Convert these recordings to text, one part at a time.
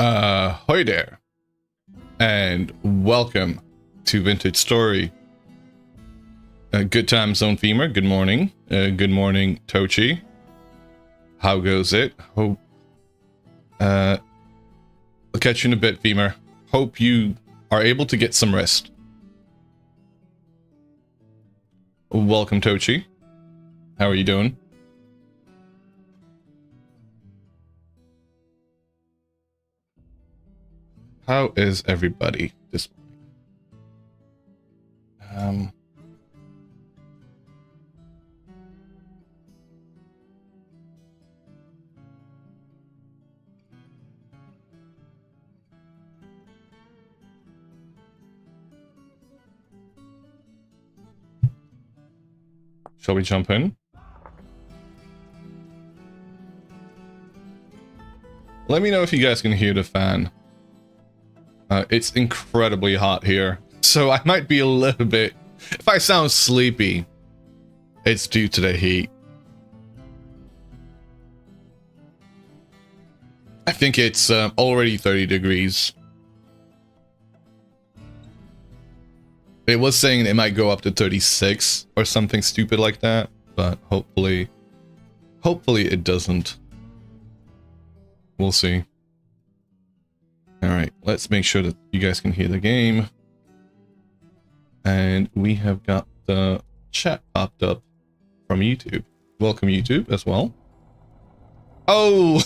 Hi there, and welcome to Vintage Story. Good time, Zone Femur. Good morning. Good morning, Tochi. How goes it? Hope. I'll catch you in a bit, Femur. Hope you are able to get some rest. Welcome, Tochi. How are you doing? How is everybody this morning? Shall we jump in? Let me know if you guys can hear the fan. It's incredibly hot here, so I might be a little bit... If I sound sleepy, it's due to the heat. I think it's already 30 degrees. It was saying it might go up to 36 or something stupid like that, but hopefully it doesn't. We'll see. Alright, let's make sure that you guys can hear the game. And we have got the chat popped up from YouTube. Welcome, YouTube, as well. Oh!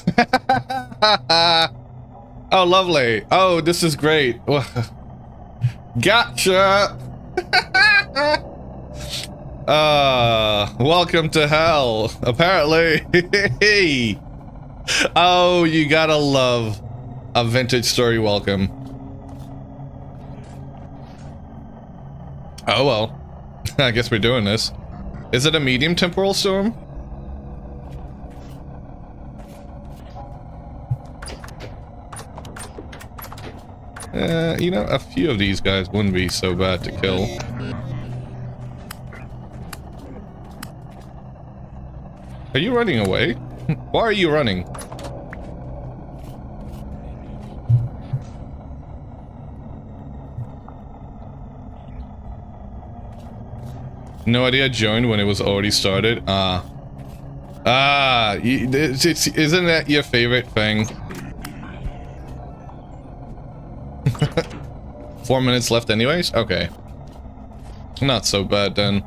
Oh, lovely. Oh, this is great. Gotcha! Welcome to hell, apparently. Oh, you gotta love a Vintage Story welcome. Oh well, I guess we're doing this. Is it a medium temporal storm? You know, a few of these guys wouldn't be so bad to kill. Are you running away? Why are you running? No idea I joined when it was already started. Isn't that your favorite thing? 4 minutes left anyways? Okay. Not so bad then.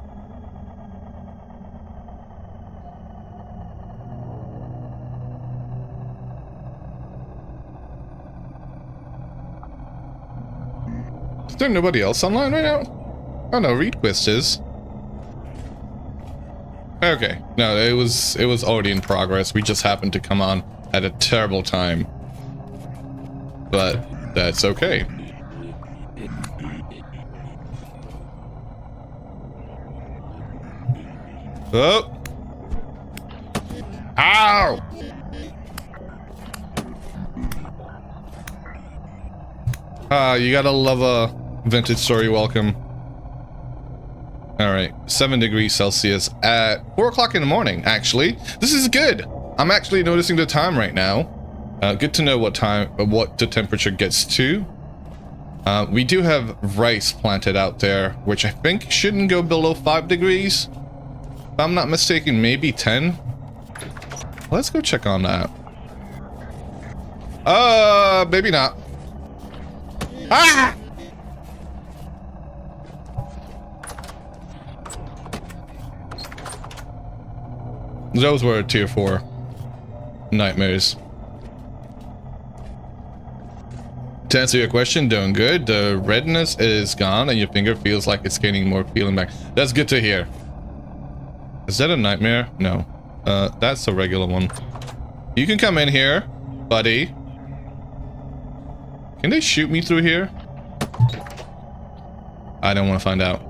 Is there nobody else online right now? Oh no, ReadQuest is. Okay. No, it was already in progress. We just happened to come on at a terrible time. But that's okay. Oh! Ow! You gotta love a Vintage Story welcome. Alright, 7 degrees Celsius at 4 o'clock in the morning, actually. This is good! I'm actually noticing the time right now. Good to know what the temperature gets to. We do have rice planted out there, which I think shouldn't go below 5 degrees. If I'm not mistaken, maybe 10. Let's go check on that. Maybe not. Ah! Those were tier 4 nightmares. To answer your question, doing good. The redness is gone and your finger feels like it's gaining more feeling back. That's good to hear. Is that a nightmare? No. That's a regular one. You can come in here, buddy. Can they shoot me through here? I don't want to find out.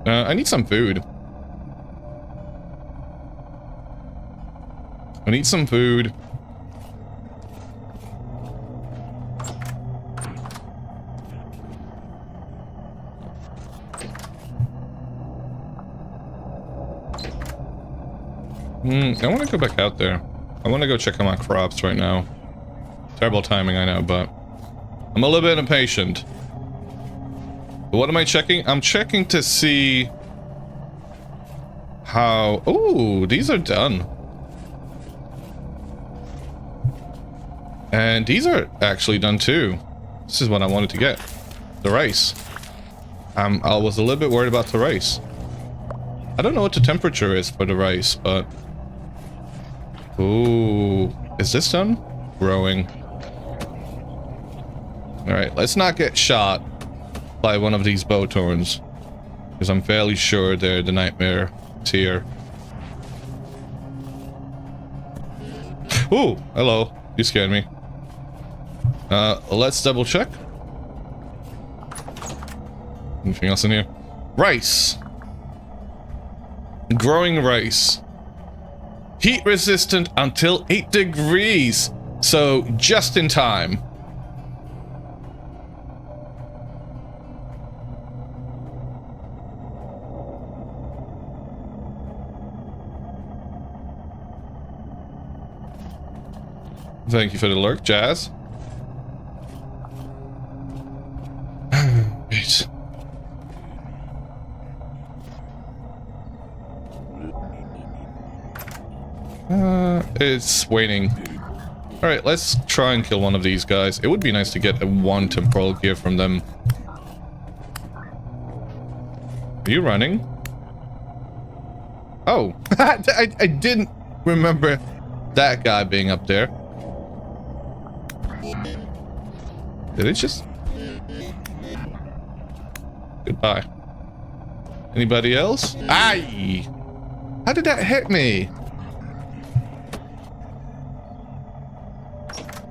I need some food. I need some food. I want to go back out there. I want to go check on my crops right now. Terrible timing, I know, but I'm a little bit impatient. What am I checking? I'm checking to see how... Oh, these are done. And these are actually done too. This is what I wanted to get. The rice. I was a little bit worried about the rice. I don't know what the temperature is for the rice, but... Ooh, is this done? Growing. Alright, let's not get shot by one of these Bowthorns, because I'm fairly sure they're the nightmare tier. Ooh, hello. You scared me. Let's double check. Anything else in here? Rice. Growing rice. Heat resistant until 8 degrees. So just in time. Thank you for the lurk, Jazz. Wait. It's waiting. Alright, let's try and kill one of these guys. It would be nice to get one temporal gear from them. Are you running? Oh, I didn't remember that guy being up there. Did it just... Goodbye. Anybody else? Aye! How did that hit me?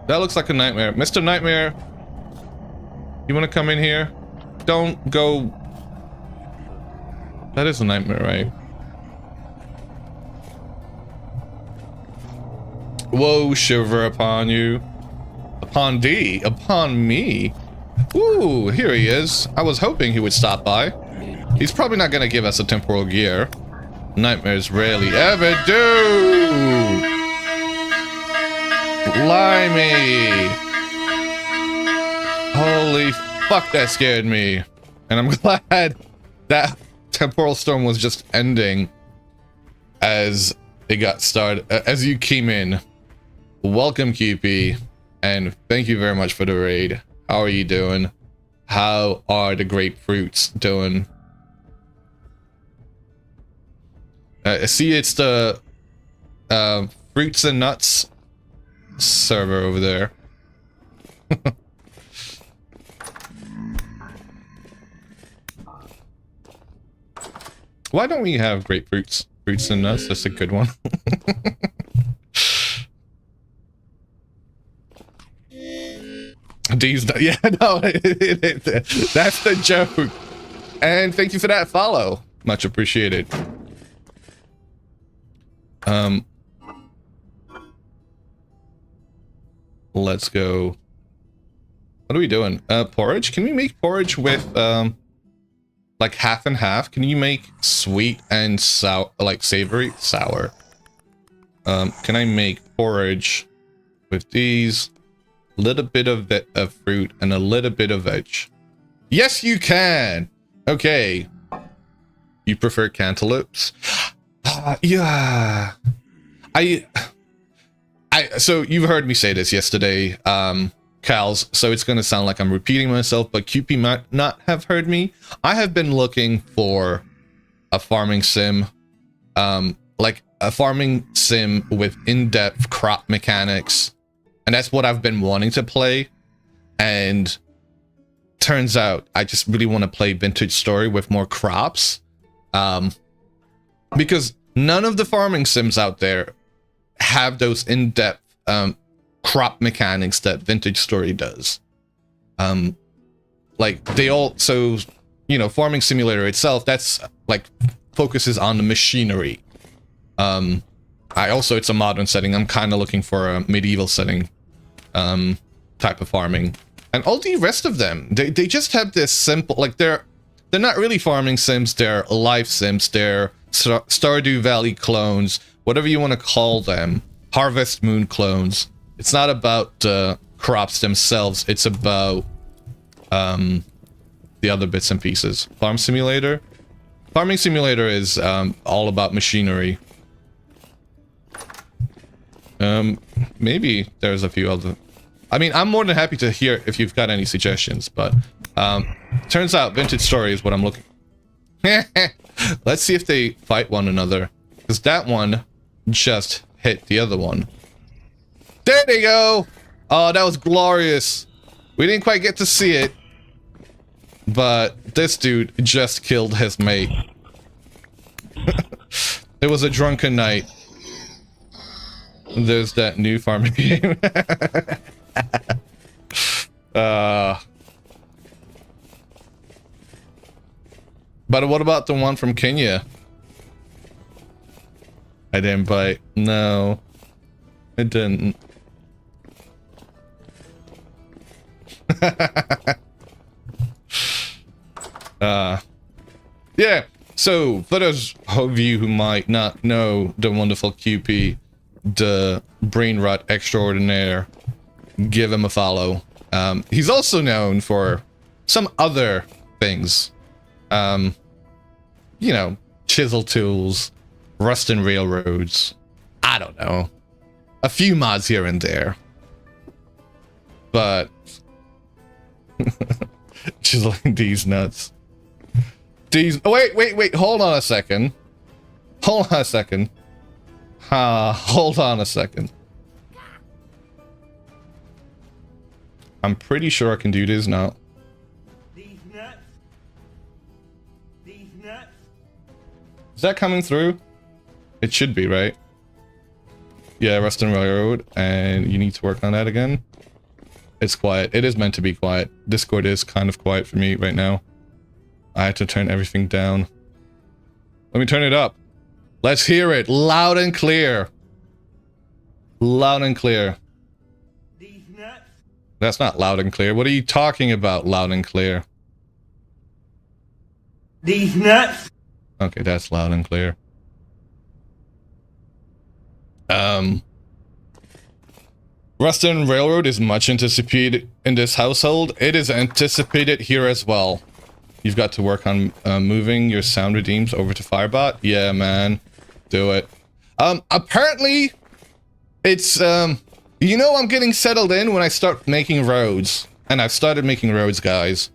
That looks like a nightmare. Mr. Nightmare, you want to come in here? Don't go... That is a nightmare, right? Woe shiver upon you. Upon thee? Upon me? Ooh, here he is. I was hoping he would stop by. He's probably not going to give us a temporal gear. Nightmares rarely ever do! Blimey! Holy fuck, that scared me. And I'm glad that temporal storm was just ending as it got started, as you came in. Welcome, QP, and thank you very much for the raid. How are you doing? How are the grapefruits doing? See, it's the fruits and nuts server over there. Why don't we have grapefruits? Fruits and nuts, that's a good one. These, yeah, no, that's the joke. And thank you for that follow. Much appreciated. Let's go. What are we doing? Porridge? Can we make porridge with, like half and half? Can you make sweet and sour, like savory? Sour. Can I make porridge with these? Little bit of fruit and a little bit of veg. Yes, you can. Okay. You prefer cantaloupes? Yeah. So you've heard me say this yesterday, Cals, so it's gonna sound like I'm repeating myself, but QP might not have heard me. I have been looking for a farming sim, like a farming sim with in-depth crop mechanics. And that's what I've been wanting to play. And turns out I just really want to play Vintage Story with more crops. Because none of the farming sims out there have those in-depth crop mechanics that Vintage Story does. Like they all, so, you know, Farming Simulator itself, that's like focuses on the machinery. It's a modern setting. I'm kind of looking for a medieval setting. Type of farming, and all the rest of them, they just have this simple, like they're not really farming sims, they're life sims, they're Stardew Valley clones, whatever you want to call them, Harvest Moon clones. It's not about crops themselves. It's about the other bits and pieces. Farm Simulator. Farming Simulator is all about machinery. Maybe there's a few other... I mean, I'm more than happy to hear if you've got any suggestions, but turns out Vintage Story is what I'm looking... Let's see if they fight one another, because that one just hit the other one. There they go! Oh, that was glorious. We didn't quite get to see it, but this dude just killed his mate. It was a drunken night. There's that new farming game. But what about the one from Kenya? I didn't bite. No, it didn't. Yeah, so for those of you who might not know the wonderful QP, the brain rot extraordinaire, give him a follow. He's also known for some other things. You know, chisel tools, rust and railroads. I don't know. A few mods here and there. But chiseling these nuts. These... Oh, wait, hold on a second. Hold on a second. Hold on a second. I'm pretty sure I can do this now. These nuts. These nuts. Is that coming through? It should be, right? Yeah, Rust and Railroad, and you need to work on that again. It's quiet. It is meant to be quiet. Discord is kind of quiet for me right now. I had to turn everything down. Let me turn it up. Let's hear it loud and clear. Loud and clear. These nuts. That's not loud and clear. What are you talking about, loud and clear? These nuts. Okay, that's loud and clear. Rust and Railroad is much anticipated in this household. It is anticipated here as well. You've got to work on moving your sound redeems over to Firebot. Yeah, man. Do it. Apparently, it's, you know, I'm getting settled in when I start making roads. And I've started making roads, guys.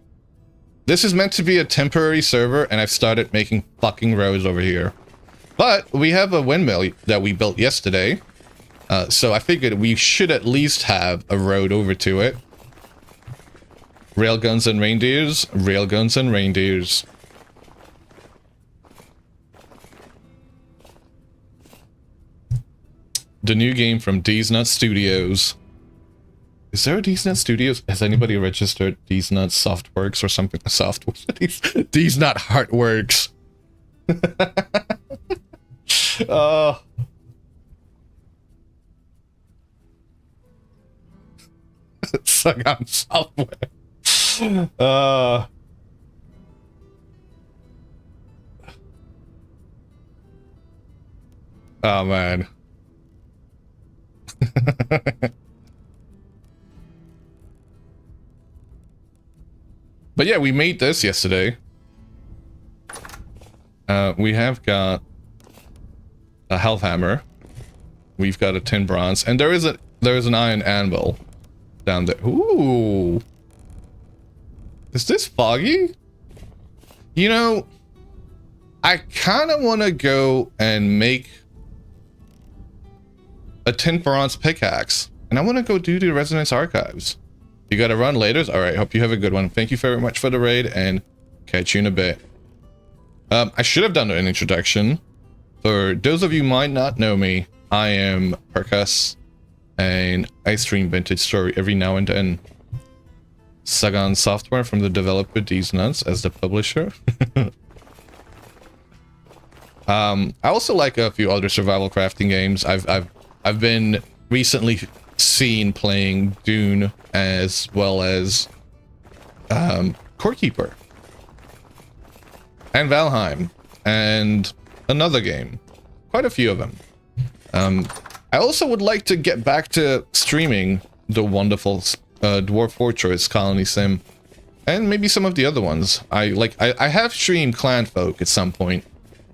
This is meant to be a temporary server, and I've started making fucking roads over here. But we have a windmill that we built yesterday. So I figured we should at least have a road over to it. Railguns and reindeers. Railguns and reindeers. The new game from D's Nut Studios. Is there a D's Nut Studios? Has anybody registered D's Nut Softworks or something? Softworks. D's Nut Heartworks. Sagan Software. Oh man. But yeah, we made this yesterday. We have got a health hammer. We've got a tin bronze, and there is an iron anvil down there. Ooh. Is this foggy? You know, I kind of want to go and make a tin bronze pickaxe. And I want to go do the Resonance Archives. You got to run later? Alright, hope you have a good one. Thank you very much for the raid, and catch you in a bit. I should have done an introduction. For those of you who might not know me, I am Percus, and I stream Vintage Story every now and then. Sagan Software from the developer D's Nuts as the publisher. I also like a few other survival crafting games. I've been recently seen playing Dune as well as Core Keeper and Valheim and another game. Quite a few of them. I also would like to get back to streaming the wonderful Dwarf Fortress Colony Sim, and maybe some of the other ones. I have streamed Clanfolk at some point.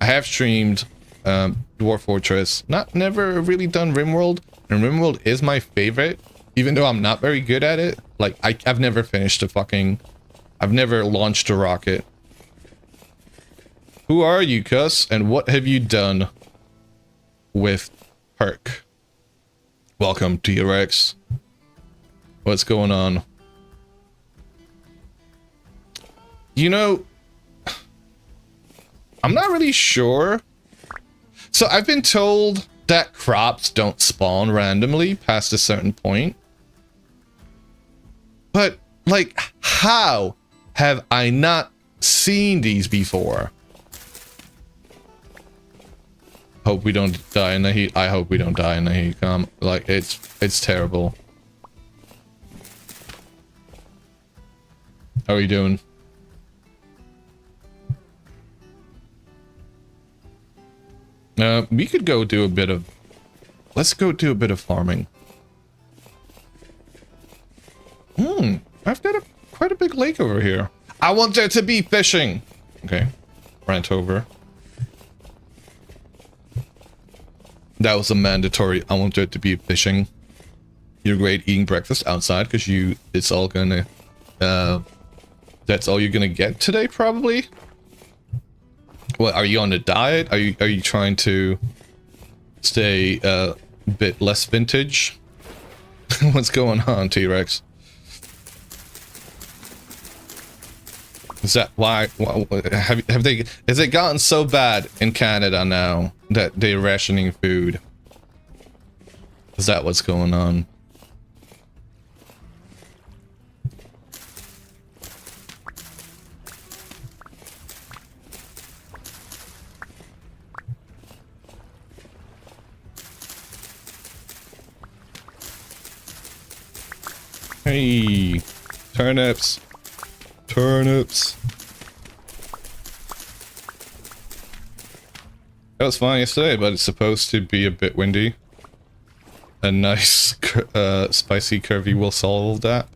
I have streamed Dwarf Fortress. Never really done RimWorld, and RimWorld is my favorite, even though I'm not very good at it. Like I've never finished I've never launched a rocket. Who are you, cuss? And what have you done with Perk? Welcome, T-Rex. What's going on? You know, I'm not really sure. So I've been told that crops don't spawn randomly past a certain point. But, like, how have I not seen these before? Hope we don't die in the heat. I hope we don't die in the heat. Like, it's terrible. How are you doing? We could go do a bit of... Let's go do a bit of farming. I've got quite a big lake over here. I want there to be fishing. Okay, rant over. That was a mandatory. I want there to be fishing. You're great eating breakfast outside because it's all gonna... that's all you're gonna get today, probably? What, are you on a diet? Are you trying to stay a bit less vintage? What's going on, T-Rex? Is that why have they, has it gotten so bad in Canada now that they're rationing food? Is that what's going on? Hey, turnips. Turnips. It was fine yesterday, but it's supposed to be a bit windy. A nice, spicy curvy will solve that.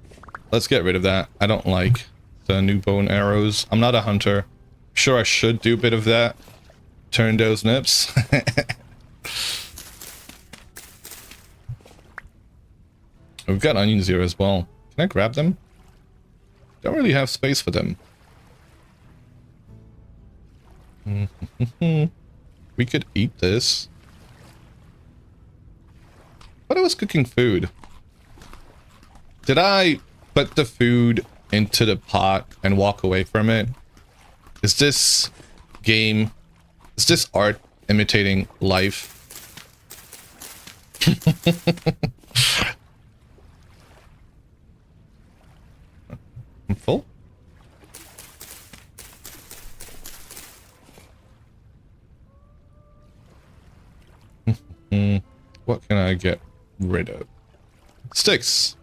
Let's get rid of that. I don't like the new bow and arrows. I'm not a hunter. Sure, I should do a bit of that. Turn those nips. We've got onions here as well. Can I grab them? Don't really have space for them. We could eat this. But I was cooking food. Did I put the food into the pot and walk away from it? Is this game... Is this art imitating life? I'm full? What can I get rid of? Sticks!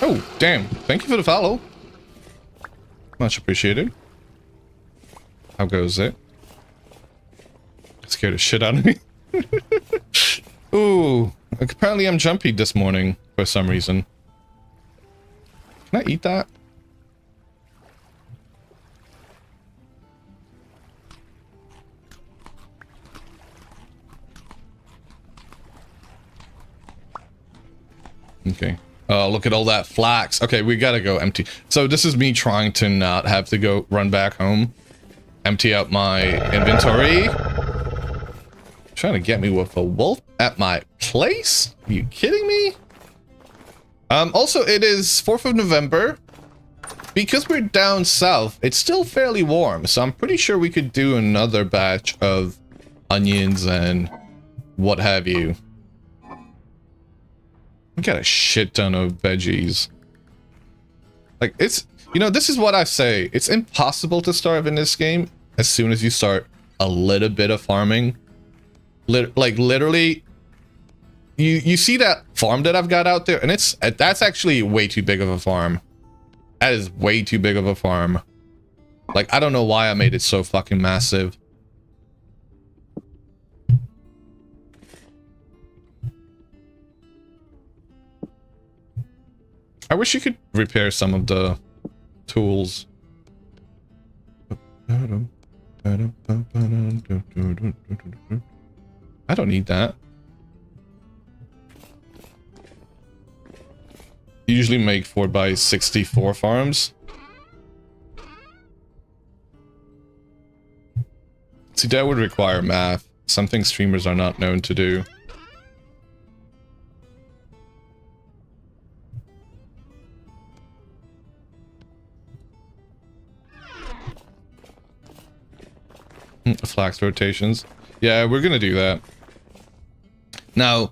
Oh, damn. Thank you for the follow. Much appreciated. How goes it? It scared the shit out of me. Ooh, apparently I'm jumpy this morning for some reason. Can I eat that? Okay. Oh, look at all that flax. Okay, we gotta go empty. So this is me trying to not have to go run back home. Empty out my inventory. Trying to get me with a wolf at my place? Are you kidding me? Also, it is 4th of November. Because we're down south, it's still fairly warm. So I'm pretty sure we could do another batch of onions and what have you. We got a shit ton of veggies. Like, it's... You know, this is what I say. It's impossible to starve in this game as soon as you start a little bit of farming. Like, literally... You see that farm that I've got out there? And that's actually way too big of a farm. That is way too big of a farm. Like, I don't know why I made it so fucking massive. I wish you could repair some of the tools. I don't need that. You usually make 4x64 farms. See, that would require math. Something streamers are not known to do. Flax rotations. Yeah, we're gonna do that. Now,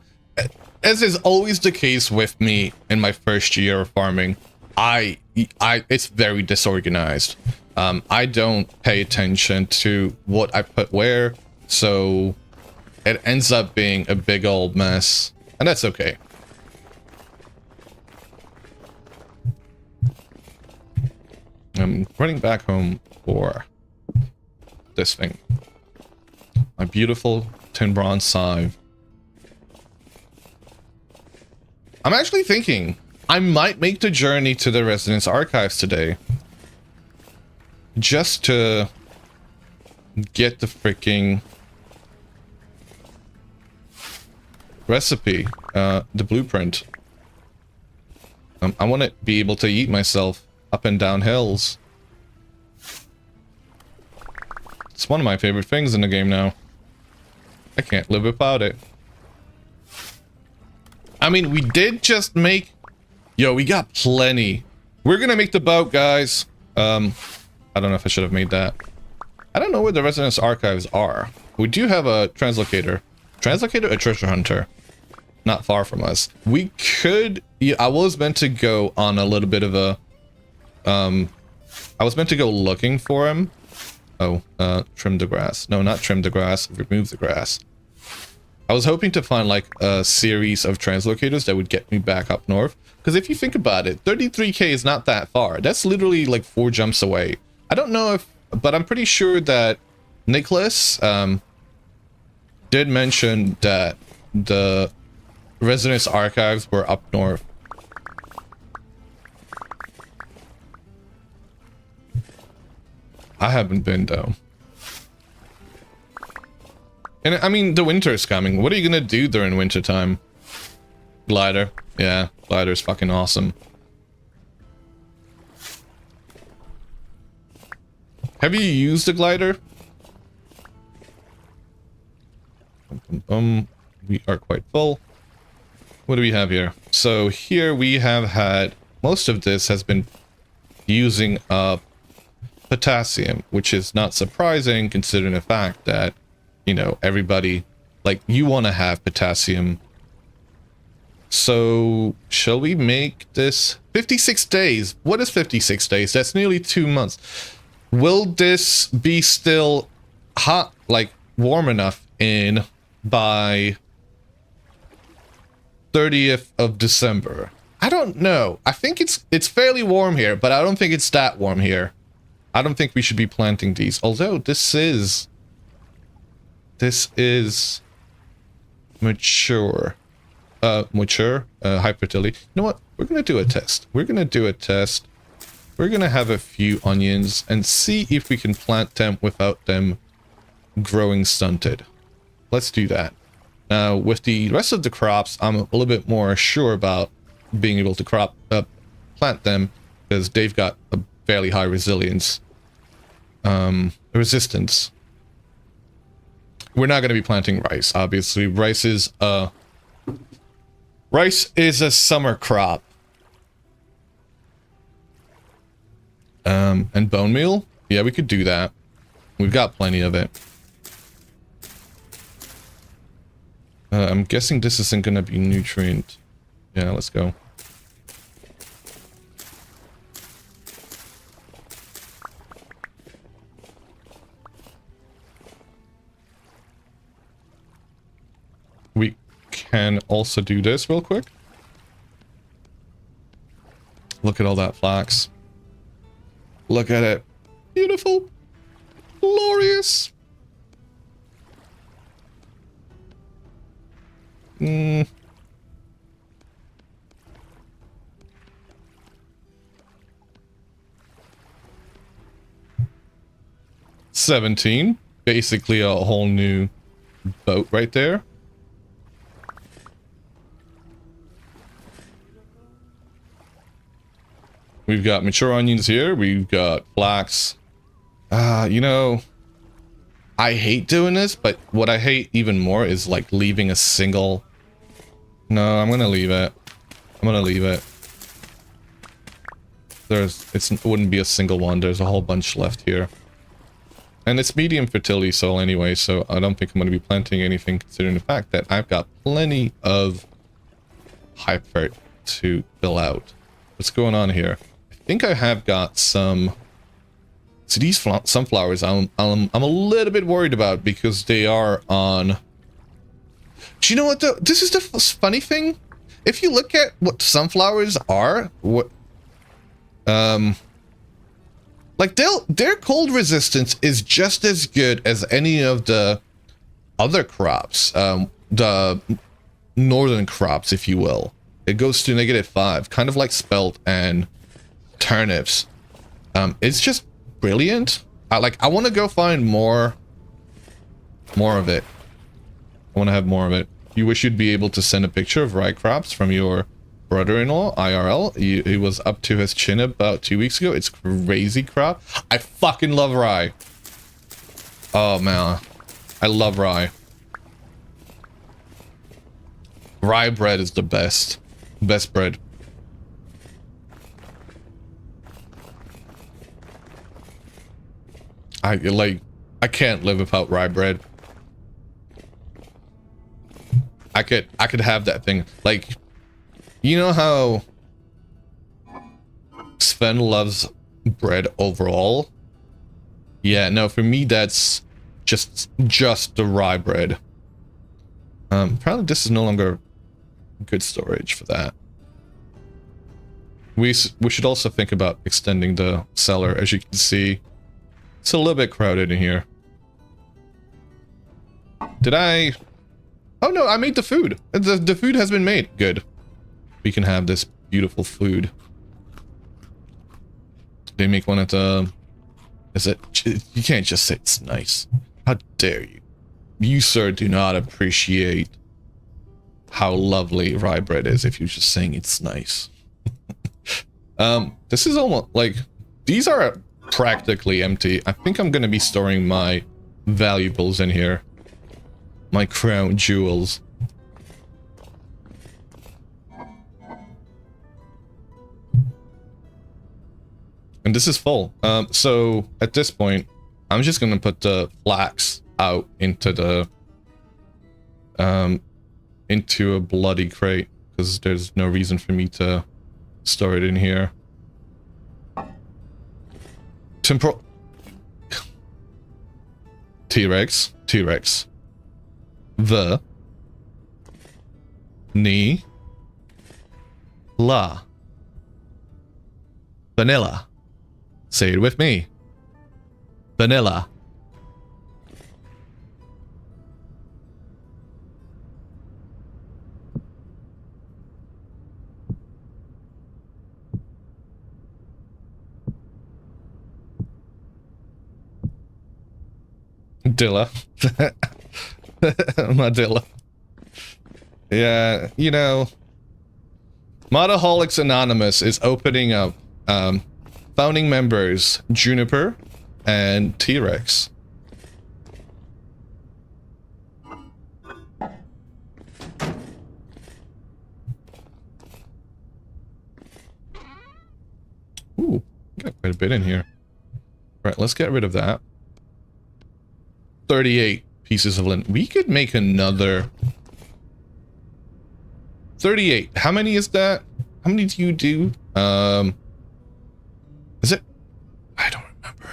as is always the case with me in my first year of farming, it's very disorganized. I don't pay attention to what I put where, so it ends up being a big old mess, and that's okay. I'm running back home for this thing. My beautiful tin bronze scythe. I'm actually thinking I might make the journey to the Residence Archives today. Just to get the freaking recipe, the blueprint. I want to be able to eat myself up and down hills. It's one of my favorite things in the game now. I can't live without it. I mean, we did just make... Yo, we got plenty. We're gonna make the boat, guys. I don't know if I should have made that. I don't know where the Residence Archives are. We do have a translocator. Translocator? A treasure hunter. Not far from us. We could... Yeah, I was meant to go on a little bit of a... I was meant to go looking for him. Oh, trim the grass. No, not trim the grass. Remove the grass. I was hoping to find like a series of translocators that would get me back up north. Because if you think about it, 33k is not that far. That's literally like 4 jumps away. I don't know if... But I'm pretty sure that Nicholas did mention that the Residence Archives were up north. I haven't been though. And I mean, the winter is coming. What are you gonna do during winter time? Glider. Yeah, glider's fucking awesome. Have you used the glider? We are quite full. What do we have here? So here we have had... Most of this has been using up potassium, which is not surprising considering the fact that, you know, everybody, like, you want to have potassium. So, shall we make this 56 days? What is 56 days? That's nearly 2 months. Will this be still hot, like, warm enough in by 30th of December? I don't know. I think it's fairly warm here, but I don't think it's that warm here. I don't think we should be planting these. Although this is mature. High fertility. You know what? We're gonna do a test. We're gonna have a few onions and see if we can plant them without them growing stunted. Let's do that. Now, with the rest of the crops, I'm a little bit more sure about being able to plant them because they've got a fairly high resilience. Resistance. We're not going to be planting rice, obviously. Rice is a summer crop. And bone meal? Yeah, we could do that. We've got plenty of it. I'm guessing this isn't going to be nutrient. Yeah, let's go. We can also do this real quick. Look at all that flax. Look at it. Beautiful. Glorious. 17. Basically a whole new boat right there. We've got mature onions here. We've got flax. You know, I hate doing this, but what I hate even more is like leaving a single... No, I'm gonna leave it. I'm gonna leave it. It wouldn't be a single one. There's a whole bunch left here. And it's medium fertility soil anyway, so I don't think I'm going to be planting anything considering the fact that I've got plenty of hyper to fill out. What's going on here? I think I have got some... So these sunflowers I'm a little bit worried about because they are on... Do you know what though? This is the funny thing. If you look at what sunflowers are, like their cold resistance is just as good as any of the other crops, the northern crops, if you will. It goes to -5, kind of like spelt and turnips. It's just brilliant. I want to go find more of it. I want to have more of it. You wish you'd be able to send a picture of rye crops from your brother-in-law, IRL. He was up to his chin about 2 weeks ago. It's crazy crop. I fucking love rye. Oh, man. I love rye. Rye bread is the best. Best bread. I can't live without rye bread. I could have that thing. Like, you know how Sven loves bread overall? Yeah, no, for me that's just the rye bread. Probably this is no longer good storage for that. We should also think about extending the cellar. As you can see, it's a little bit crowded in here. Did I... Oh no, I made the food. The food has been made. Good. We can have this beautiful food. They make one at the... Is it... You can't just say it's nice. How dare you? You, sir, do not appreciate how lovely rye bread is if you're just saying it's nice. This is almost like... These are practically empty. I think I'm going to be storing my valuables in here. My crown jewels. And this is full. So at this point, I'm just gonna put the flax out into the into a bloody crate because there's no reason for me to store it in here. Temporal T-Rex. The ni la vanilla. Say it with me. Vanilla. Dilla. Madilla. Yeah, you know, Modaholics Anonymous is opening up founding members Juniper and T-Rex. Ooh, got quite a bit in here. Right, let's get rid of that. 38 pieces of lint. We could make another 38. How many is that? How many do you do? Is it? I don't remember.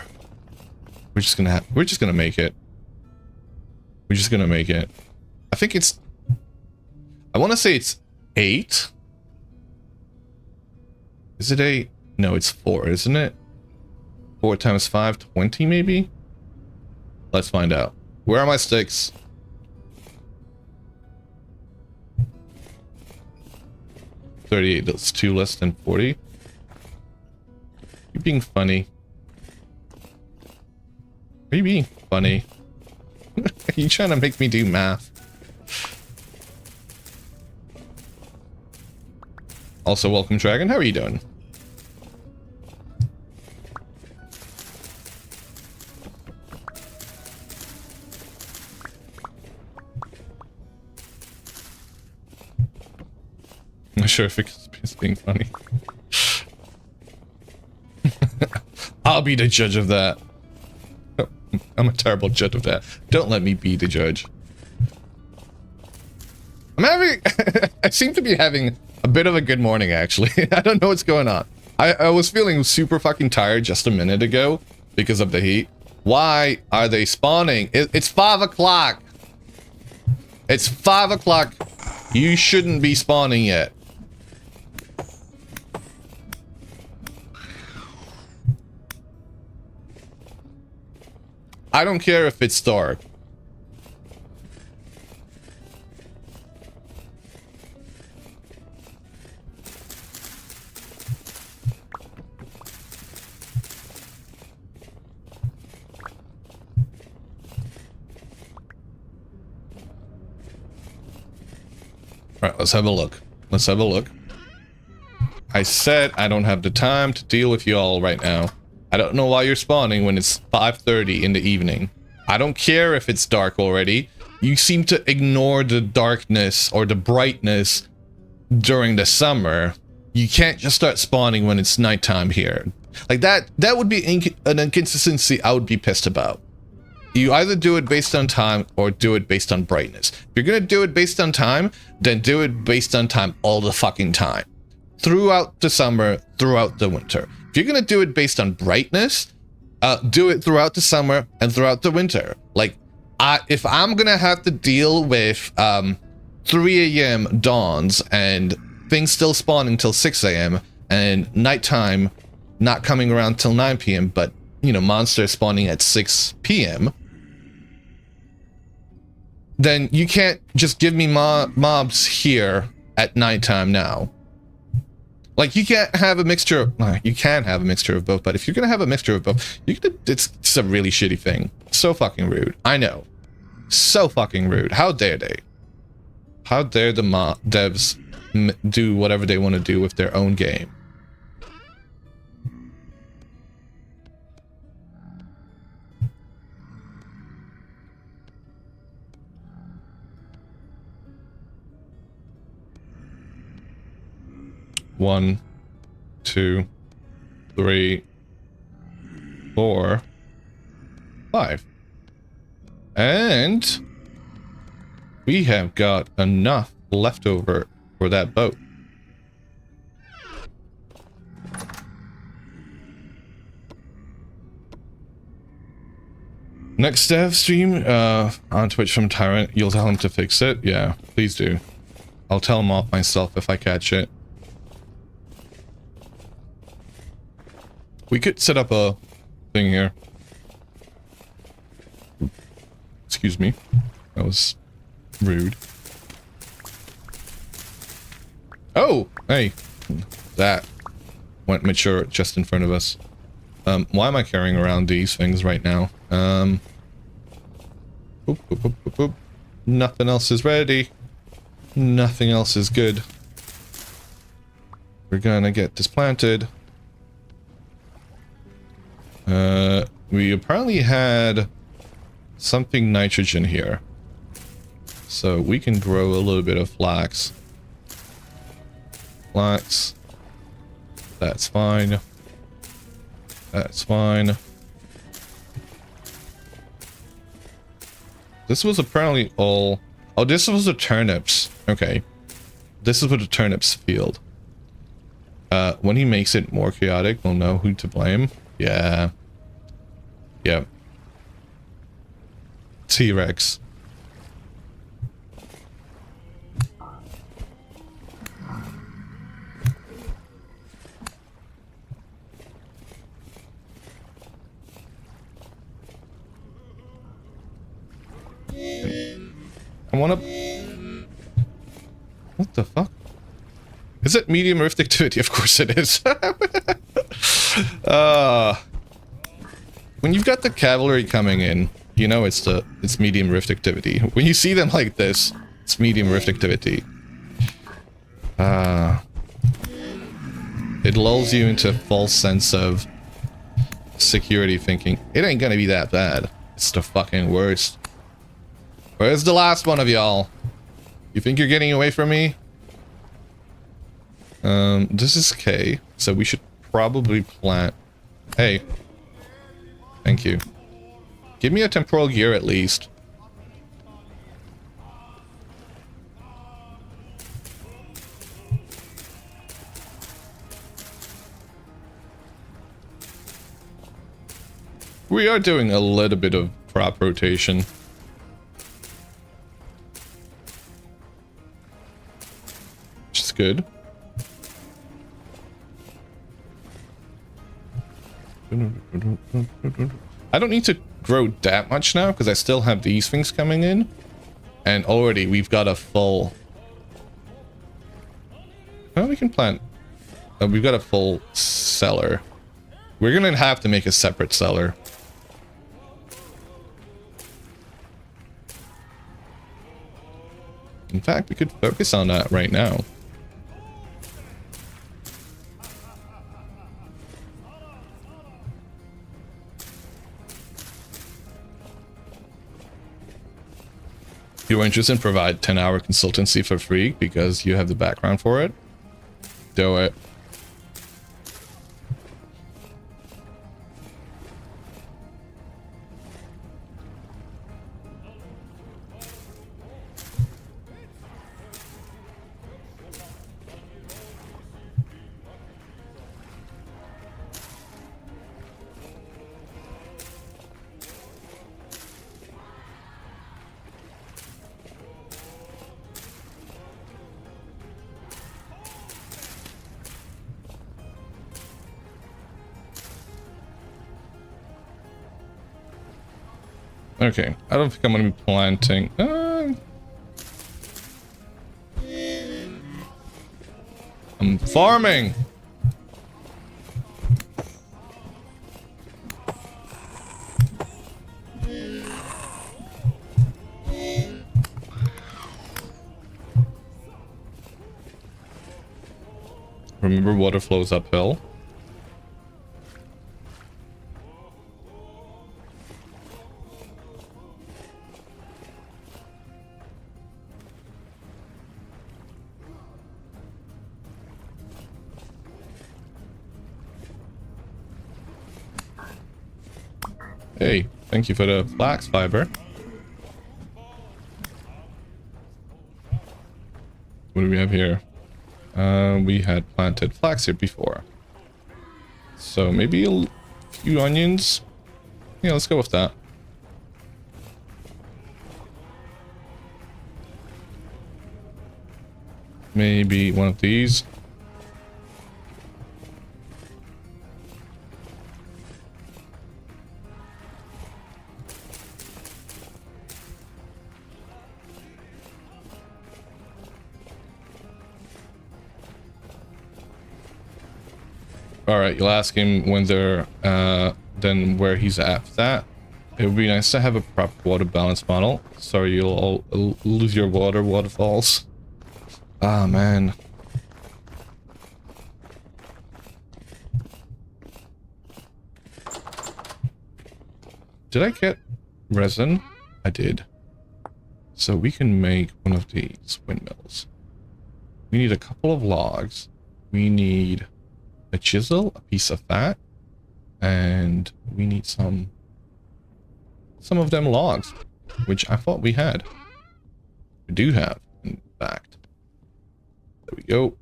We're just gonna make it. We're just gonna make it. I think it's... I want to say it's 8. Is it 8? No, it's 4, isn't it? 4 times 5, 20 maybe? Let's find out. Where are my sticks? $38, that's 2 less than 40. You're being funny. Are you being funny? Are you trying to make me do math? Also, welcome, Dragon. How are you doing? I'm not sure if it's being funny. I'll be the judge of that. I'm a terrible judge of that. Don't let me be the judge. I'm having... I seem to be having a bit of a good morning, actually. I don't know what's going on. I was feeling super fucking tired just a minute ago because of the heat. Why are they spawning? It's 5 o'clock. It's 5 o'clock. You shouldn't be spawning yet. I don't care if it's dark. All right, let's have a look. Let's have a look. I said I don't have the time to deal with you all right now. I don't know why you're spawning when it's 5:30 in the evening. I don't care if it's dark already. You seem to ignore the darkness or the brightness during the summer. You can't just start spawning when it's nighttime here. Like that would be an inconsistency I would be pissed about. You either do it based on time or do it based on brightness. If you're gonna do it based on time, then do it based on time all the fucking time. Throughout the summer, throughout the winter. If you're gonna do it based on brightness, do it throughout the summer and throughout the winter. Like, if I'm gonna have to deal with 3 a.m. dawns and things still spawning till 6 a.m. and nighttime not coming around till 9 p.m., but, you know, monsters spawning at 6 p.m., then you can't just give me mobs here at nighttime now. Like, you can't have a mixture of, you can have a mixture of both, but if you're gonna have a mixture of both, it's a really shitty thing. So fucking rude. I know. So fucking rude. How dare they? How dare the devs do whatever they want to do with their own game? One, 2, 3, 4, 5. And we have got enough left over for that boat. Next dev stream on Twitch from Tyrant, you'll tell him to fix it? Yeah, please do. I'll tell him off myself if I catch it. We could set up a thing here. Excuse me. That was rude. Oh, hey. That went mature just in front of us. Why am I carrying around these things right now? Boop, boop, boop, boop, boop. Nothing else is ready. Nothing else is good. We're gonna get this planted. We apparently had something nitrogen here. So we can grow a little bit of flax. Flax. That's fine. That's fine. This was apparently all... Oh, this was the turnips. Okay. This is what the turnips field. When he makes it more chaotic, we'll know who to blame. Yeah. Yep. T-Rex. I wanna... What the fuck? Is it medium earth activity? Of course it is. when you've got the cavalry coming in, you know it's medium rift activity. When you see them like this, it's medium rift activity. It lulls you into a false sense of security, thinking it ain't gonna be that bad. It's the fucking worst. Where's the last one of y'all? You think you're getting away from me? This is K, so we should probably plant. Hey. Thank you. Give me a temporal gear at least. We are doing a little bit of crop rotation. Which is good. I don't need to grow that much now because I still have these things coming in. And already we've got a full... Oh, we can plant... we've got a full cellar. We're gonna have to make a separate cellar. In fact, we could focus on that right now. If you're interested in provide 10-hour consultancy for free because you have the background for it, do it. Okay, I don't think I'm gonna be planting. I'm farming. Remember, water flows uphill. Hey, thank you for the flax fiber. What do we have here? We had planted flax here before. So maybe a few onions. Yeah, let's go with that. Maybe one of these. Alright, you'll ask him when they're, then where he's at that. It would be nice to have a proper water balance model. Sorry, you'll all lose your waterfalls. Ah, man. Did I get resin? I did. So we can make one of these windmills. We need a couple of logs. We need a chisel, a piece of that, and we need some of them logs, which I thought we had. We do have, in fact. There we go.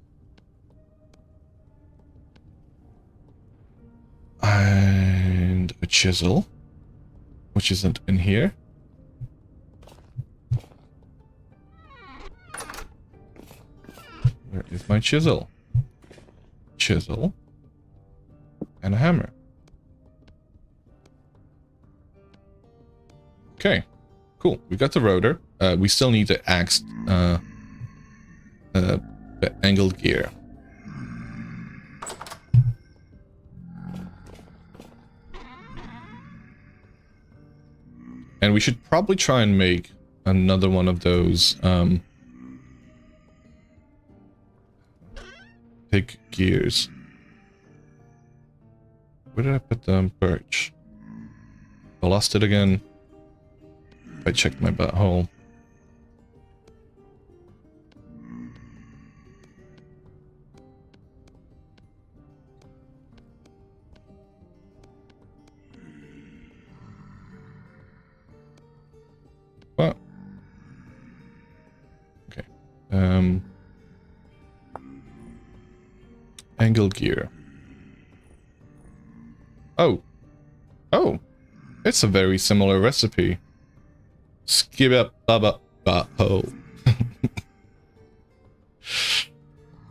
And a chisel, which isn't in here. Where is my chisel? Chisel and a hammer. Okay, cool. We got the rotor. We still need the axe, the angled gear. And we should probably try and make another one of those big gears. Where did I put the birch? I lost it again. I checked my butthole. What? Okay. Angle gear. Oh. Oh. It's a very similar recipe. Skip up baba ba ho.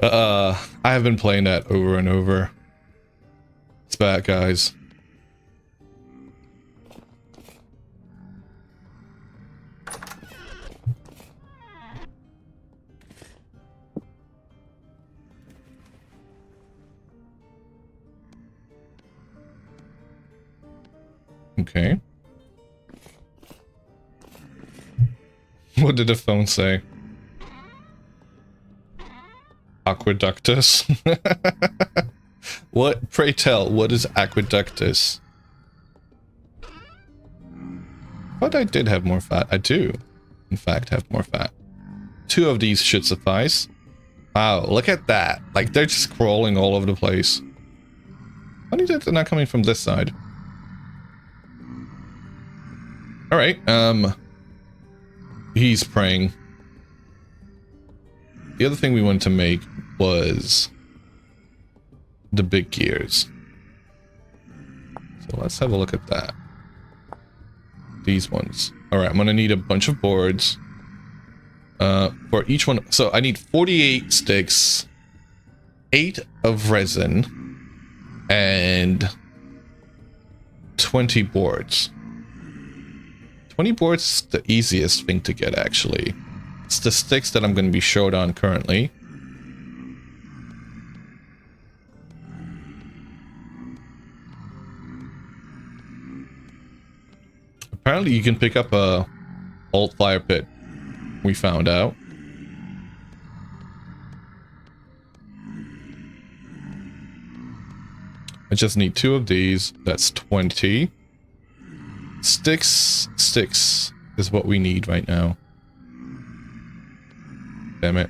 I have been playing that over and over. It's bad, guys. Okay. What did the phone say? Aqueductus? What? Pray tell, what is aqueductus? But I did have more fat. I do, in fact, have more fat. 2 of these should suffice. Wow, look at that. Like, they're just crawling all over the place. Funny that they're not coming from this side. Alright, he's praying. The other thing we wanted to make was the big gears. So let's have a look at that. These ones. Alright, I'm gonna need a bunch of boards. For each one. So I need 48 sticks, 8 of resin, and 20 boards. 20 boards is the easiest thing to get, actually. It's the sticks that I'm going to be short on currently. Apparently you can pick up a old fire pit, we found out. I just need 2 of these. That's 20. Sticks is what we need right now. Damn it.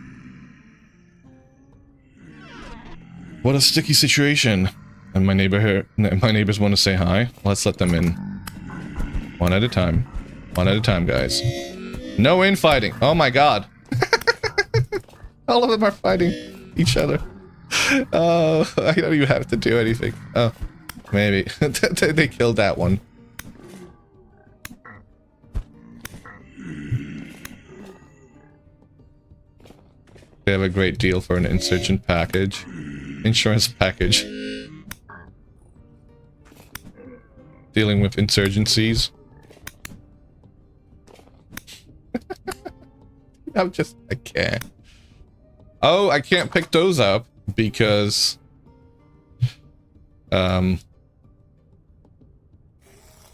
What a sticky situation. And my neighbors want to say hi. Let's let them in. One at a time. One at a time, guys. No infighting. Oh my god. All of them are fighting each other. Oh, I don't even have to do anything. Oh, maybe. They killed that one. They have a great deal for an insurgent package. Insurance package. Dealing with insurgencies. I can't. Oh, I can't pick those up because I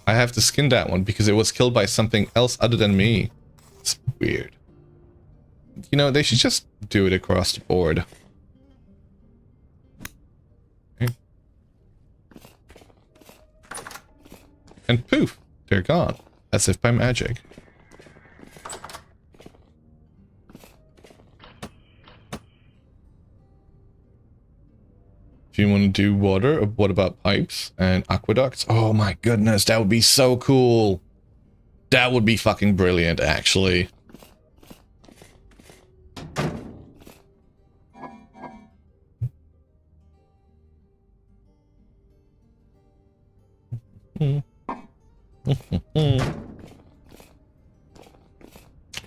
have to skin that one because it was killed by something else other than me. It's weird. You know, they should just do it across the board. Okay. And poof, they're gone. As if by magic. If you want to do water, what about pipes and aqueducts? Oh my goodness, that would be so cool. That would be fucking brilliant, actually.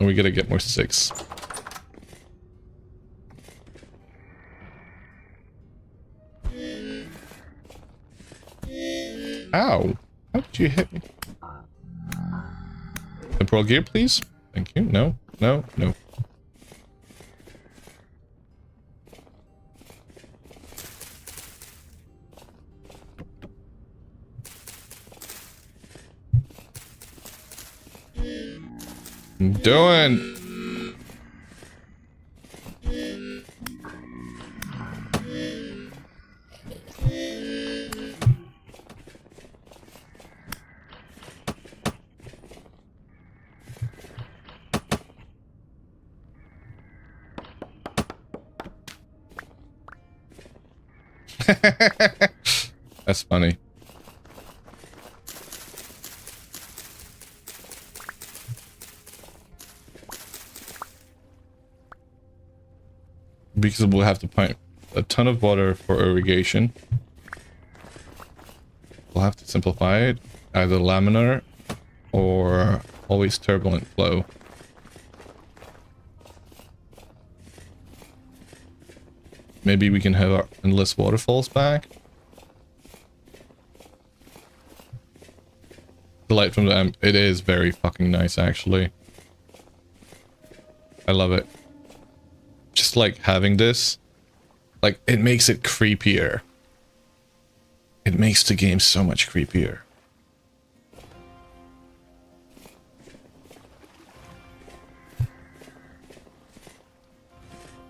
We gotta get more sticks. Ow! How did you hit me? Temporal gear, please. Thank you. No, no, no. Doing. That's funny. Because we'll have to pump a ton of water for irrigation. We'll have to simplify it, either laminar or always turbulent flow. Maybe we can have our endless waterfalls back. The light from the it is very fucking nice, actually. I love it. Just like having this, like, it makes it creepier. It makes the game so much creepier.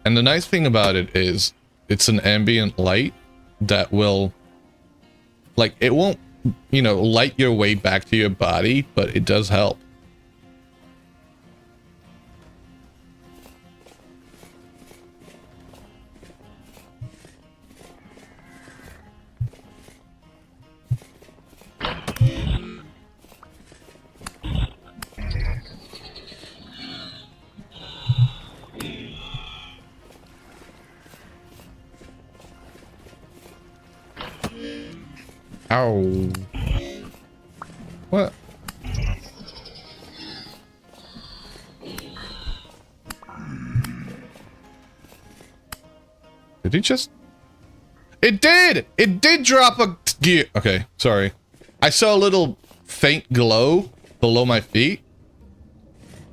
And the nice thing about it is it's an ambient light that will, like, it won't, you know, light your way back to your body, but it does help. Ow. What? Did he just... It did! It did drop a gear. Okay, sorry. I saw a little faint glow below my feet.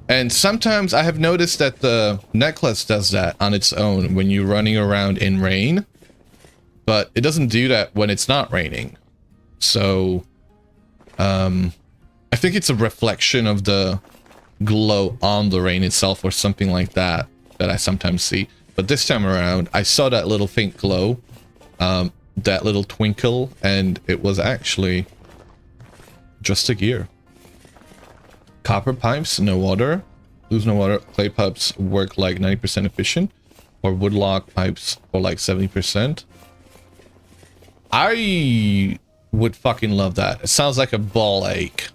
And sometimes I have noticed that the necklace does that on its own when you're running around in rain. But it doesn't do that when it's not raining. So, I think it's a reflection of the glow on the rain itself or something like that that I sometimes see. But this time around, I saw that little faint glow, that little twinkle, and it was actually just a gear. Copper pipes, no water. Lose no water. Clay pipes work like 90% efficient, or woodlock pipes for like 70%. I would fucking love that. It sounds like a ball ache.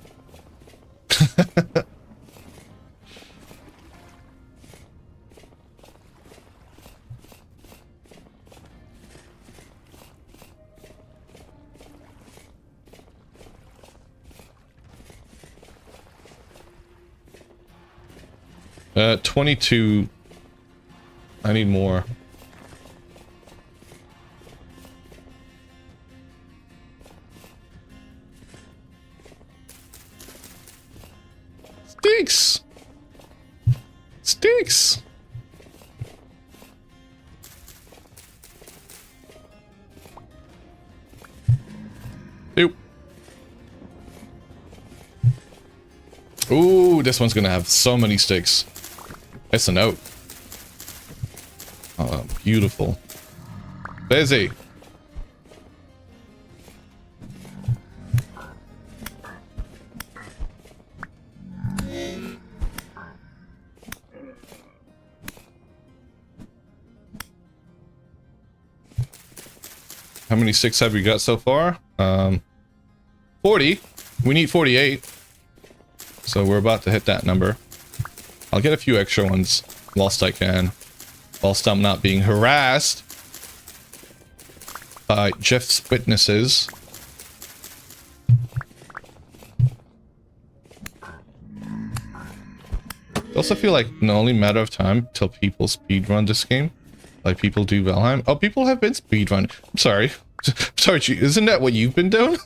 22. I need more. Sticks! Sticks! Oop. Ooh, this one's gonna have so many sticks. It's a note. Oh, beautiful. Busy. How many sticks have we got so far? 40. We need 48. So we're about to hit that number. I'll get a few extra ones whilst I can. Whilst I'm not being harassed by Jeff's witnesses. I also feel like it's only a matter of time till people speedrun this game. Like people do Valheim. Oh, people have been speedrun. I'm sorry. Sorry, isn't that what you've been doing?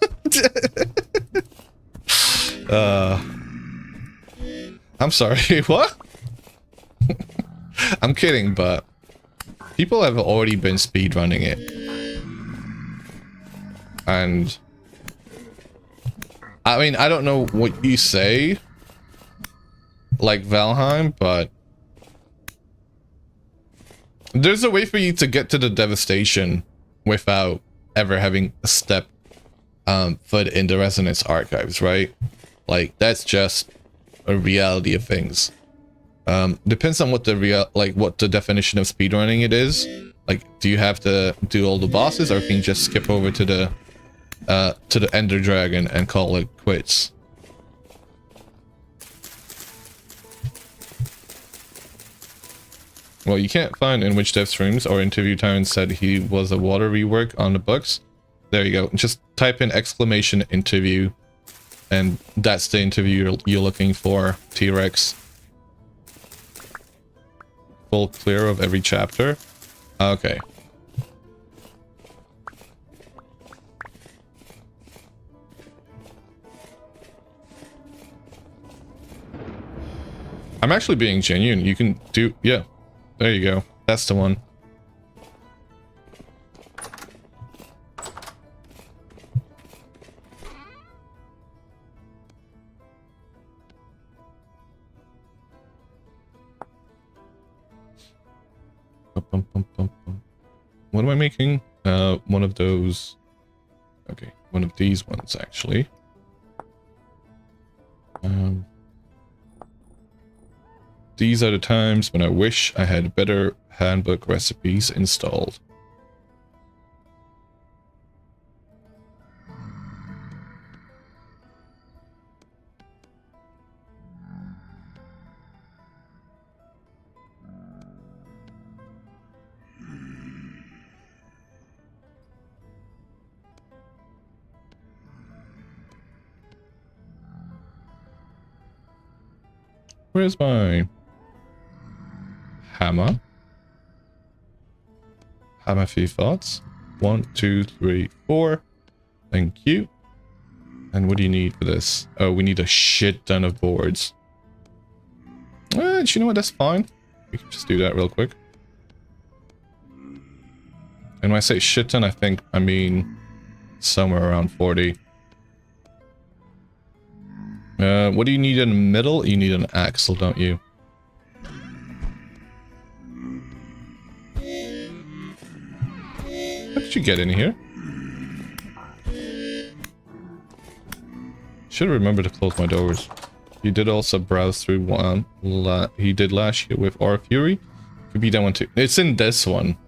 I'm sorry, what? I'm kidding, but people have already been speedrunning it. And I mean, I don't know what you say, like Valheim, but there's a way for you to get to the devastation without ever having stepped foot in the Resonance archives, right? Like, that's just a reality of things. Depends on what what the definition of speedrunning it is. Like, do you have to do all the bosses, or can you just skip over to the Ender Dragon and call it quits? Well, you can't find in which dev streams or interview Tyrant said he was a water rework on the books. There you go. Just type in exclamation interview, and that's the interview you're looking for, T-Rex. Full clear of every chapter. Okay. I'm actually being genuine. You can do... Yeah. There you go. That's the one. What am I making? One of those. Okay, one of these ones actually. These are the times when I wish I had better handbook recipes installed. Where's my hammer? Have a few thoughts. 1, 2, 3, 4. Thank you. And what do you need for this? Oh, we need a shit ton of boards. You know what? That's fine. We can just do that real quick. And when I say shit ton, I mean somewhere around 40. What do you need in the middle? You need an axle, don't you? How did you get in here? Should have remembered to close my doors. You did also browse through one he did last year with Aura Fury. Could be that one too. It's in this one.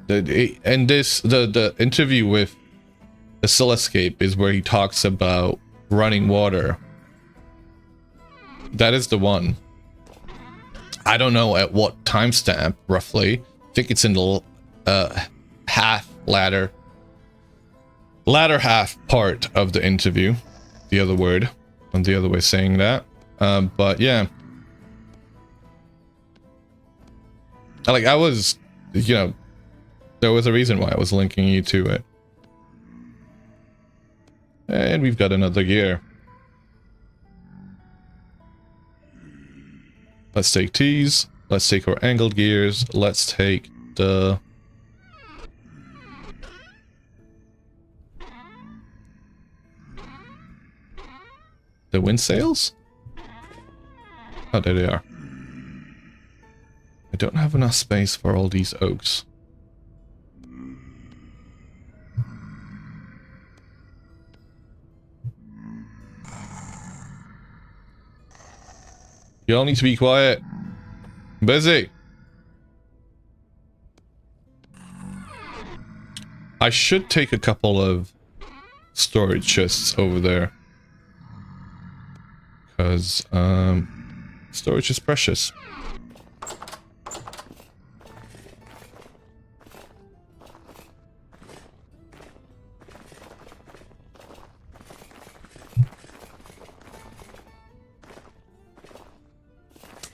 The interview with the Cellscape is where he talks about running water. That is the one. I don't know at what timestamp, roughly. I think it's in the latter half part of the interview. The other word. And the other way of saying that. But yeah. I was, you know, there was a reason why I was linking you to it. And we've got another gear. Let's take these. Let's take our angled gears. Let's take the... the wind sails? Oh, there they are. I don't have enough space for all these oaks. You all need to be quiet. I'm busy. I should take a couple of storage chests over there. Because, storage is precious.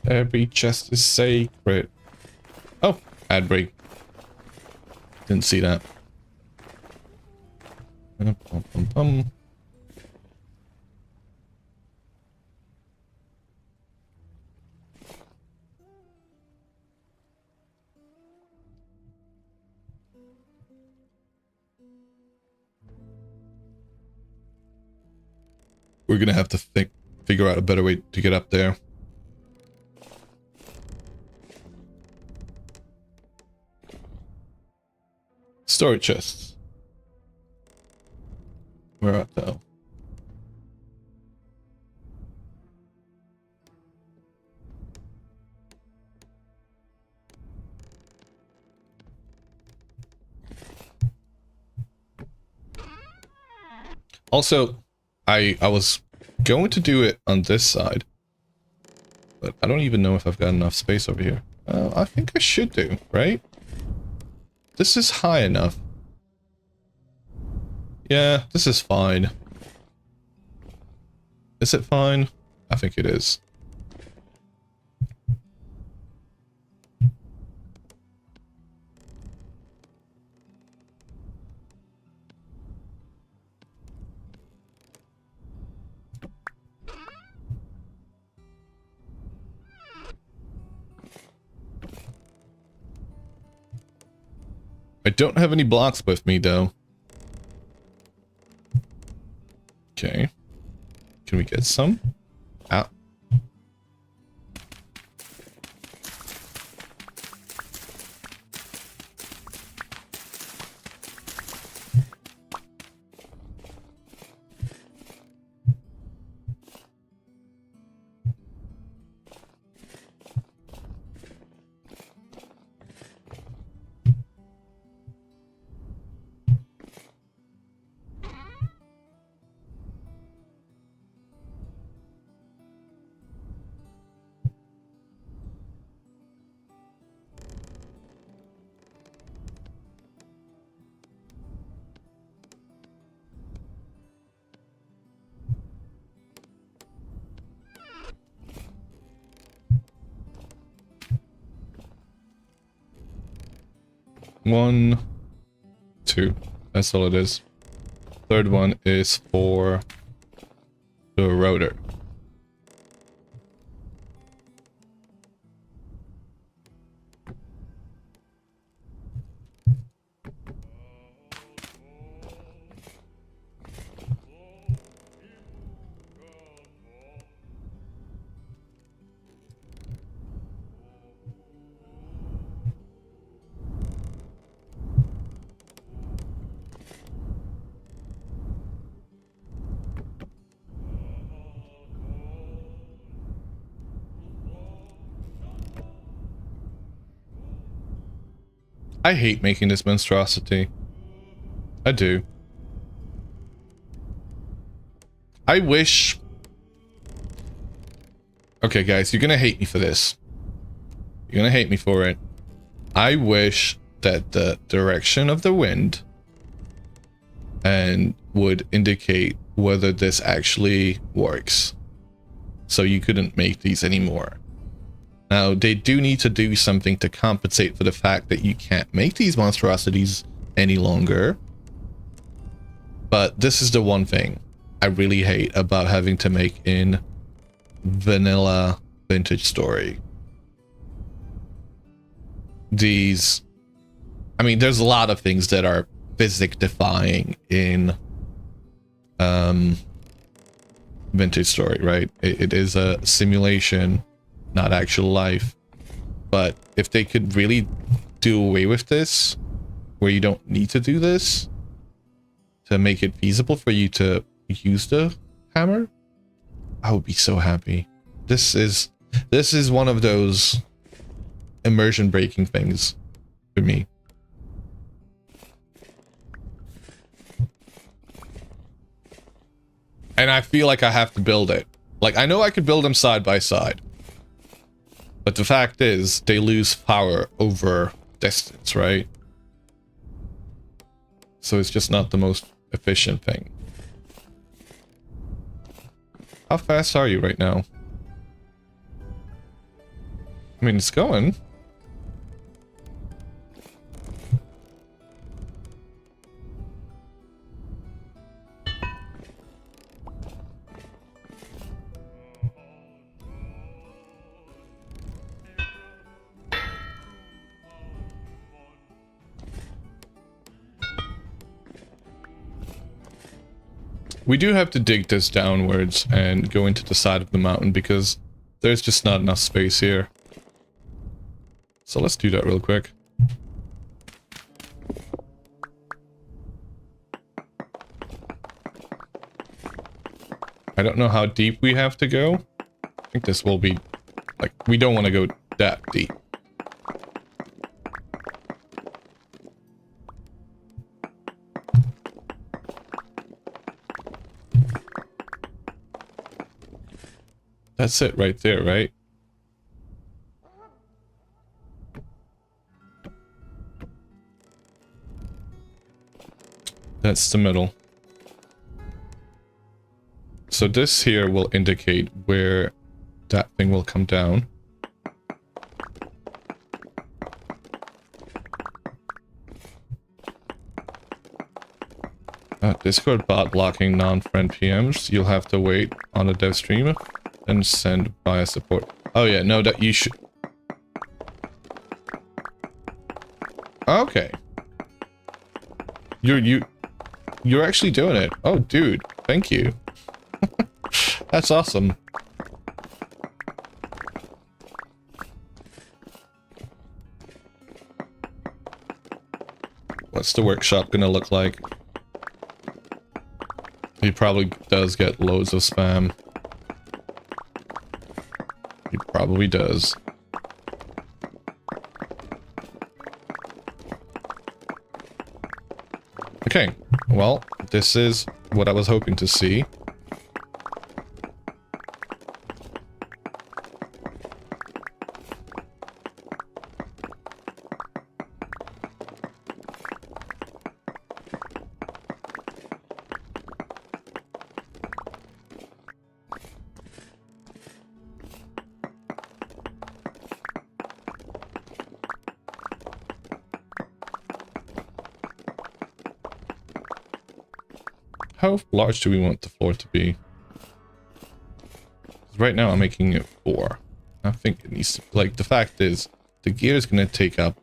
Every chest is sacred. Oh, ad break. Didn't see that. We're gonna have to figure out a better way to get up there. Storage chests. Where art thou? Also, I was going to do it on this side, but I don't even know if I've got enough space over here. I think I should do, right? This is high enough. Yeah, this is fine. Is it fine? I think it is. I don't have any blocks with me, though. Okay. Can we get some? Ah. One, two. That's all it is. Third one is for the rotor. I hate making this monstrosity. I do. I wish... Okay, guys, you're gonna hate me for this. You're gonna hate me for it. I wish that the direction of the wind and would indicate whether this actually works. So you couldn't make these anymore. Now, they do need to do something to compensate for the fact that you can't make these monstrosities any longer. But this is the one thing I really hate about having to make in vanilla Vintage Story. These... I mean, there's a lot of things that are physics-defying in Vintage Story, right? It is a simulation, not actual life. But if they could really do away with this, where you don't need to do this to make it feasible for you to use the hammer, I would be so happy. This is one of those immersion breaking things for me. And I feel like I have to build it. Like, I know I could build them side by side. But the fact is, they lose power over distance, right? So it's just not the most efficient thing. How fast are you right now? I mean, it's going. We do have to dig this downwards and go into the side of the mountain because there's just not enough space here. So let's do that real quick. I don't know how deep we have to go. I think this will be... like, we don't want to go that deep. That's it right there, right? That's the middle. So this here will indicate where that thing will come down. Discord bot blocking non-friend PMs. You'll have to wait on the dev stream and send via support. Oh yeah, no, that you should... Okay. You're actually doing it. Oh, dude, thank you. That's awesome. What's the workshop gonna look like? He probably does get loads of spam. He probably does. Okay, well, this is what I was hoping to see. How large do we want the floor to be? Right now I'm making it 4. I think it needs to... like, the fact is, the gear is going to take up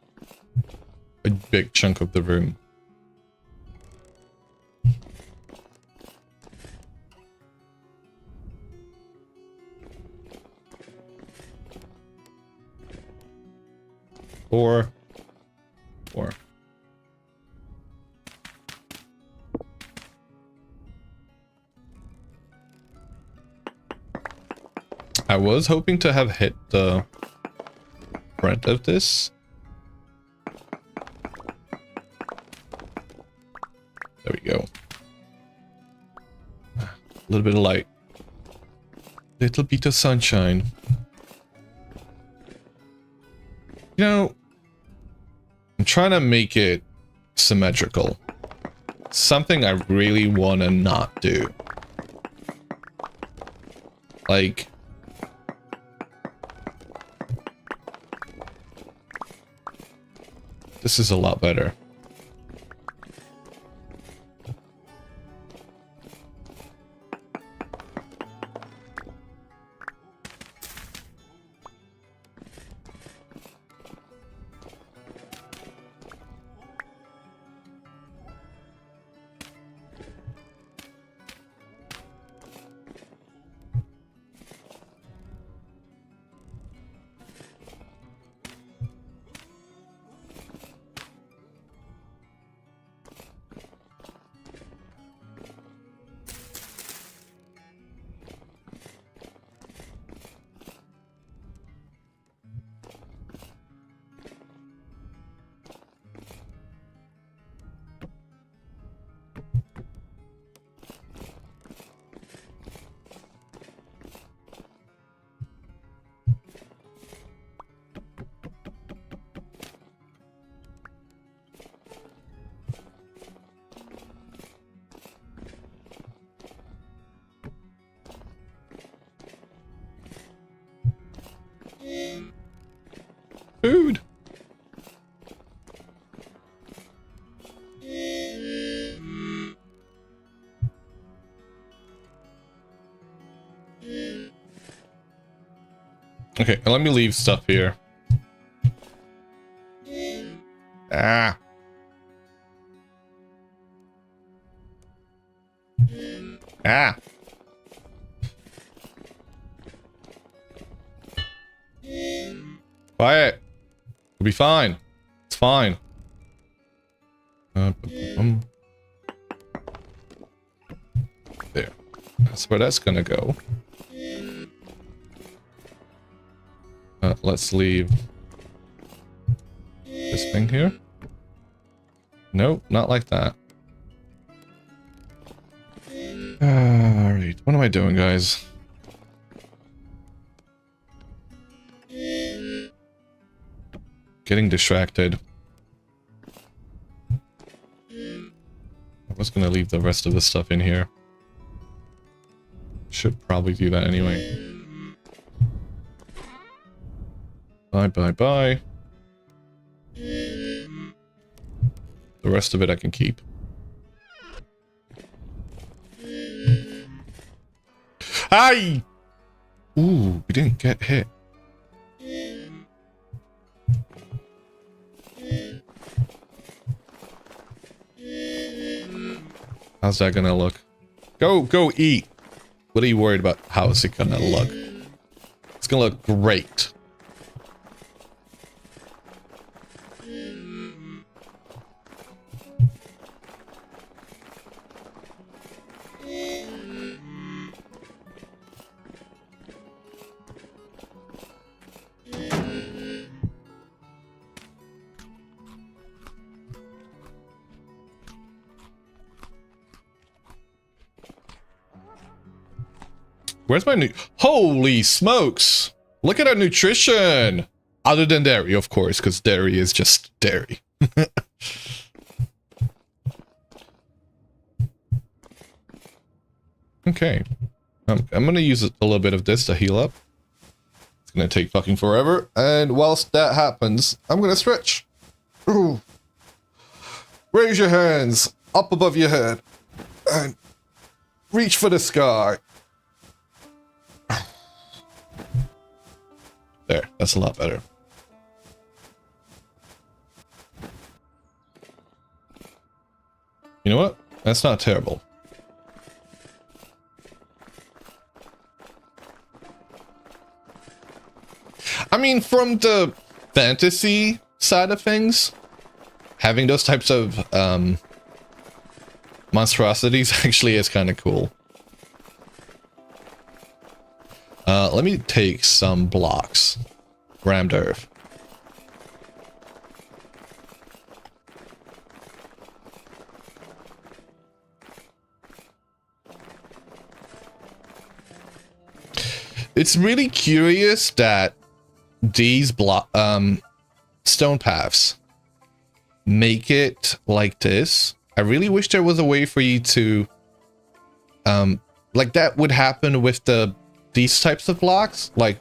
a big chunk of the room. Four. I was hoping to have hit the front of this. There we go. A little bit of light. Little bit of sunshine. You know, I'm trying to make it symmetrical. Something I really want to not do. Like... this is a lot better. Food. Okay, let me leave stuff here. Ah. Ah. Quiet. We'll be fine. It's fine. There. That's where that's gonna go. Let's leave this thing here. Nope, not like that. Alright, what am I doing, guys? Getting distracted. I was gonna leave the rest of the stuff in here. Should probably do that anyway. Bye, bye, bye. The rest of it I can keep. Aye! Ooh, we didn't get hit. How's that gonna look? Go eat. What are you worried about? How is it gonna look? It's gonna look great. Where's my new... Holy smokes! Look at our nutrition! Other than dairy, of course, because dairy is just dairy. Okay. I'm gonna use a little bit of this to heal up. It's gonna take fucking forever. And whilst that happens, I'm gonna stretch. Ooh. Raise your hands up above your head. And reach for the sky. There, that's a lot better. You know what? That's not terrible. I mean, from the fantasy side of things, having those types of monstrosities actually is kind of cool. Let me take some blocks. Rammed earth. It's really curious that these stone paths make it like this. I really wish there was a way for you to like that would happen with these types of blocks, like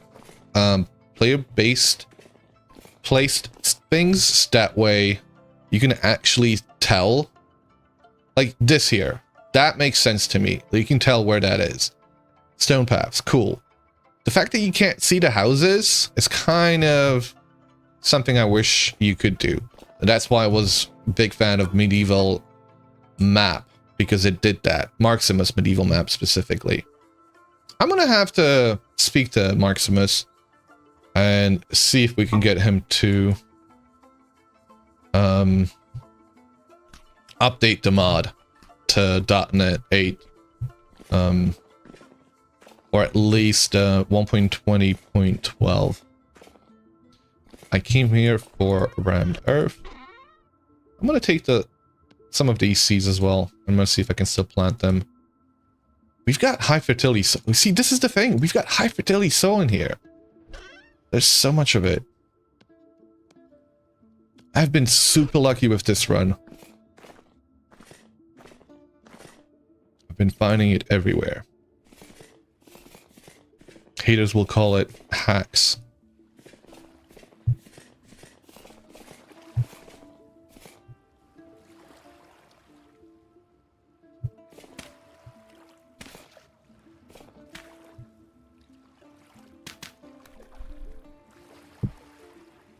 player-based placed things. That way you can actually tell, like this here. That makes sense to me. You can tell where that is. Stone paths, cool. The fact that you can't see the houses is kind of something I wish you could do. And that's why I was a big fan of Medieval Map, because it did that. Marximus Medieval Map specifically. I'm gonna have to speak to Marximus and see if we can get him to update the mod to .NET 8. Or at least 1.20.12. I came here for rammed earth. I'm gonna take some of these seeds as well. I'm gonna see if I can still plant them. We've got high fertility. See, this is the thing. We've got high fertility soil in here. There's so much of it. I've been super lucky with this run. I've been finding it everywhere. Haters will call it hacks.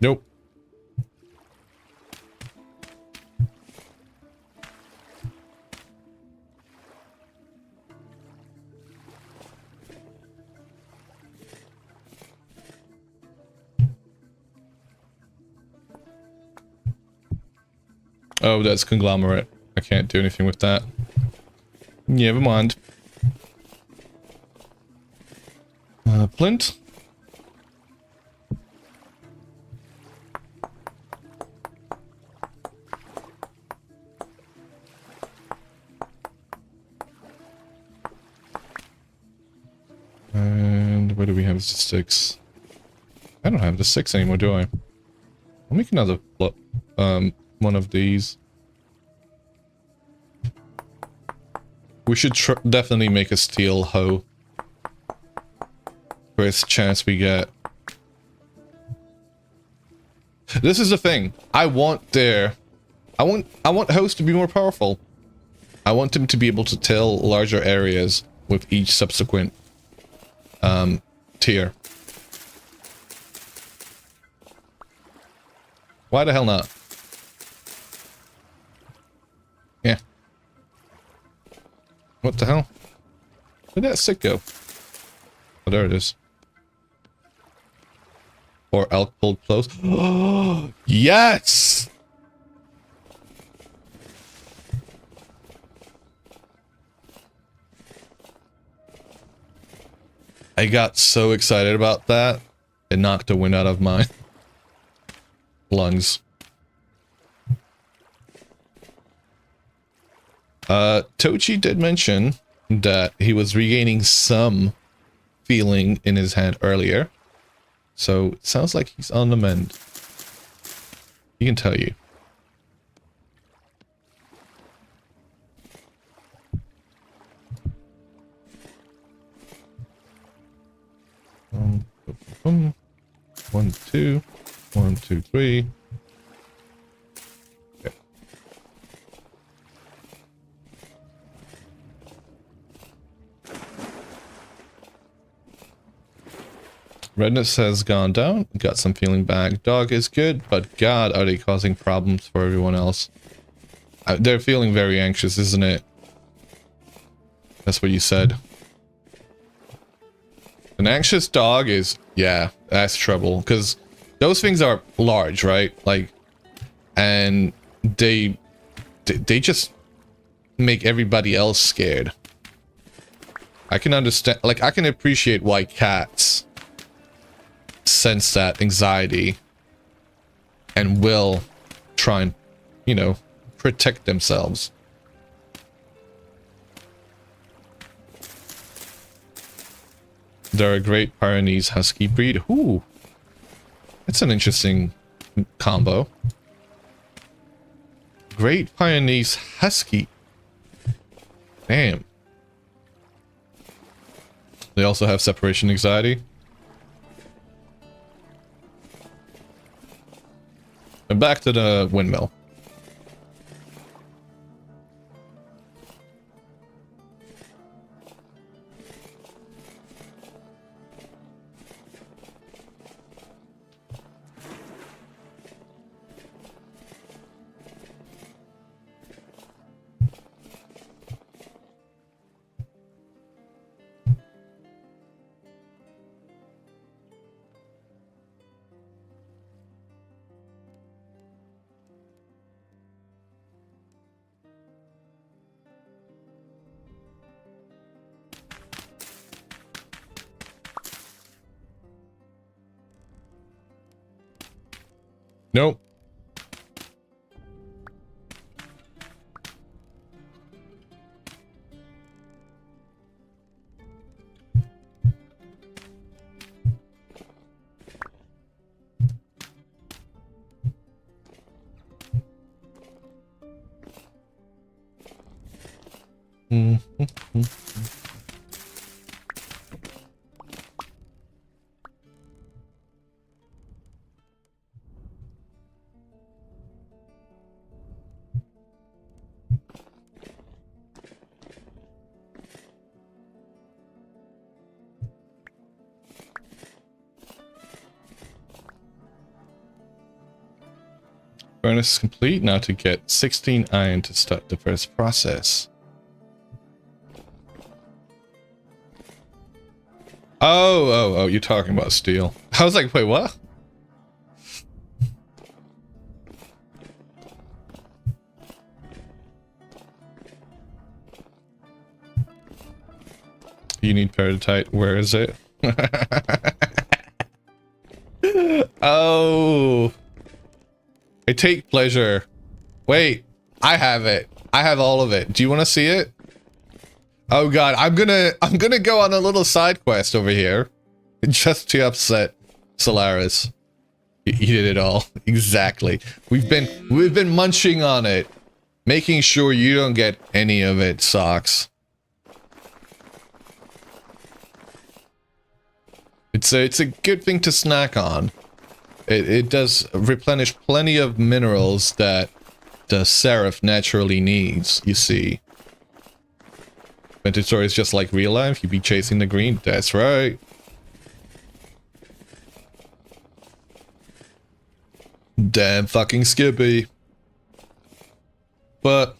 Nope. Oh, that's conglomerate. I can't do anything with that. Never mind. flint. And where do we have the sticks? I don't have the sticks anymore, do I? I'll make another one of these. We should definitely make a steel hoe. First chance we get. This is the thing. I want hoes to be more powerful. I want them to be able to till larger areas with each subsequent tier. Why the hell not? Yeah. What the hell? Where'd that stick go? Oh, there it is. Or elk pulled close. Oh, yes! I got so excited about that. It knocked the wind out of my lungs. Tochi did mention that he was regaining some feeling in his hand earlier. So it sounds like he's on the mend. He can tell you. Boom. 1, 2. 1, 2, 3. Okay. Redness has gone down. Got some feeling back. Dog is good, but God, are they causing problems for everyone else? They're feeling very anxious, isn't it? That's what you said. An anxious dog is, yeah, that's trouble. Because those things are large, right? Like, and they just make everybody else scared. I can understand, like, I can appreciate why cats sense that anxiety and will try and, you know, protect themselves. They're a great Pyrenees Husky breed. Ooh, that's an interesting combo. Great Pyrenees Husky. Damn. They also have separation anxiety. And back to the windmill. Nope. Furnace is complete. Now to get 16 iron to start the first process. Oh, you're talking about steel. I was like, wait, what? You need peridotite. Where is it? Oh, I take pleasure. Wait, I have it. I have all of it. Do you want to see it? Oh god, I'm gonna go on a little side quest over here just to upset Solaris. He did it all. Exactly. We've been munching on it, making sure you don't get any of it, Socks. It's a good thing to snack on. It does replenish plenty of minerals that the Seraph naturally needs, you see. Ventustory is just like real life, you be chasing the green. That's right. Damn fucking Skippy. But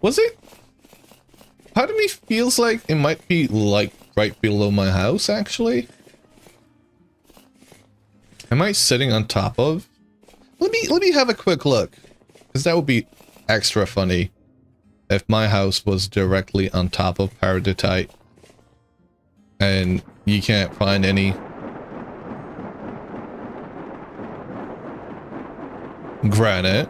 was it? Part of me feels like it might be like right below my house actually. Am I sitting on top of? Let me have a quick look. Because that would be extra funny if my house was directly on top of Paraditite and you can't find any granite.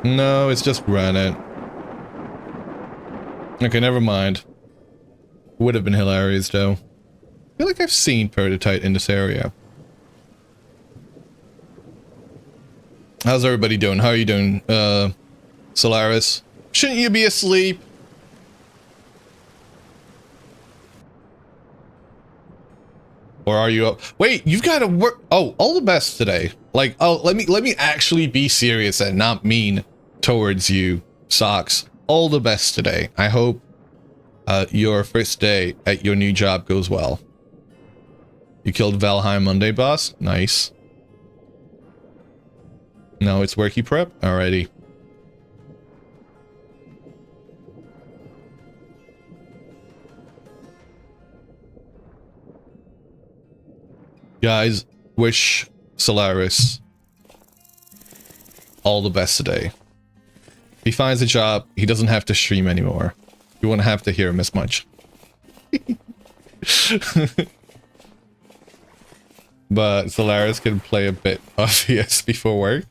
No, it's just granite. Okay, never mind. Would have been hilarious though. I feel like I've seen Paraditite in this area. How's everybody doing? How are you doing, Solaris? Shouldn't you be asleep? Or are you up? Wait, you've got to work. Oh, all the best today. Like, oh, let me actually be serious and not mean towards you, Socks. All the best today. I hope your first day at your new job goes well. You killed Valheim Monday, boss? Nice. No, it's worky prep? Alrighty. Guys, wish Solaris all the best today. If he finds a job, he doesn't have to stream anymore. You won't have to hear him as much. But Solaris can play a bit of VS before work.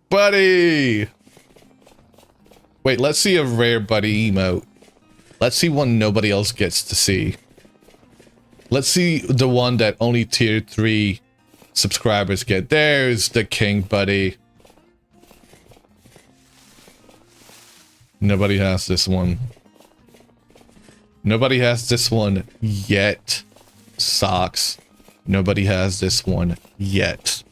Buddy! Wait, let's see a rare buddy emote. Let's see one nobody else gets to see. Let's see the one that only tier 3 subscribers get. There's the king, buddy. Nobody has this one. Nobody has this one yet. Socks. Nobody has this one yet.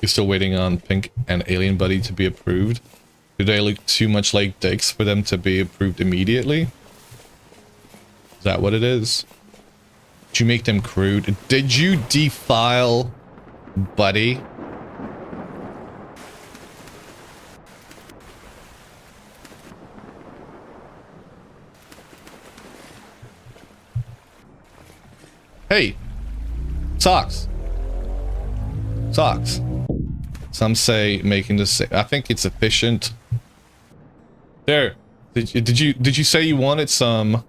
You're still waiting on Pink and Alien Buddy to be approved? Do they look too much like dicks for them to be approved immediately? Is that what it is? Did you make them crude? Did you defile Buddy? Hey! Socks! Socks. Some say making this. I think it's efficient. There. Did you say you wanted some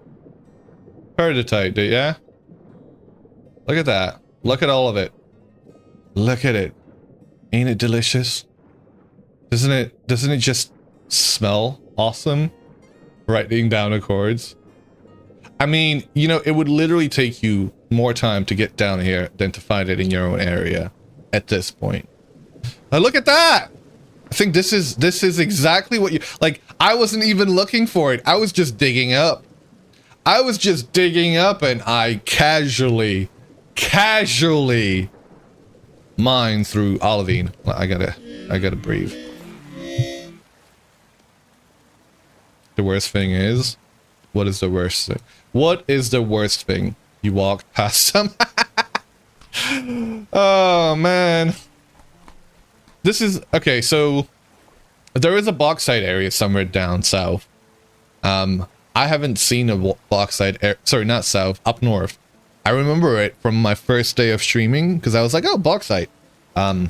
Paraditite? Yeah. Look at that. Look at all of it. Look at it. Ain't it delicious? Doesn't it just smell awesome? Writing down accords. I mean, you know, it would literally take you more time to get down here than to find it in your own area at this point. Look at that! I think this is exactly what you like. I wasn't even looking for it. I was just digging up. I was just digging up and I casually mined through Olivine. I gotta breathe. The worst thing is, what is the worst thing? What is the worst thing? You walked past them. Oh man. This is okay. So there is a bauxite area somewhere down south. I haven't seen a bauxite sorry, not south, up north. I remember it from my first day of streaming because I was like, oh, bauxite. I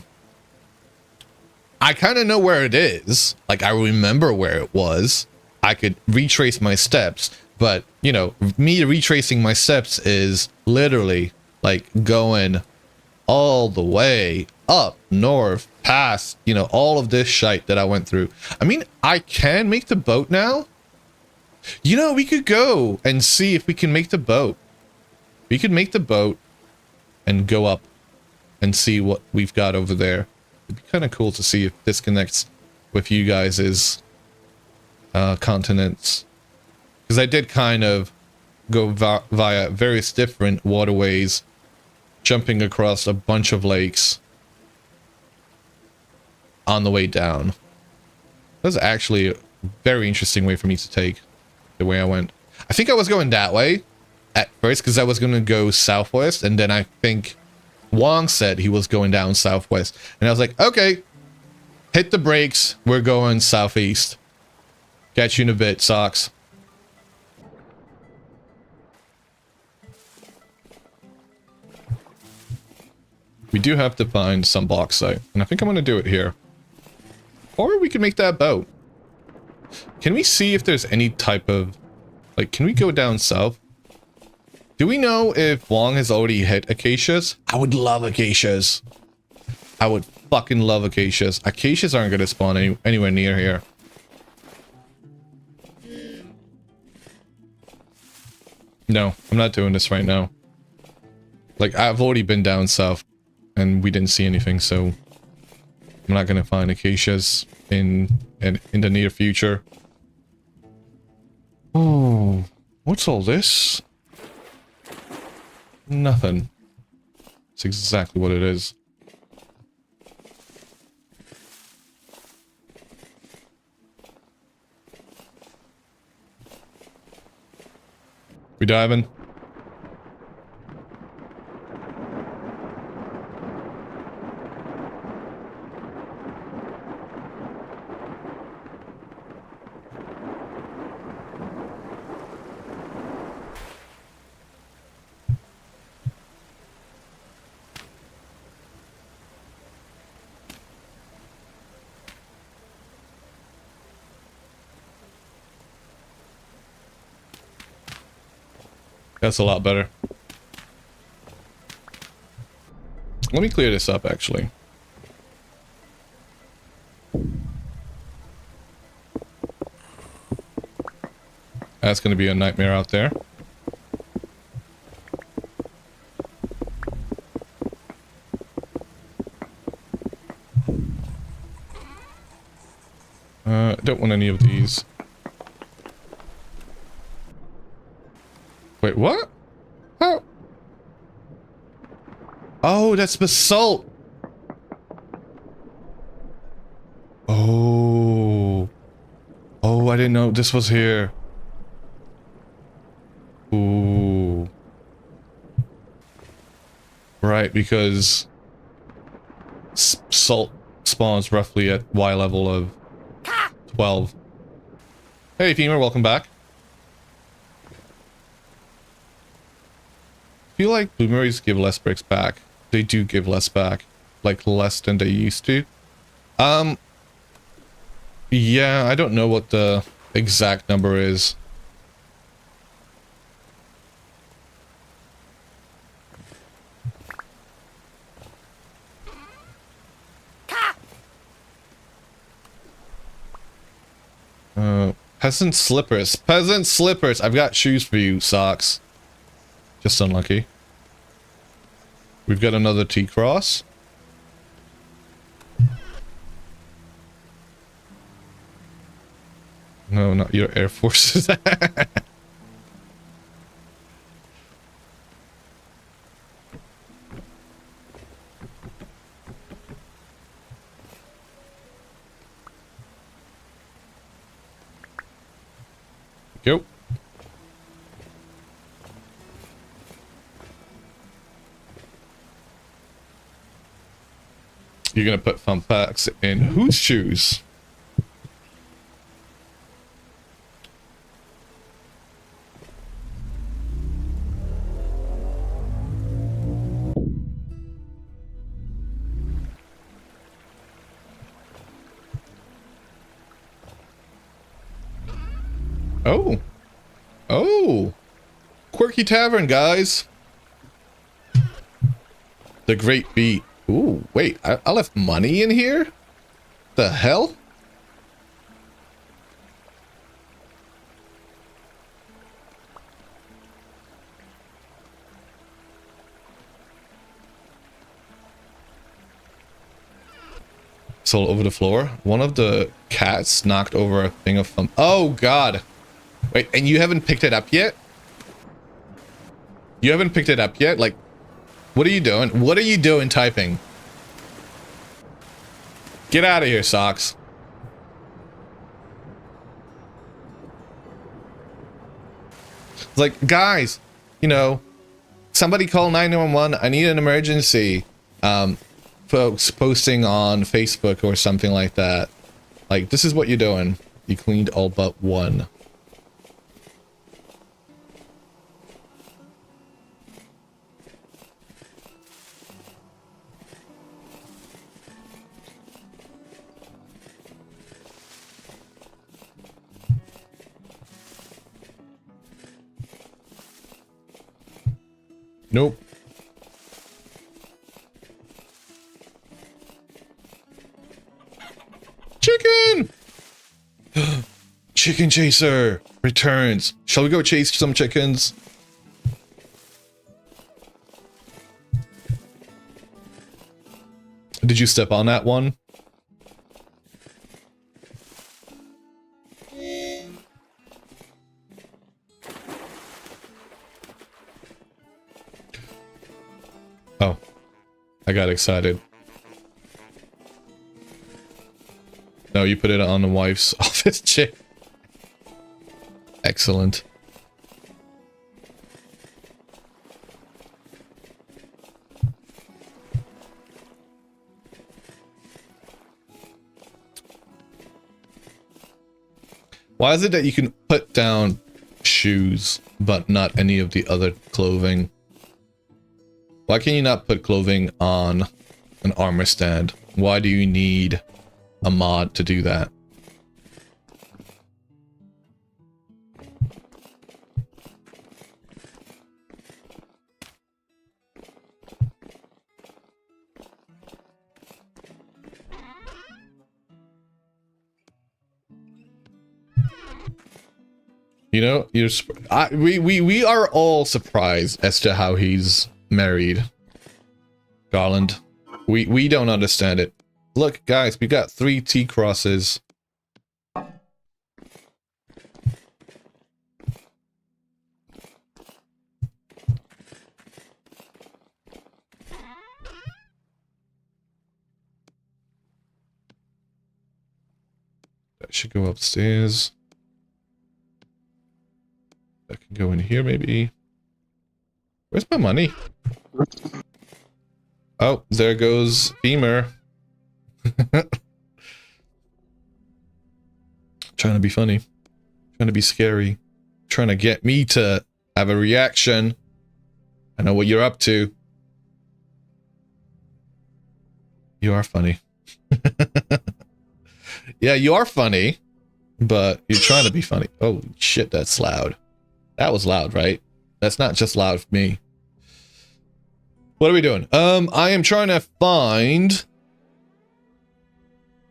kind of know where it is. Like, I remember where it was. I could retrace my steps, but you know, me retracing my steps is literally like going all the way up north past, you know, all of this shite that I went through. I mean, I can make the boat now. You know, we could go and see if we can make the boat. We could make the boat and go up and see what we've got over there. It'd be kind of cool to see if this connects with you guys' continents. Because I did kind of go via various different waterways, jumping across a bunch of lakes on the way down. That was actually a very interesting way for me to take the way I went. I think I was going that way at first because I was going to go southwest, and then I think Wong said he was going down southwest, and I was like, okay, hit the brakes, we're going southeast. Catch you in a bit, Socks. We do have to find some bauxite, and I think I'm going to do it here. Or we could make that boat. Can we see if there's any type of... Like, can we go down south? Do we know if Wong has already hit acacias? I would love acacias. I would fucking love acacias. Acacias aren't going to spawn anywhere near here. No, I'm not doing this right now. Like, I've already been down south, and we didn't see anything, so... I'm not going to find acacias in the near future. Oh, what's all this? Nothing. It's exactly what it is. We diving? That's a lot better. Let me clear this up, actually. That's going to be a nightmare out there. I don't want any of these. Wait, what? How? Oh, that's basalt. Oh. Oh, I didn't know this was here. Ooh. Right, because salt spawns roughly at Y level of 12. Hey, Femur, welcome back. I feel like bloomeries give less bricks back. They do give less back. Like, less than they used to. Yeah, I don't know what the exact number is. Peasant slippers. Peasant slippers. I've got shoes for you, Socks. Just unlucky. We've got another T-Cross. No, not your Air Forces. Go. You're gonna put fun facts in whose shoes? Oh. Oh. Quirky Tavern, guys. The Great Beat. Ooh, wait, I left money in here? The hell? It's all over the floor. One of the cats knocked over a thing of fun. Oh, God. Wait, and you haven't picked it up yet? You haven't picked it up yet? Like, what are you doing? What are you doing typing? Get out of here, Socks. It's like, guys, you know, somebody call 911. I need an emergency. Folks posting on Facebook or something like that. Like, this is what you're doing. You cleaned all but one. Nope. Chicken! Chicken Chaser returns. Shall we go chase some chickens? Did you step on that one? Oh, I got excited. No, you put it on the wife's office chair. Excellent. Why is it that you can put down shoes, but not any of the other clothing? Why can you not put clothing on an armor stand? Why do you need a mod to do that? You know, we are all surprised as to how he's married. Garland. We don't understand it. Look, guys, we got 3 T crosses. That should go upstairs. That can go in here, maybe. Where's my money? Oh, there goes Beamer. Trying to be funny. Trying to be scary. Trying to get me to have a reaction. I know what you're up to. You are funny. Yeah, you are funny. But you're trying to be funny. Oh, shit, that's loud. That was loud, right? That's not just loud for me. What are we doing? I am trying to find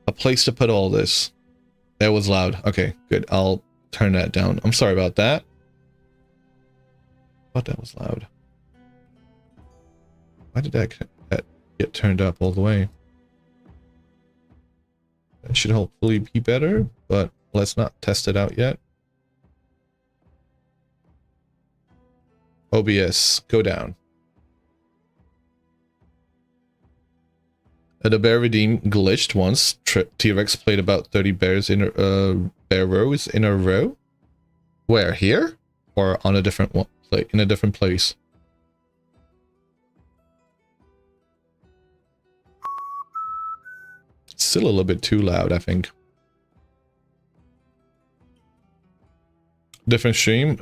a place to put all this. That was loud. Okay, good. I'll turn that down. I'm sorry about that. But that was loud. Why did that get turned up all the way? That should hopefully be better, but let's not test it out yet. OBS, go down. The bear redeem glitched once. T-Rex played about 30 bears in bear rows in a row. Where, here? Or on a different one, in a different place? Still a little bit too loud, I think. Different stream.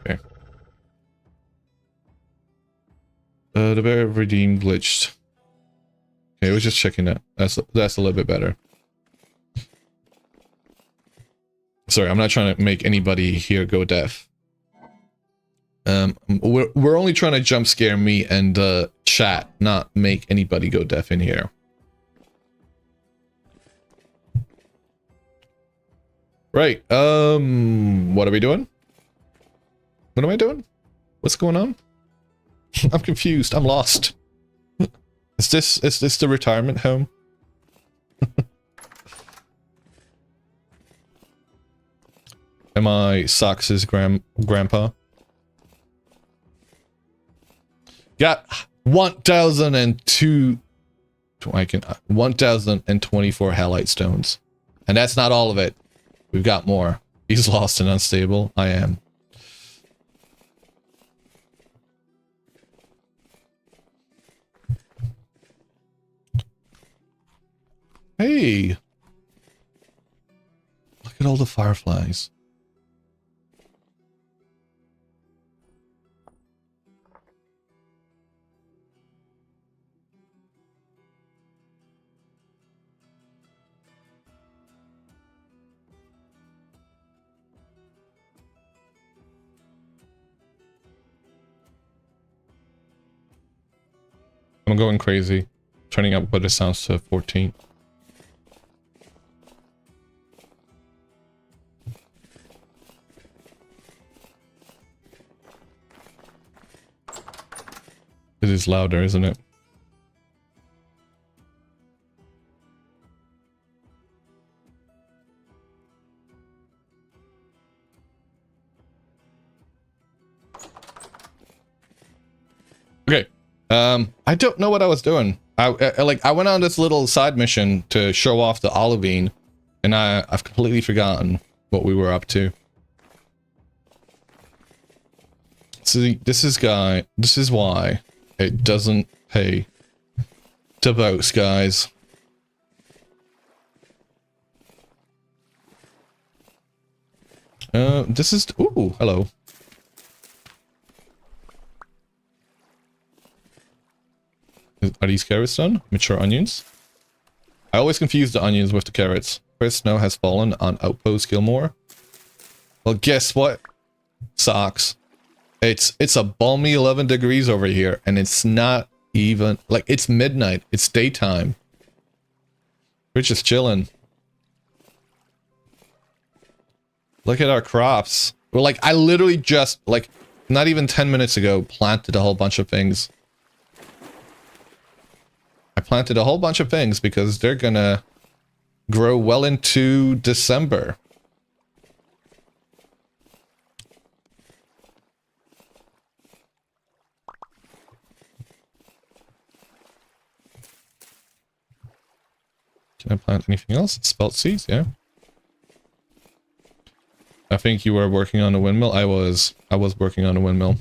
Okay. The bear redeem glitched. Okay, we're just checking that. That's a little bit better. Sorry, I'm not trying to make anybody here go deaf. We're only trying to jump scare me and chat, not make anybody go deaf in here. Right. What are we doing? What am I doing? What's going on? I'm confused. I'm lost. Is this the retirement home? Am I Sox's grandpa? Got 1,002. I can 1,024 halite stones, and that's not all of it. We've got more. He's lost and unstable. I am. Hey! Look at all the fireflies. I'm going crazy. Turning up what it sounds to 14. It is louder, isn't it? Okay. I don't know what I was doing. I went on this little side mission to show off the olivine, and I've completely forgotten what we were up to. See, this is why it doesn't pay to boast, guys. This is, ooh, hello. Are these carrots done? Mature onions? I always confuse the onions with the carrots. First snow has fallen on Outpost Gilmore. Well, guess what? Socks. It's a balmy 11 degrees over here, and it's not even, like, it's midnight. It's daytime. We're just chilling. Look at our crops. We're like, I literally just, like, not even 10 minutes ago, planted a whole bunch of things. I planted a whole bunch of things because they're gonna grow well into December. Can I plant anything else? Spelt seeds, yeah. I think you were working on a windmill. I was working on a windmill.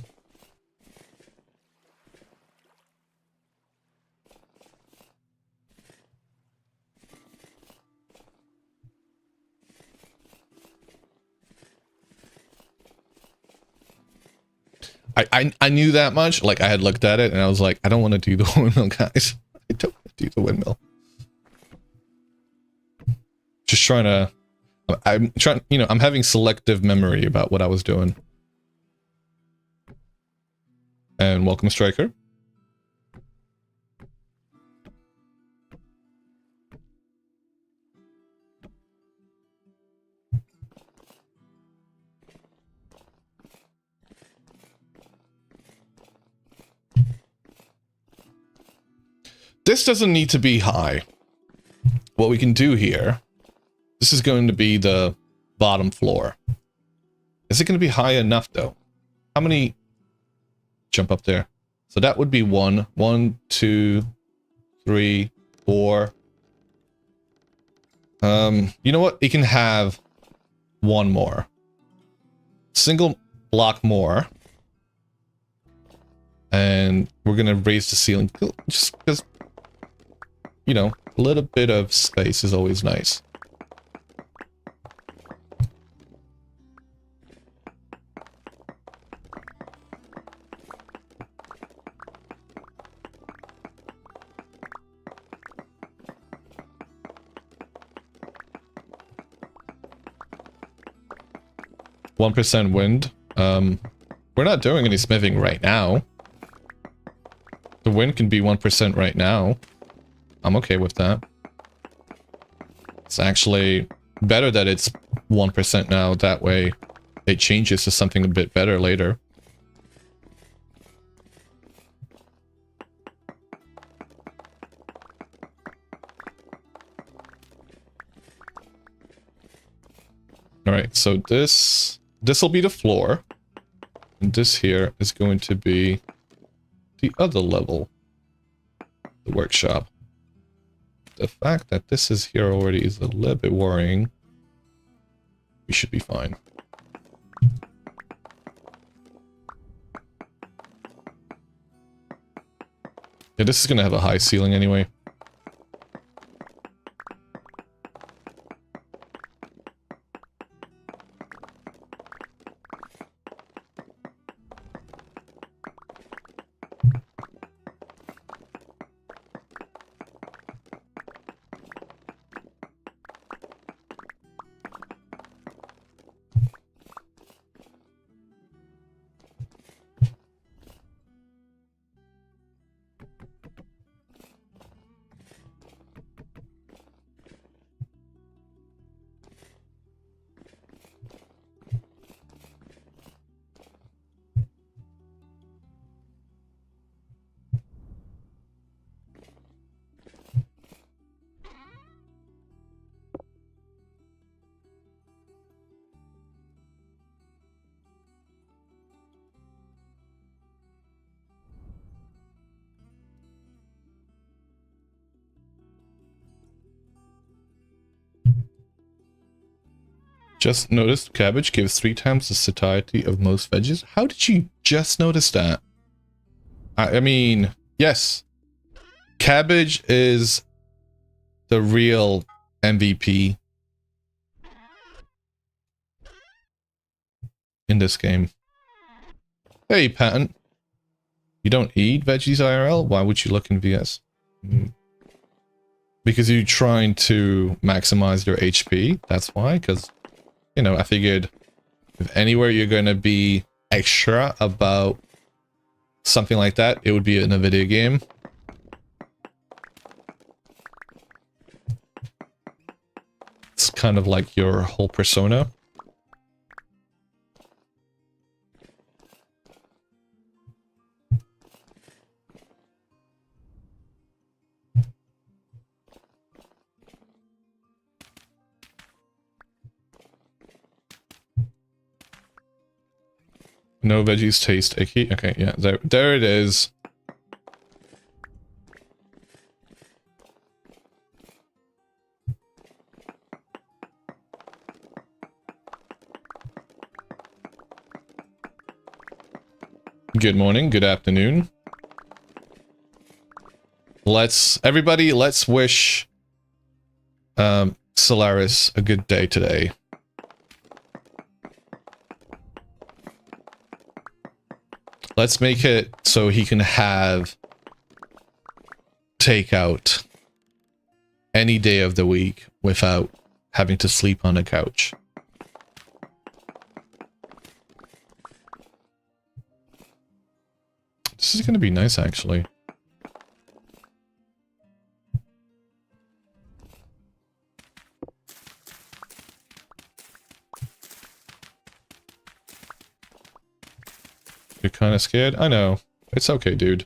I knew that much. Like, I had looked at it and I was like, I don't want to do the windmill, guys. I don't want to do the windmill. Just trying to, I'm trying, you know, I'm having selective memory about what I was doing. And welcome, Striker. This doesn't need to be high. What we can do here, this is going to be the bottom floor. Is it going to be high enough though? How many jump up there? So that would be 1, 2, 3, 4. You know what? You can have one more. Single block more. And we're gonna raise the ceiling just because, you know, a little bit of space is always nice. %1 wind. We're not doing any smithing right now. The wind can be 1% right now. I'm okay with that. It's actually better that it's 1% now. That way it changes to something a bit better later. Alright, so this will be the floor. And this here is going to be the other level. The workshop. The fact that this is here already is a little bit worrying. We should be fine. Yeah, this is gonna have a high ceiling anyway. Just noticed cabbage gives 3 times the satiety of most veggies. How did you just notice that? I mean, yes. Cabbage is the real MVP in this game. Hey, Patton. You don't eat veggies IRL? Why would you look in VS? Because you're trying to maximize your HP. That's why, because... You know, I figured if anywhere you're going to be extra about something like that, it would be in a video game. It's kind of like your whole persona. No veggies taste icky. Okay, yeah, there it is. Good morning, good afternoon. Everybody, let's wish Solaris a good day today. Let's make it so he can have takeout any day of the week without having to sleep on a couch. This is going to be nice, actually. You're kind of scared? I know. It's okay, dude.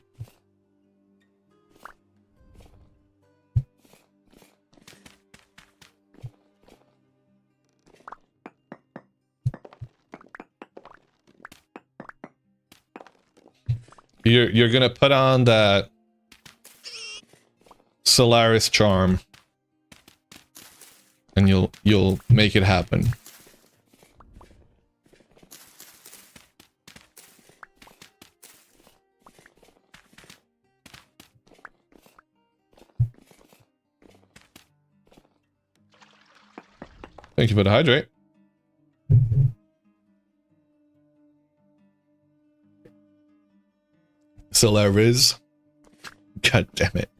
You're gonna put on that Solaris charm, and you'll make it happen. Thank you for the hydrate. Solaris. God damn it.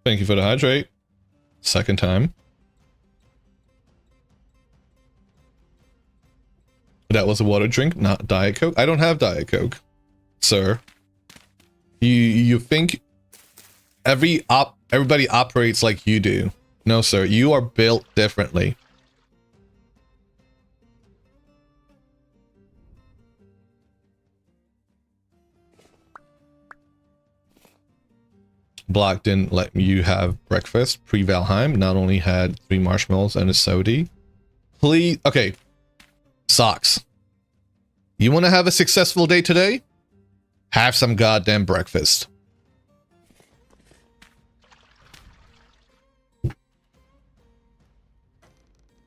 Thank you for the hydrate. Second time. That was a water drink, not Diet Coke. I don't have Diet Coke, sir. You think everybody operates like you do? No, sir. You are built differently. Block didn't let you have breakfast. Pre-Valheim not only had 3 marshmallows and a soda. Please, okay. Socks. You want to have a successful day today? Have some goddamn breakfast.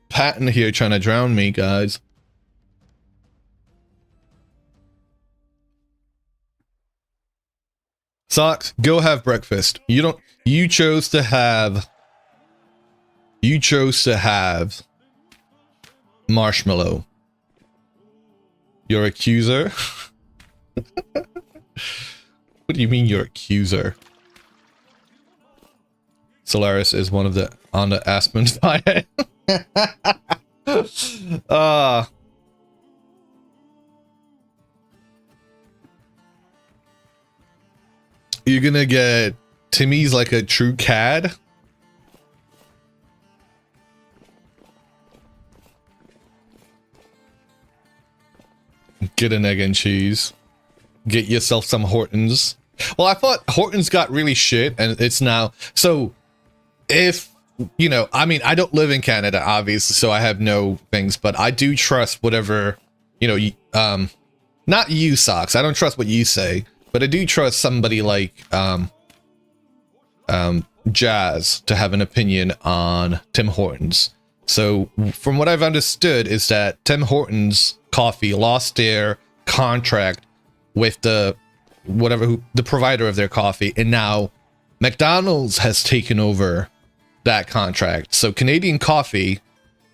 Patton here trying to drown me, guys. Socks, go have breakfast. You chose to have marshmallow. Your accuser? What do you mean your accuser? Solaris is one of the on the Aspen diet. You're gonna get Timmy's like a true cad. Get an egg and cheese. Get yourself some Hortons. Well, I thought Hortons got really shit and it's now... So, if, you know, I mean, I don't live in Canada, obviously, so I have no things, but I do trust whatever, you know, not you, Socks. I don't trust what you say, but I do trust somebody like, Jazz to have an opinion on Tim Hortons. So, from what I've understood is that Tim Hortons Coffee lost their contract with the provider of their coffee, and now McDonald's has taken over that contract. So Canadian Coffee,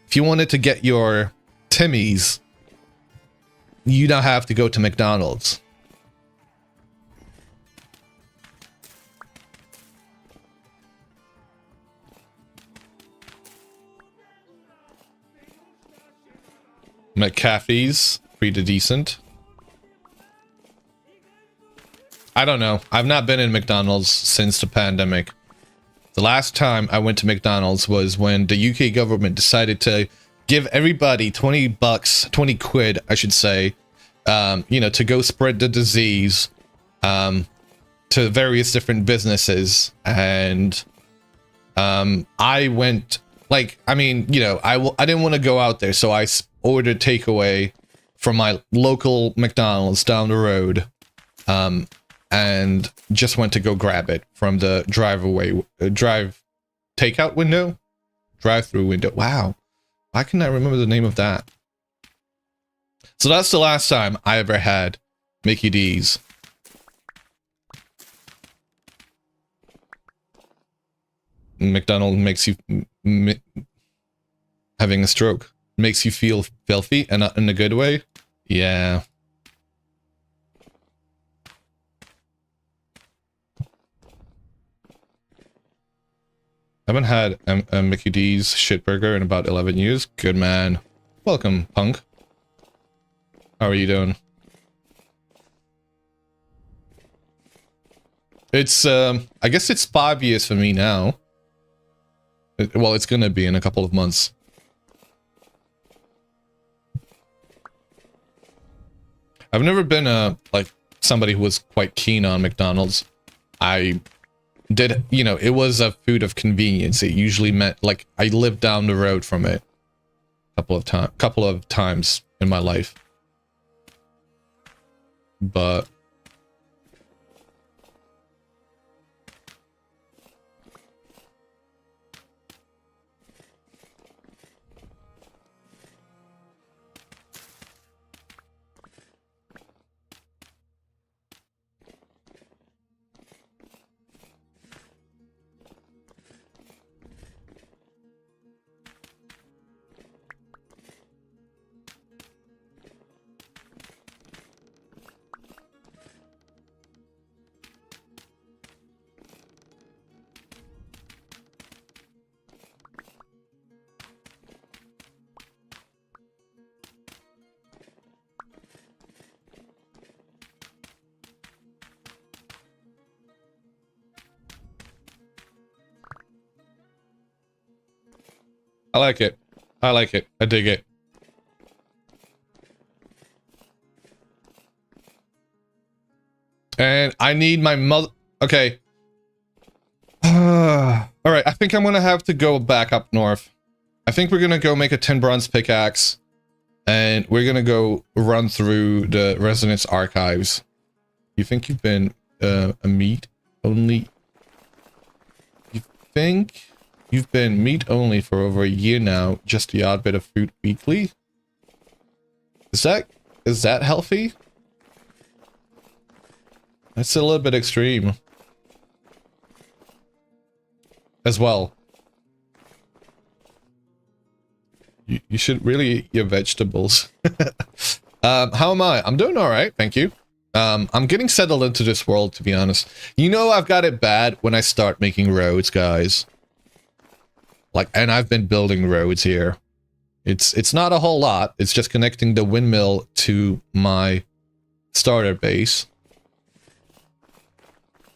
if you wanted to get your Timmy's, you now have to go to McDonald's. McCaffey's pretty decent. I don't know. I've not been in McDonald's since the pandemic. The last time I went to McDonald's was when the UK government decided to give everybody 20 bucks, 20 quid, I should say, you know, to go spread the disease to various different businesses. And I went, like, I mean, you know, I didn't want to go out there, so I ordered takeaway from my local McDonald's down the road, and just went to go grab it from the takeout window, drive-through window. Wow, why can I remember the name of that? So that's the last time I ever had Mickey D's. McDonald's makes you having a stroke. Makes you feel filthy and not in a good way. Yeah. I haven't had a Mickey D's shitburger in about 11 years. Good man. Welcome, punk. How are you doing? It's, I guess it's 5 years for me now. Well, it's gonna be in a couple of months. I've never been like somebody who was quite keen on McDonald's. I did, you know, it was a food of convenience. It usually meant, like, I lived down the road from it a couple of times in my life. But I like it. I like it. I dig it. And I need my mother... Okay. Alright, I think I'm gonna have to go back up north. I think we're gonna go make a 10 bronze pickaxe. And we're gonna go run through the Resonance archives. You think you've been a meat only... You think you've been meat only for over a year now, just the odd bit of food weekly? Is that healthy? That's a little bit extreme. As well. You should really eat your vegetables. How am I? I'm doing alright, thank you. I'm getting settled into this world, to be honest. You know I've got it bad when I start making roads, guys. Like, and I've been building roads here. It's not a whole lot. It's just connecting the windmill to my starter base.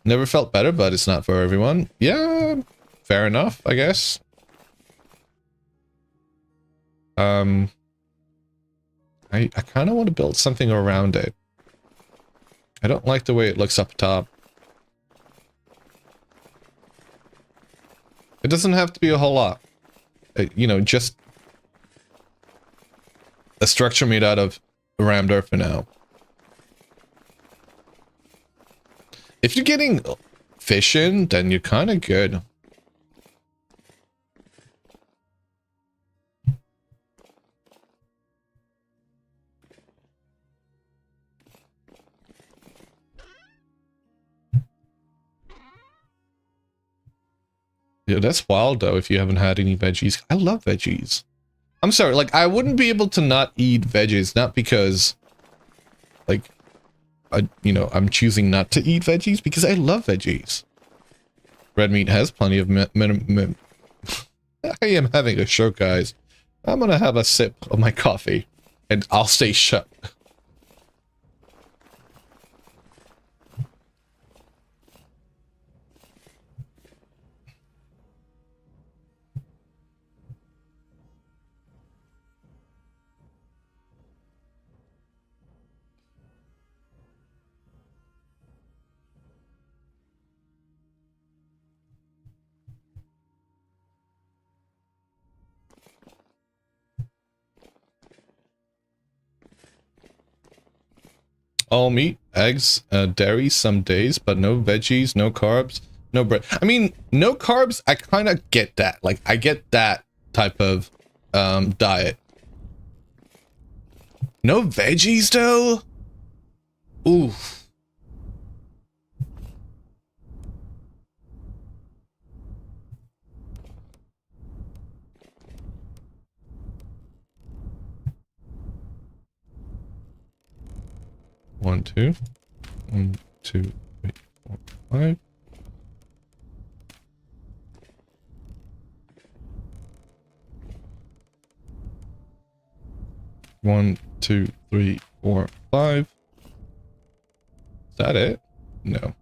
Never felt better, but it's not for everyone. Yeah, fair enough, I guess. I kind of want to build something around it. I don't like the way it looks up top. It doesn't have to be a whole lot. You know, just a structure made out of rammed earth for now. If you're getting fish in, then you're kind of good. Yeah, that's wild though if you haven't had any veggies. I love veggies. I'm sorry, like I wouldn't be able to not eat veggies, not because like you know, I'm choosing not to eat veggies because I love veggies. Red meat has plenty of I am having a stroke, guys. I'm gonna have a sip of my coffee and I'll stay shut. All meat, eggs, dairy some days, but no veggies, no carbs, no bread. I mean, no carbs, I kind of get that. Like, I get that type of diet. No veggies, though? Oof. One, two, 1, 2, 3, 4, 5. One, 2, 3, 4, 5. Is that it? No.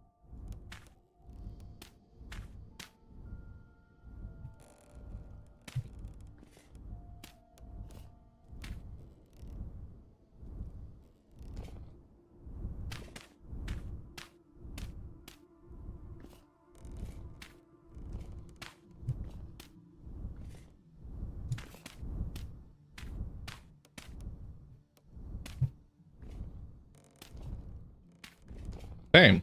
Same.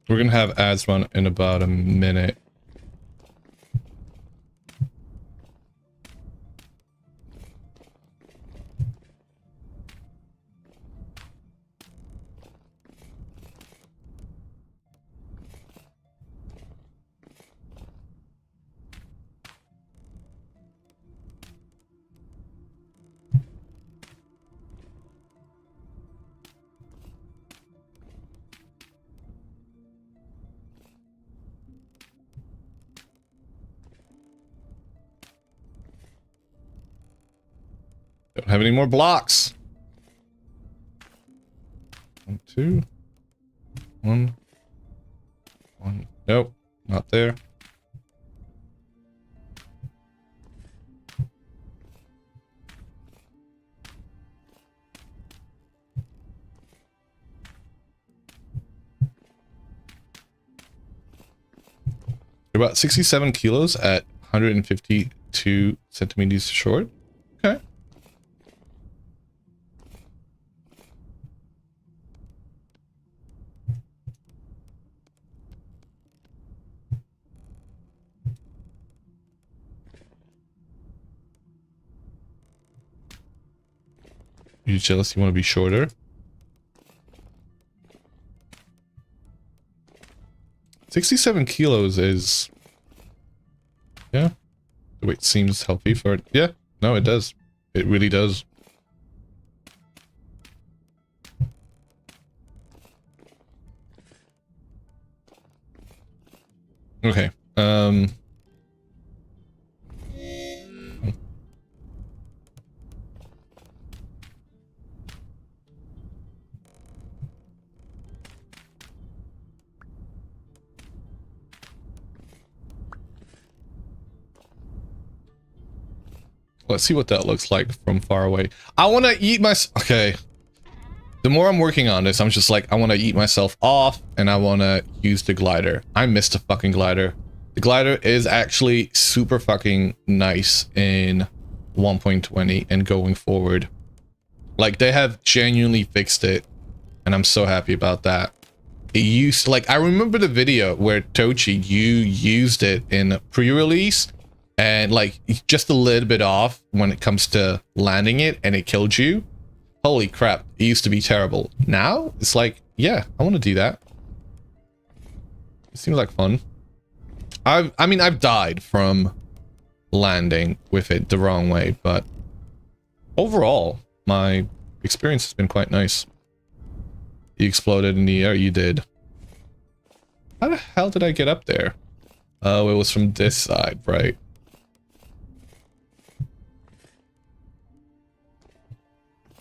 We're gonna have ads run in about a minute. Don't have any more blocks. 1, 2. 1. 1. Nope, not there. About 67 kilos at 152 centimeters short. Okay. You jealous? You want to be shorter? 67 kilos is... Yeah. The weight seems healthy for it. Yeah. No, it does. It really does. Okay. Let's see what that looks like from far away. I want to eat my... Okay. The more I'm working on this, I'm just like, I want to eat myself off, and I want to use the glider. I missed a fucking glider. The glider is actually super fucking nice in 1.20 and going forward. Like, they have genuinely fixed it, and I'm so happy about that. It used... Like, I remember the video where Tochi, you used it in pre-release, and like just a little bit off when it comes to landing it and it killed you. Holy crap, it used to be terrible. Now it's like, yeah, I want to do that. It seems like fun. I mean I've died from landing with it the wrong way, but overall my experience has been quite nice. You exploded in the air. You did. How the hell did I get up there? Oh, it was from this side, right?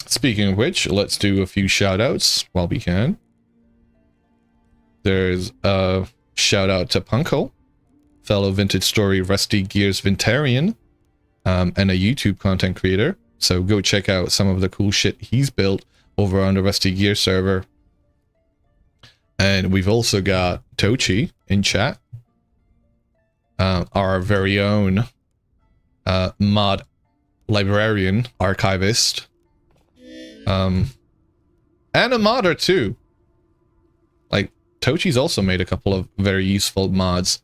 Speaking of which, let's do a few shout-outs while we can. There's a shout-out to Punko, fellow Vintage Story Rusty Gears Vintarian, and a YouTube content creator. So go check out some of the cool shit he's built over on the Rusty Gear server. And we've also got Tochi in chat, our very own mod librarian, archivist, and a modder too. Like, Tochi's also made a couple of very useful mods.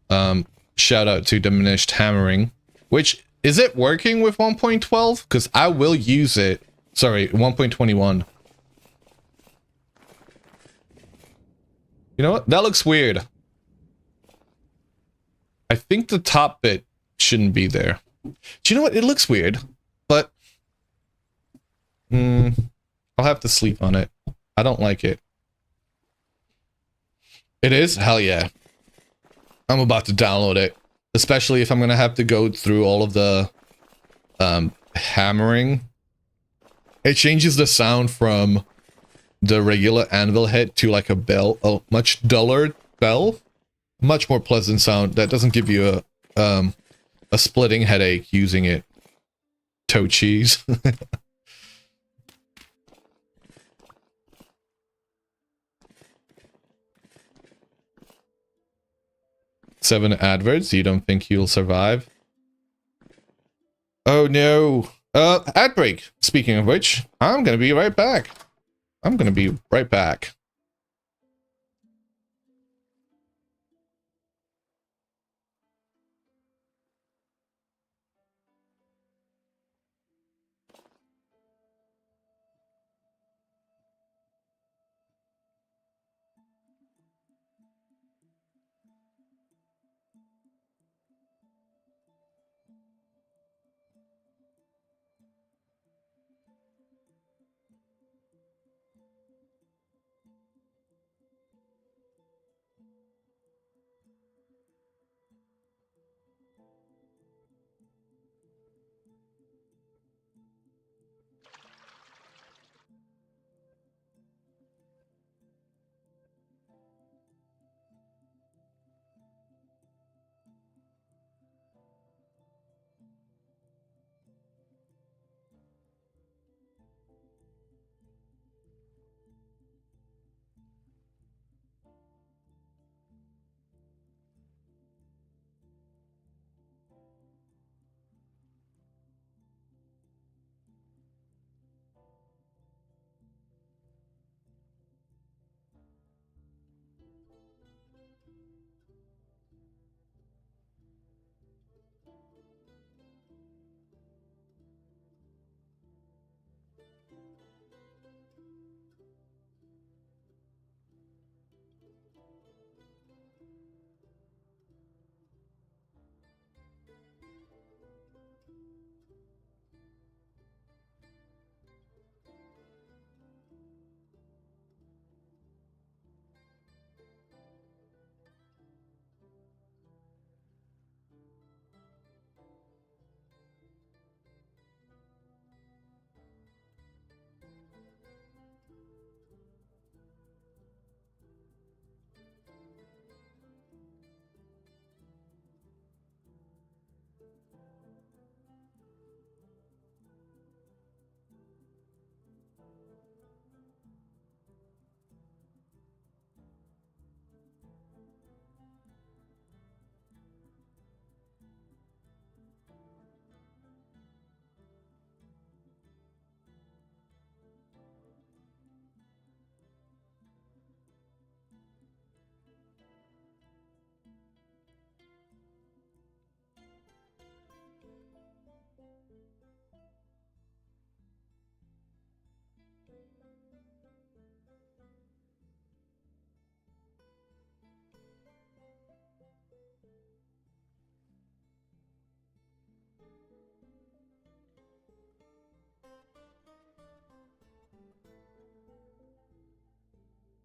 Shout out to Diminished Hammering, which, is it working with 1.12? Because I will use it. Sorry, 1.21. You know what? That looks weird. I think the top bit shouldn't be there. Do you know what? It looks weird, but I'll have to sleep on it. I don't like it. It is? Hell yeah. I'm about to download it. Especially if I'm gonna have to go through all of the hammering. It changes the sound from the regular anvil head to like a bell, a much duller bell. Much more pleasant sound that doesn't give you a splitting headache using it. Toe cheese. 7 adverts. You don't think you'll survive? Oh no. Ad break. Speaking of which, I'm gonna be right back. I'm gonna be right back.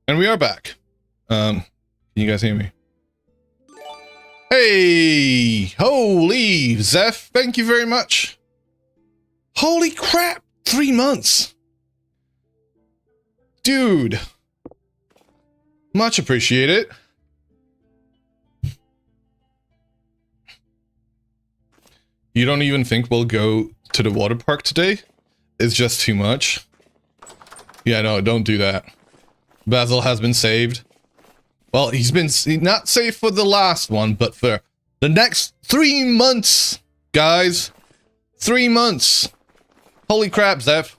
And we are back. Can you guys hear me? Hey! Holy, Zeph, thank you very much. Holy crap! 3 months! Dude! Much appreciated. You don't even think we'll go to the water park today? It's just too much. Yeah, no, don't do that. Basil has been saved. Well, he's not saved for the last one, but for the next 3 months, guys. 3 months. Holy crap, Zeph.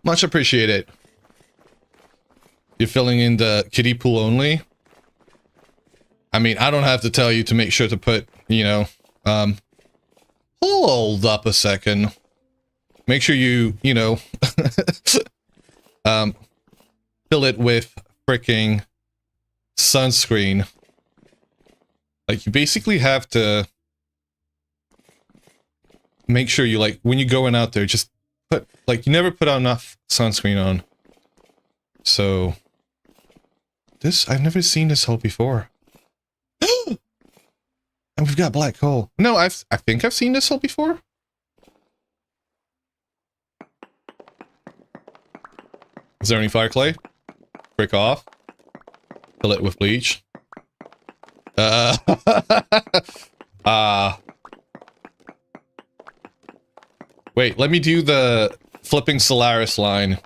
Much appreciated. You're filling in the kiddie pool only? I mean, I don't have to tell you to make sure to put, you know, hold up a second. Make sure you know, fill it with freaking sunscreen. Like, you basically have to make sure you, like, when you're going out there, just put, like, you never put enough sunscreen on. So, this, I've never seen this hole before. And we've got black coal. No, I think I've seen this hole before. Is there any fire clay? Break off. Fill it with bleach. Wait, let me do the flipping Solaris line.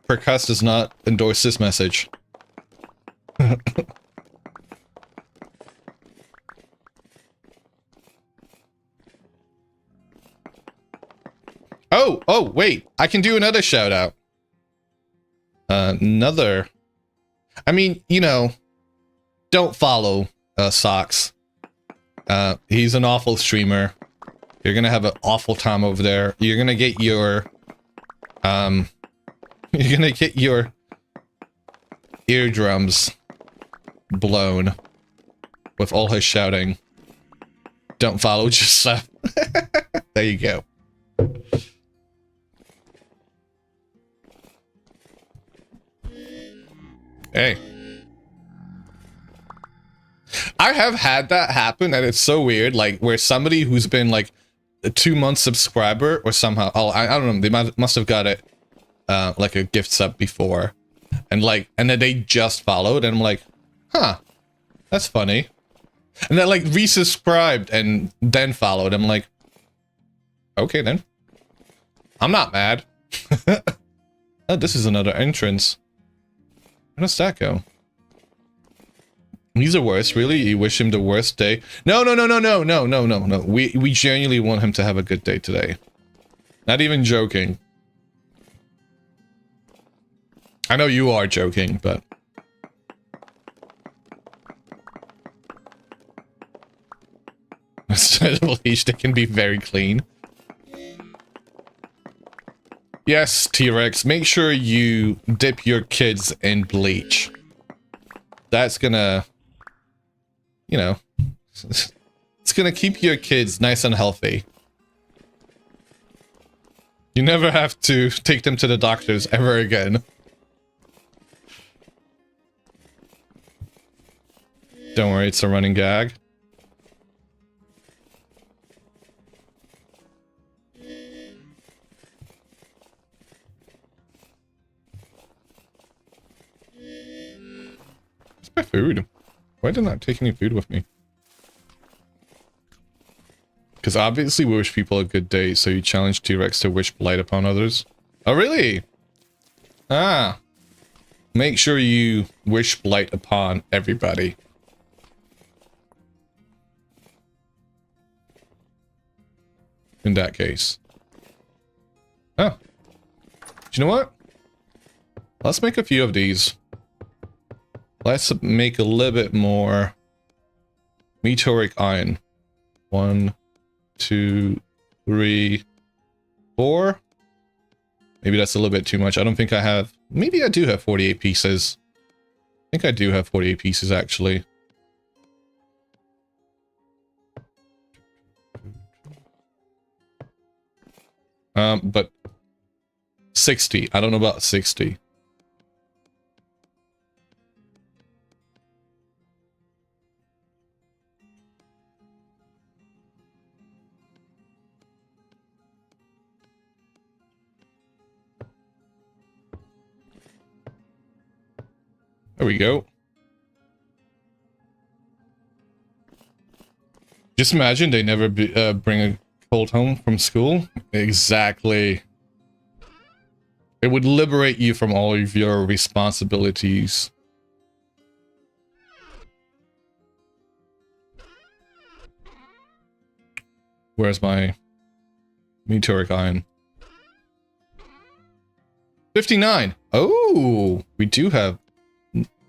Percuss does not endorse this message. Oh, wait. I can do another shout out. Another. I mean, you know, don't follow Socks. He's an awful streamer. You're gonna have an awful time over there. You're gonna get your eardrums blown with all his shouting. Don't follow Joseph. There you go. Hey. I have had that happen, and it's so weird, like, where somebody who's been, like, a 2-month subscriber, or somehow, oh, I don't know, they must have got it, like, a gift sub before, and, like, and then they just followed, and I'm like, huh, that's funny. And then, like, resubscribed, and then followed, I'm like, okay, then. I'm not mad. Oh, this is another entrance. Where does that go? He's the worst, really? You wish him the worst day? No. We genuinely want him to have a good day today. Not even joking. I know you are joking, but... Bleach, they can be very clean. Yes, T-Rex, make sure you dip your kids in bleach. That's gonna... You know, it's gonna keep your kids nice and healthy. You never have to take them to the doctors ever again. Don't worry, it's a running gag. Where's my food? Why did I not take any food with me? Because obviously we wish people a good day, so you challenge T-Rex to wish blight upon others. Oh, really? Ah. Make sure you wish blight upon everybody. In that case. Oh. Do you know what? Let's make a few of these. Let's make a little bit more meteoric iron. 1, 2, 3, 4. Maybe that's a little bit too much. I don't think I have... Maybe I do have 48 pieces. I think I do have 48 pieces, actually. But 60. I don't know about 60. There we go. Just imagine they never bring a colt home from school. Exactly. It would liberate you from all of your responsibilities. Where's my meteoric iron? 59. Oh, we do have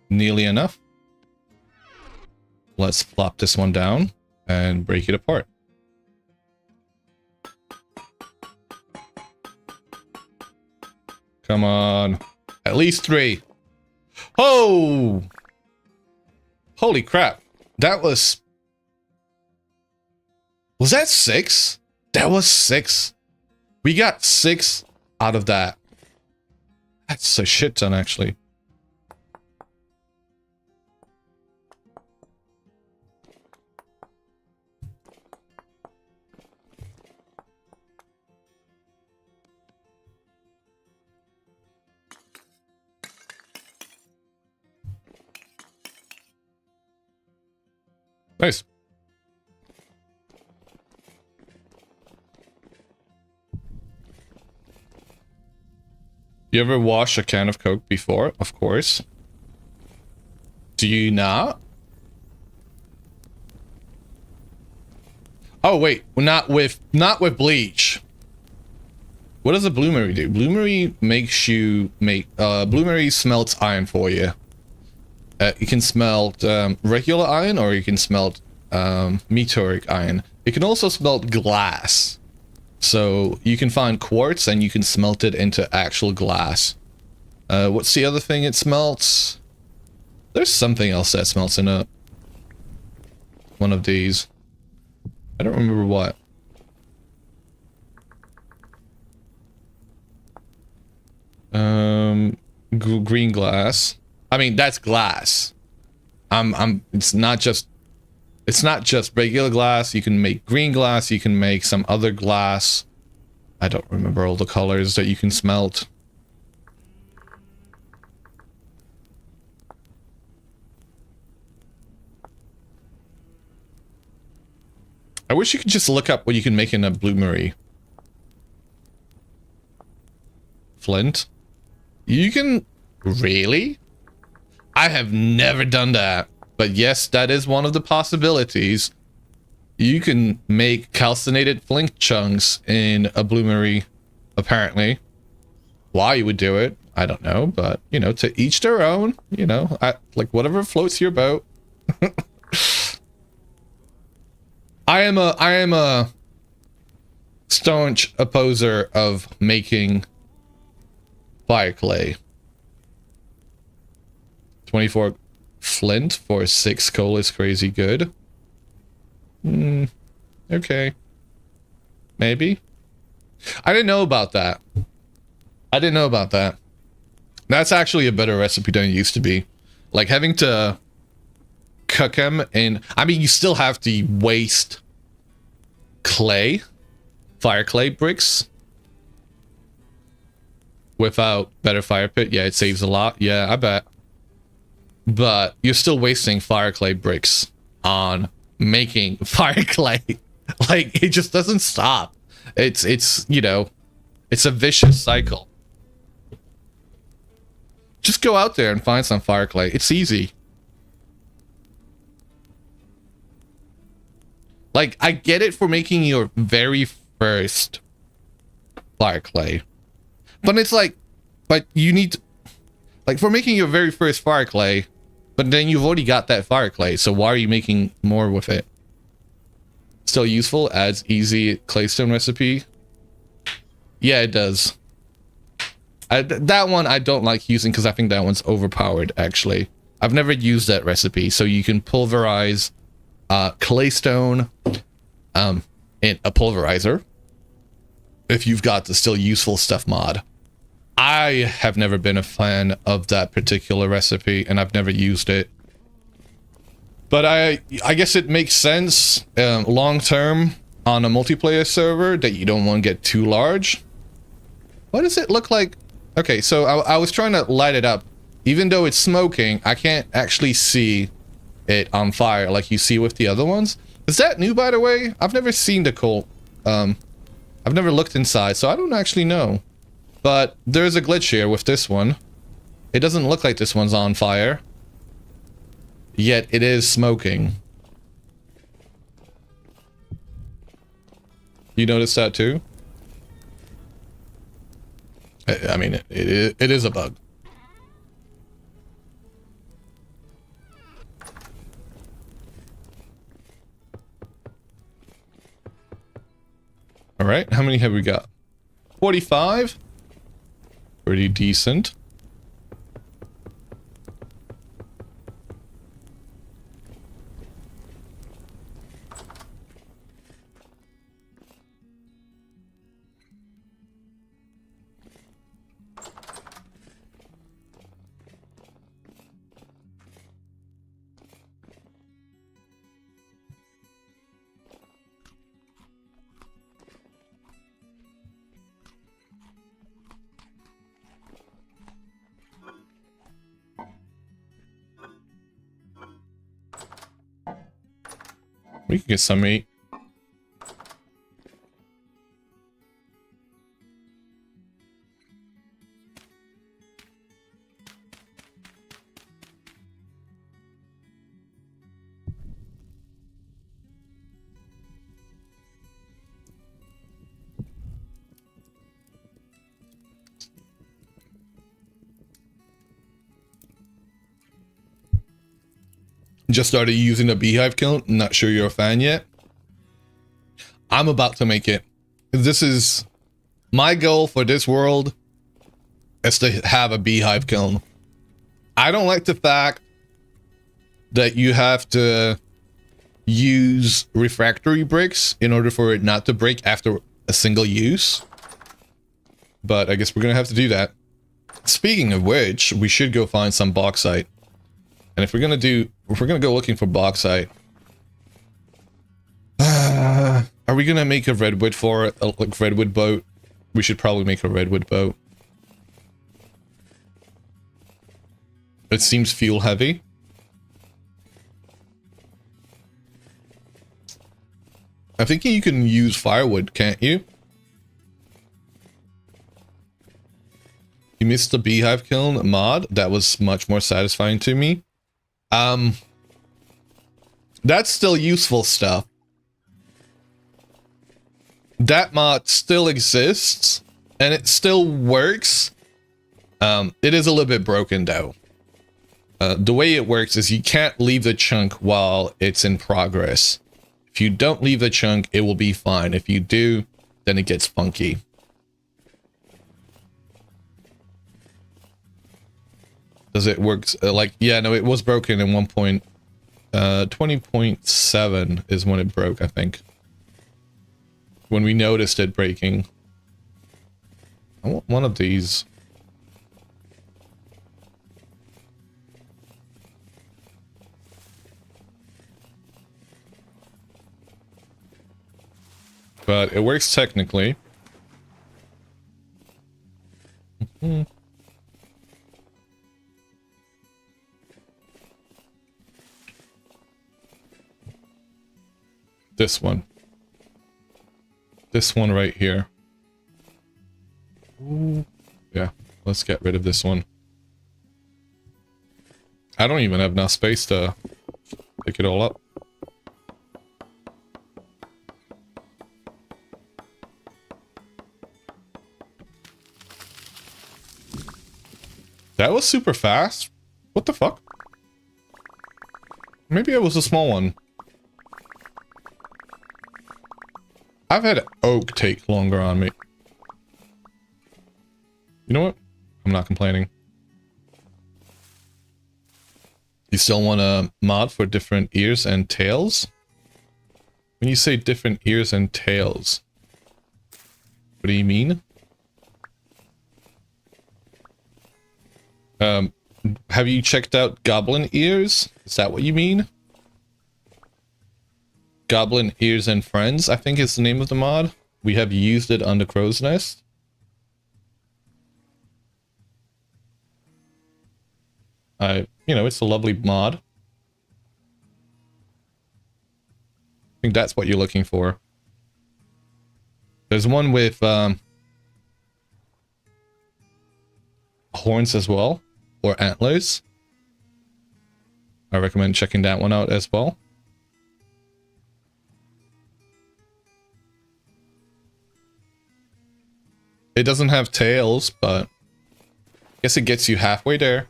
nearly enough. Let's flop this one down and break it apart. Come on. At least 3. Oh! Holy crap. That was... Was that 6? That was 6. We got 6 out of that. That's a shit ton, actually. Nice. You ever wash a can of Coke before? Of course. Do you not? Oh wait, not with bleach. What does a Bloomery do? Bloomery makes you make Bloomery smelts iron for you. You can smelt regular iron, or you can smelt meteoric iron. You can also smelt glass. So you can find quartz and you can smelt it into actual glass. What's the other thing it smelts? There's something else that smelts in one of these. I don't remember what. Green glass. I mean, that's glass. It's not just regular glass. You can make green glass, you can make some other glass. I don't remember all the colors that you can smelt. I wish you could just look up what you can make in a Bloomery. Flint? You can... Really? I have never done that. But yes, that is one of the possibilities. You can make calcinated flint chunks in a Bloomery, apparently. Why you would do it, I don't know. But, you know, to each their own. You know, like whatever floats your boat. I am a staunch opposer of making fire clay. 24 flint for 6 coal is crazy good. Okay. Maybe. I didn't know about that. That's actually a better recipe than it used to be. Like having to cook them in... I mean, you still have to waste clay, fire clay bricks. Without better fire pit. Yeah, it saves a lot. Yeah, I bet. But you're still wasting fire clay bricks on making fire clay. Like, it just doesn't stop. It's you know, it's a vicious cycle. Just go out there and find some fire clay. It's easy. Like, I get it for making your very first fire clay. But it's like, but you need to, like, for making your very first fire clay, but then you've already got that fire clay, so why are you making more with it? Still useful, adds easy claystone recipe. Yeah, it does. That one I don't like using because I think that one's overpowered, actually. I've never used that recipe, so you can pulverize claystone in a pulverizer if you've got the still useful stuff mod. I have never been a fan of that particular recipe, and I've never used it. But I guess it makes sense long term on a multiplayer server that you don't want to get too large. What does it look like? Okay, so I was trying to light it up. even though it's smoking, I can't actually see it on fire like you see with the other ones. Is that new, by the way? I've never seen the coal. I've never looked inside, so I don't actually know. But there's a glitch here with this one. It doesn't look like this one's on fire. Yet it is smoking. You notice that too? I mean, it is a bug. All right, how many have we got? 45? Pretty decent. We can get some meat. Just started using the beehive kiln. Not sure you're a fan yet. I'm about to make it. This is my goal for this world, is to have a beehive kiln. I don't like the fact that you have to use refractory bricks in order for it not to break after a single use. But I guess we're gonna have to do that. Speaking of which, we should go find some bauxite. And if we're gonna go looking for bauxite, are we gonna make a redwood for it? Like redwood boat? We should probably make a redwood boat. It seems fuel heavy. I'm thinking you can use firewood, can't you? You missed the beehive kiln mod. That was much more satisfying to me. That's still useful stuff. That mod still exists and it still works. It is a little bit broken though. The way it works is you can't leave the chunk while it's in progress. If you don't leave the chunk, it will be fine. If you do, then it gets funky. Does it work? Like, yeah, no, it was broken in 20.7 is when it broke, I think. When we noticed it breaking. I want one of these. But it works technically. This one. This one right here. Ooh. Yeah, let's get rid of this one. I don't even have enough space to pick it all up. That was super fast. What the fuck? Maybe it was a small one. I've had oak take longer on me. You know what? I'm not complaining. You still want a mod for different ears and tails? When you say different ears and tails, what do you mean? Have you checked out Goblin Ears? Is that what you mean? Goblin Ears and Friends, I think is the name of the mod. We have used it on the Crow's Nest. You know, it's a lovely mod. I think that's what you're looking for. There's one with horns as well, or antlers. I recommend checking that one out as well. It doesn't have tails, but I guess it gets you halfway there.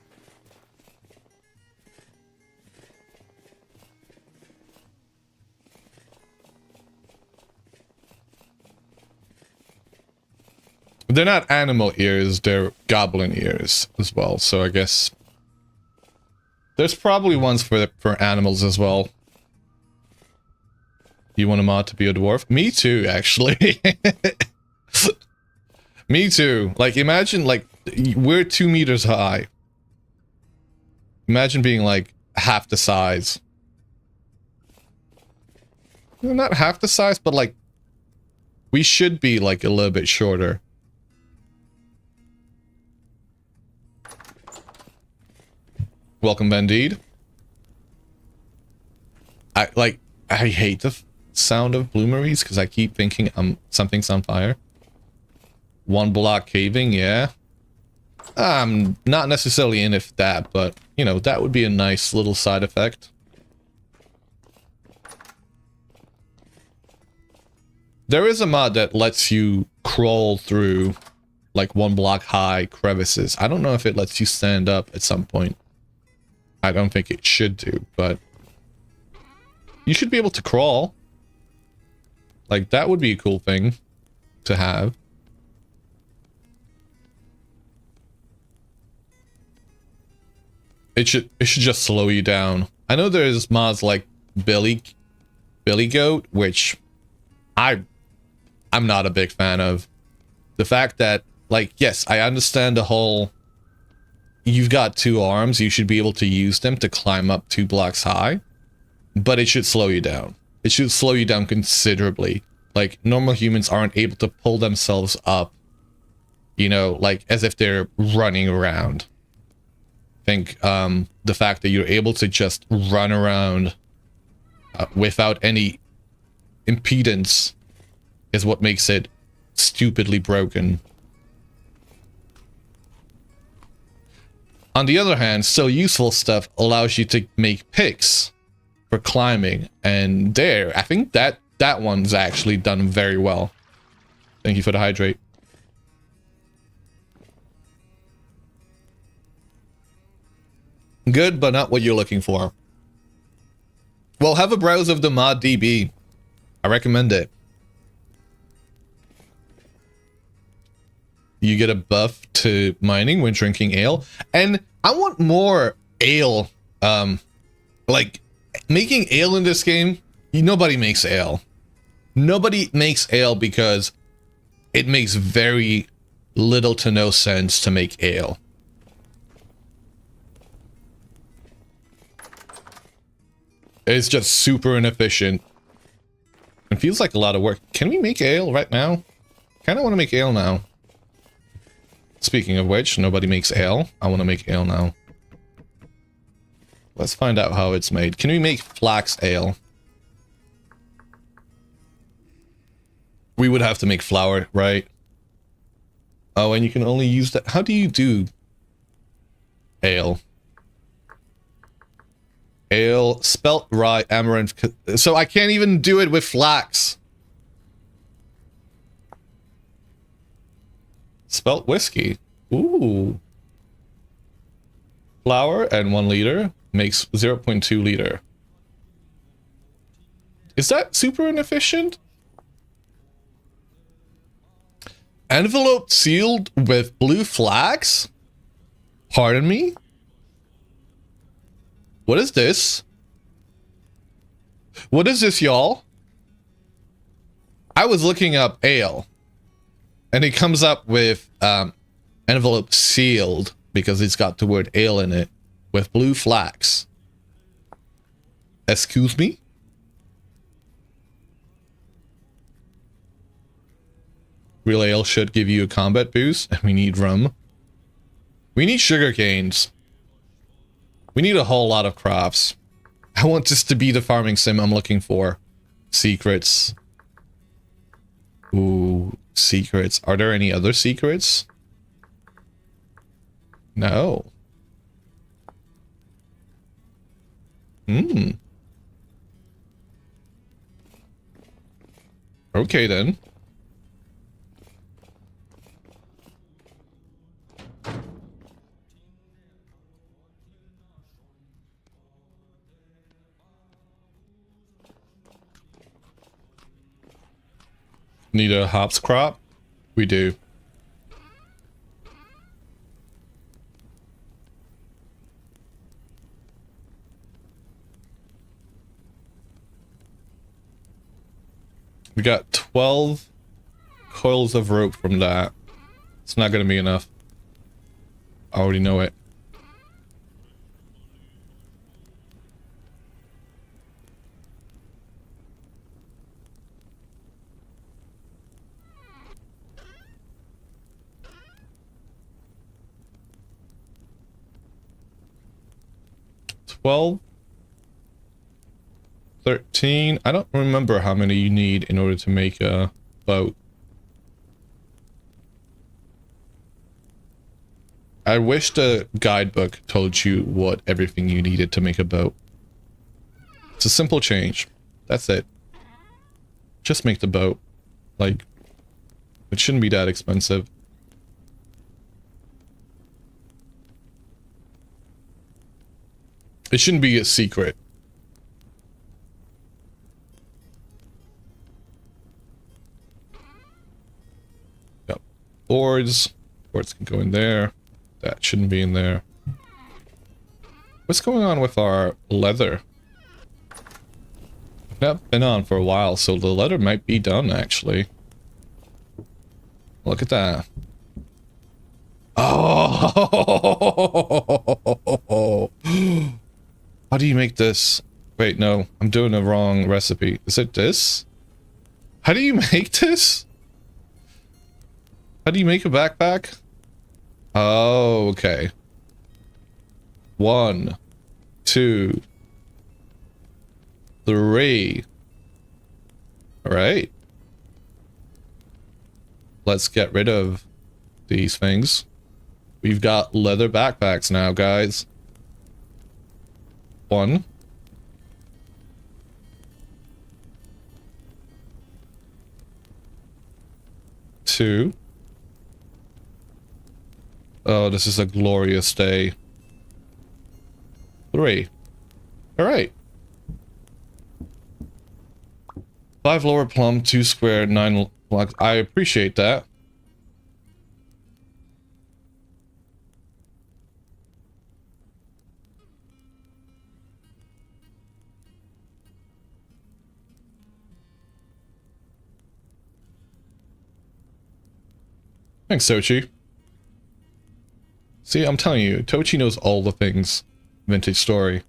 They're not animal ears, they're goblin ears as well, so I guess there's probably ones for animals as well. You want a mod to be a dwarf? Me too, actually. Me too. Like, imagine, like, we're 2 meters high. Imagine being, like, half the size. Well, not half the size, but, like, we should be, like, a little bit shorter. Welcome, Bandid. I hate the sound of bloomeries because I keep thinking something's on fire. 1 block caving, yeah. I'm not necessarily in it for that, but, you know, that would be a nice little side effect. There is a mod that lets you crawl through, like, 1 block high crevices. I don't know if it lets you stand up at some point. I don't think it should do, but you should be able to crawl. Like, that would be a cool thing to have. It should just slow you down. I know there's mods like Billy Goat, which I'm not a big fan of. The fact that, like, yes, I understand the whole you've got 2 arms, you should be able to use them to climb up 2 blocks high, but it should slow you down. It should slow you down considerably. Like, normal humans aren't able to pull themselves up, you know, like, as if they're running around. I think the fact that you're able to just run around without any impedance is what makes it stupidly broken. On the other hand, still useful stuff allows you to make picks for climbing, and there, I think that one's actually done very well. Thank you for the hydrate. Good, but not what you're looking for. Well, have a browse of the mod DB. I recommend it. You get a buff to mining when drinking ale. And I want more ale. Like, making ale in this game, nobody makes ale. Nobody makes ale because it makes very little to no sense to make ale. It's just super inefficient. It feels like a lot of work. Can we make ale right now? Kind of want to make ale now. Speaking of which, nobody makes ale. I want to make ale now. Let's find out how it's made. Can we make flax ale? We would have to make flour, right? Oh, and you can only use that. How do you do ale? Ale, spelt rye, amaranth. So I can't even do it with flax. Spelt whiskey. Ooh. Flour and 1 liter makes 0.2 liter. Is that super inefficient? Envelope sealed with blue flax? Pardon me? What is this? What is this, y'all? I was looking up ale. And it comes up with envelope sealed because it's got the word ale in it with blue flax. Excuse me? Real ale should give you a combat boost, and we need rum. We need sugar canes. We need a whole lot of crops. I want this to be the farming sim I'm looking for. Secrets. Ooh, secrets. Are there any other secrets? No. Hmm. Okay then. Need a hops crop? We do. We got 12 coils of rope from that. It's not going to be enough. I already know it. Well, 13. I don't remember how many you need in order to make a boat. I wish the guidebook told you what everything you needed to make a boat. It's a simple change. That's it. Just make the boat. Like, it shouldn't be that expensive. It shouldn't be a secret. Yep. Boards. Boards can go in there. That shouldn't be in there. What's going on with our leather? Not been on for a while, so the leather might be done, actually. Look at that. Oh! How do you make this? Wait, no. I'm doing the wrong recipe. Is it this? How do you make this? How do you make a backpack? Oh, okay. 1, 2, 3. All right. Let's get rid of these things. We've got leather backpacks now, guys. 1. 2. Oh, this is a glorious day. 3. All right. 5 lower plum, 2 square, 9 blocks. I appreciate that. Thanks, Tochi. See, I'm telling you, Tochi knows all the things. Vintage Story.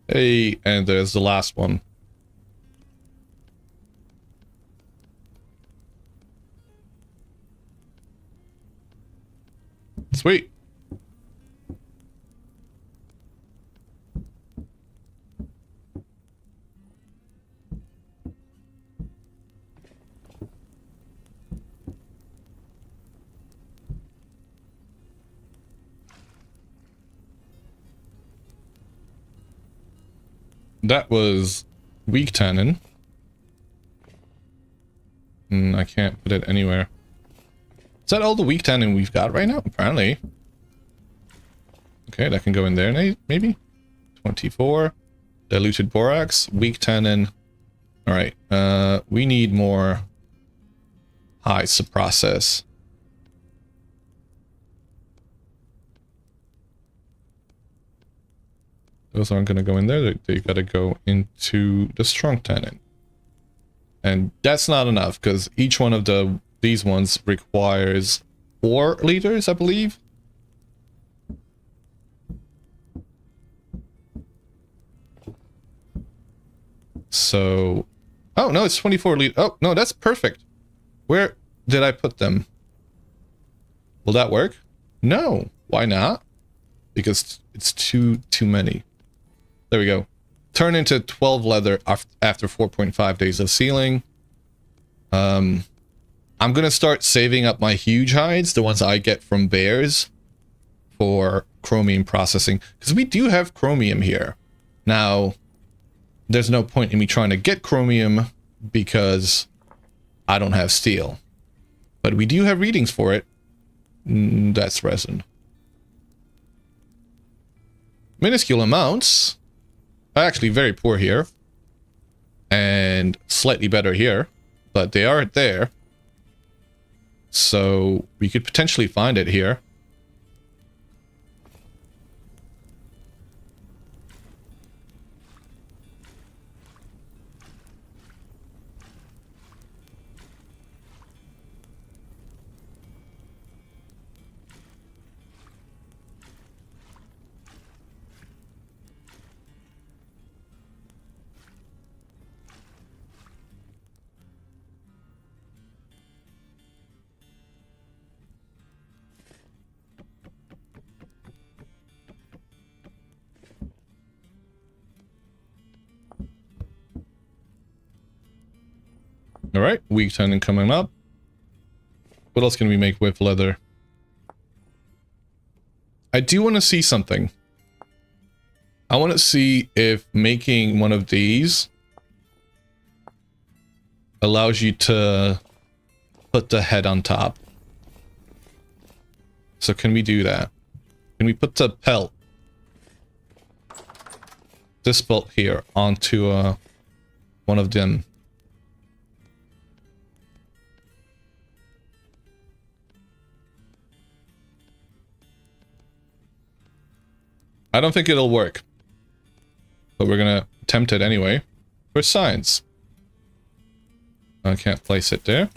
Hey, and there's the last one. Sweet. That was weak tannin. I can't put it anywhere. Is that all the weak tannin we've got right now? Apparently. Okay, that can go in there, maybe? 24. Diluted borax, weak tannin. Alright, we need more hides to process. Those aren't going to go in there. They got to go into the strong tenant. And that's not enough because each one of these ones requires 4 liters, I believe. So, oh no, it's 24 liters. Oh no, that's perfect. Where did I put them? Will that work? No. Why not? Because it's too many. There we go. Turn into 12 leather after 4.5 days of sealing. I'm gonna start saving up my huge hides, the ones I get from bears, for chromium processing, because we do have chromium here. Now, there's no point in me trying to get chromium because I don't have steel. But we do have readings for it. That's resin. Minuscule amounts. Actually very poor here. And slightly better here. But they aren't there. So we could potentially find it here. Alright, weak tendon coming up. What else can we make with leather? I do want to see something. I want to see if making one of these allows you to put the head on top. So can we do that? Can we put the pelt, this pelt here, onto one of them? I don't think it'll work, but we're gonna attempt it anyway for science. I can't place it there.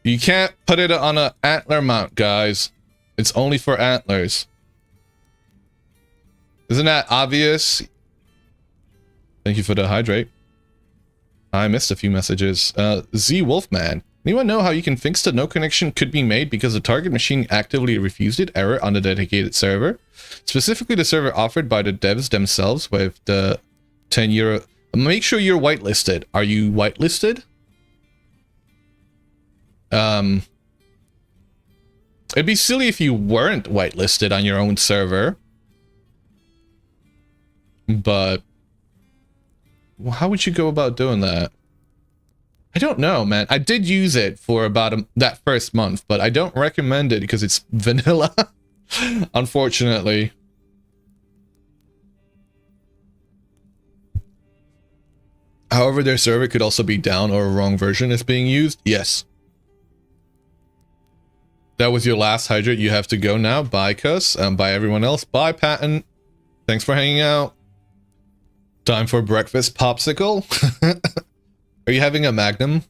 You can't put it on an antler mount, guys. It's only for antlers. Isn't that obvious? Thank you for the hydrate. I missed a few messages. Z Wolfman. Anyone know how you can fix that no connection could be made because the target machine actively refused it? Error on the dedicated server. Specifically the server offered by the devs themselves with the 10 euro. Make sure you're whitelisted. Are you whitelisted? It'd be silly if you weren't whitelisted on your own server. But how would you go about doing that? I don't know, man. I did use it for about that first month, but I don't recommend it because it's vanilla, unfortunately. However, their server could also be down or a wrong version is being used. Yes. That was your last hydrate. You have to go now. Bye, Cuss. Bye, everyone else. Bye, Patton. Thanks for hanging out. Time for breakfast, popsicle. Are you having a Magnum?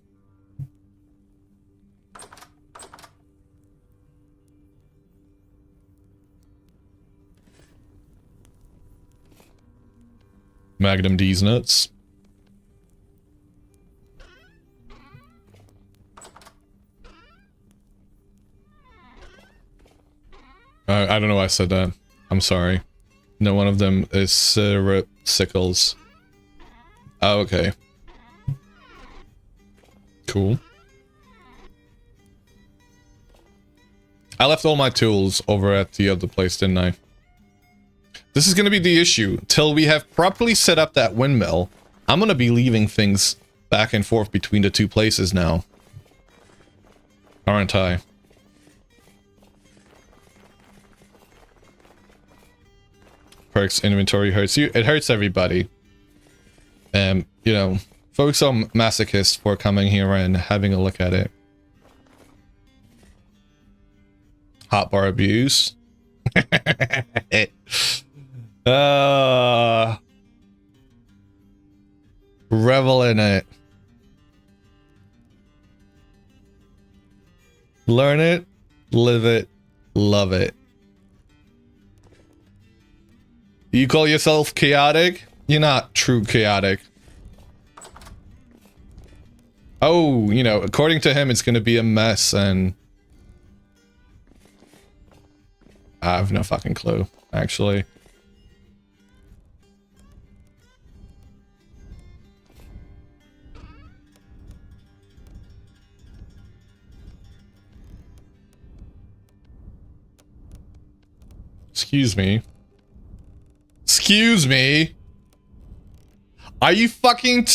Magnum D's nuts. I don't know why I said that. I'm sorry. No, one of them is sickles. Oh, okay. Cool. I left all my tools over at the other place, didn't I? This is going to be the issue. Till we have properly set up that windmill, I'm going to be leaving things back and forth between the two places now. Aren't I? Perks inventory hurts you. It hurts everybody. You know, folks are masochists for coming here and having a look at it. Hotbar abuse. Revel in it. Learn it, live it, love it. You call yourself chaotic? You're not true chaotic. Oh, you know, according to him, it's gonna be a mess, and I have no fucking clue, actually. Excuse me. Excuse me? Are you fucking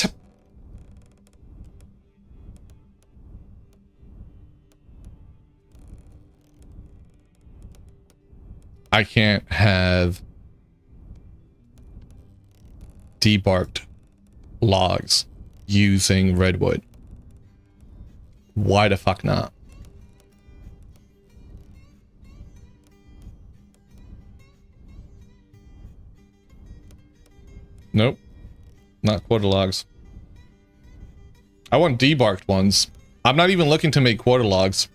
I can't have debarked logs using redwood. Why the fuck not? Nope. Not quarter logs. I want debarked ones. I'm not even looking to make quarter logs.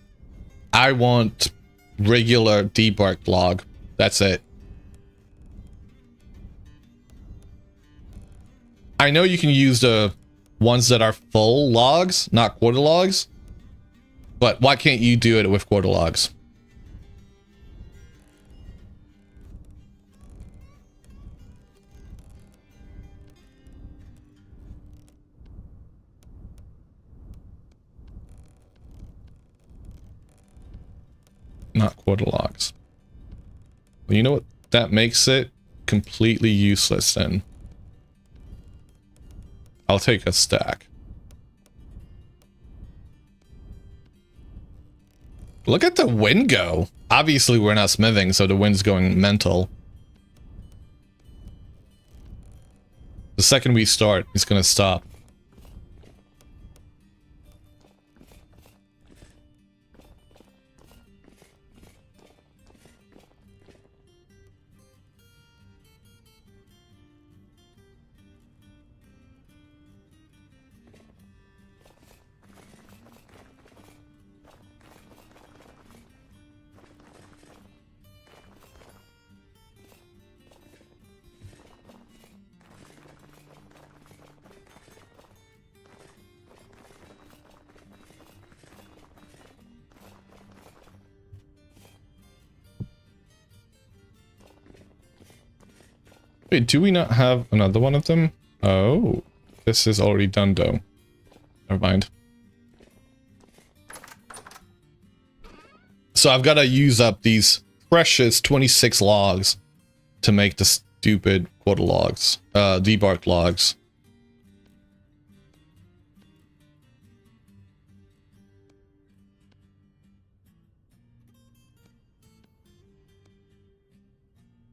I want regular debarked log. That's it. I know you can use the ones that are full logs, not quarter logs. But why can't you do it with quarter logs? Not quarter logs. Well, you know what? That makes it completely useless then. I'll take a stack. Look at the wind go. Obviously we're not smithing, so the wind's going mental. The second we start, it's gonna stop. Wait, do we not have another one of them? Oh, this is already done though. Never mind. So I've got to use up these precious 26 logs to make the stupid quarter logs, debarked logs.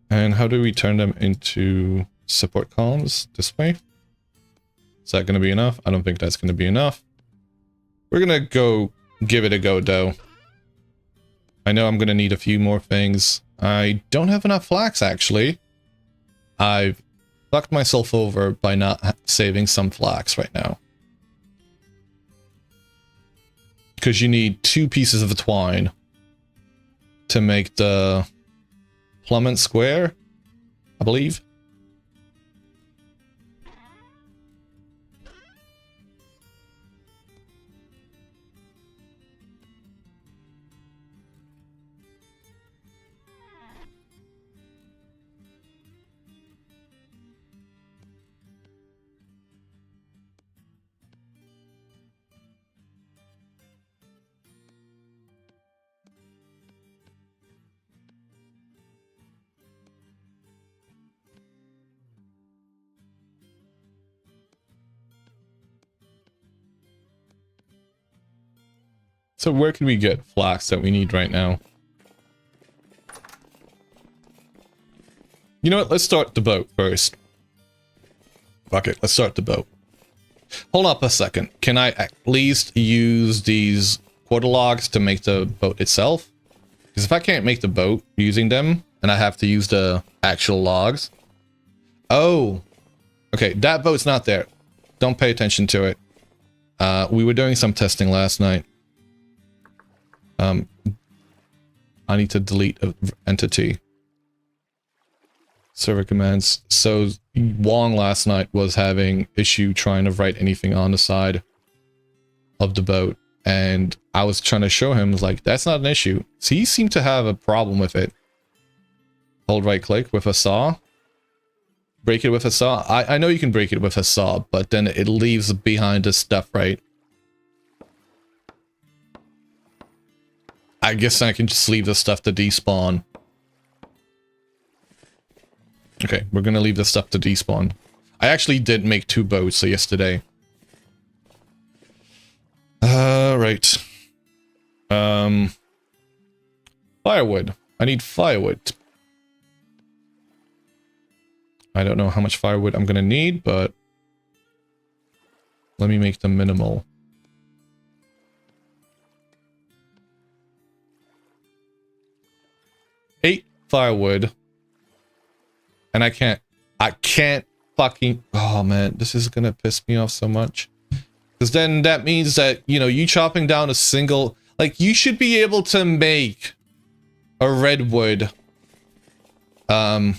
And how do we turn them into support columns? This way? Is that going to be enough? I don't think that's going to be enough. We're going to go give it a go, though. I know I'm going to need a few more things. I don't have enough flax, actually. I've fucked myself over by not saving some flax right now. Because you need 2 pieces of twine to make the plummet square, I believe. So where can we get flax that we need right now? You know what? Let's start the boat first. Fuck it, let's start the boat. Hold up a second. Can I at least use these quarter logs to make the boat itself? Because if I can't make the boat using them, and I have to use the actual logs. Oh, okay, that boat's not there. Don't pay attention to it. We were doing some testing last night. I need to delete an entity. Server commands. So Wong last night was having issue trying to write anything on the side of the boat. And I was trying to show him, like, that's not an issue. So he seemed to have a problem with it. Hold right click with a saw. Break it with a saw. I know you can break it with a saw, but then it leaves behind the stuff, right? I guess I can just leave the stuff to despawn. Okay, we're gonna leave the stuff to despawn. I actually did make 2 boats yesterday. Right. Firewood. I need firewood. I don't know how much firewood I'm gonna need, but let me make them minimal. Eight firewood. And I can't fucking, oh man, this is gonna piss me off so much. Because then that means that, you know, you chopping down a single, like, you should be able to make a redwood, man,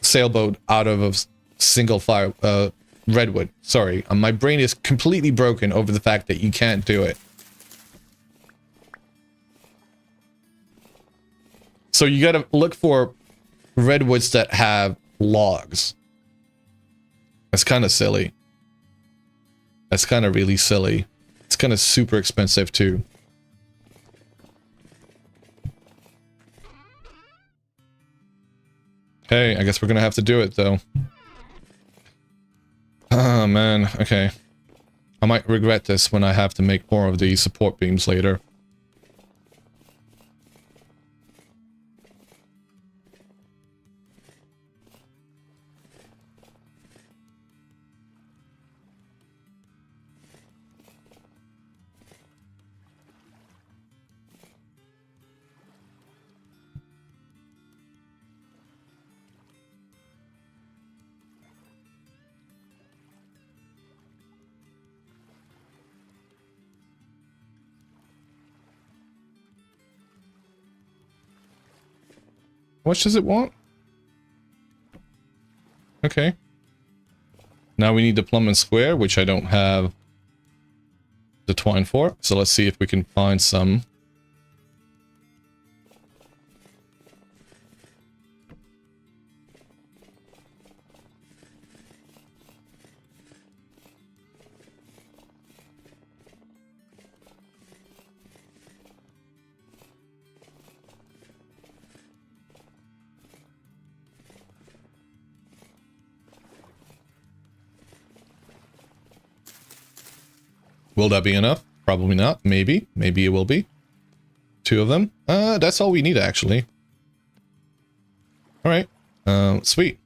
sailboat out of a single redwood. Sorry, my brain is completely broken over the fact that you can't do it. So you gotta look for redwoods that have logs. That's kind of silly. That's kind of really silly. It's kind of super expensive too. Hey, I guess we're gonna have to do it though. Oh man, okay. I might regret this when I have to make more of these support beams later. How much does it want? Okay. Now we need the plumb and square, which I don't have the twine for. So let's see if we can find some. Will that be enough? Probably not. Maybe. Maybe it will be. 2 of them. That's all we need, actually. Alright. Sweet.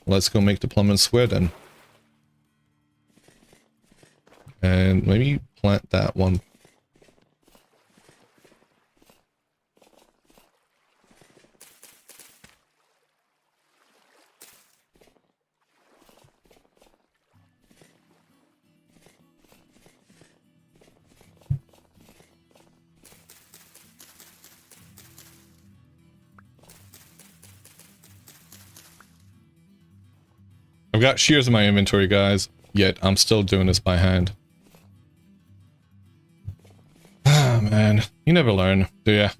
Let's go make the plumb and square then. And maybe plant that one. I've got shears in my inventory, guys, yet I'm still doing this by hand. Ah, man. You never learn, do ya?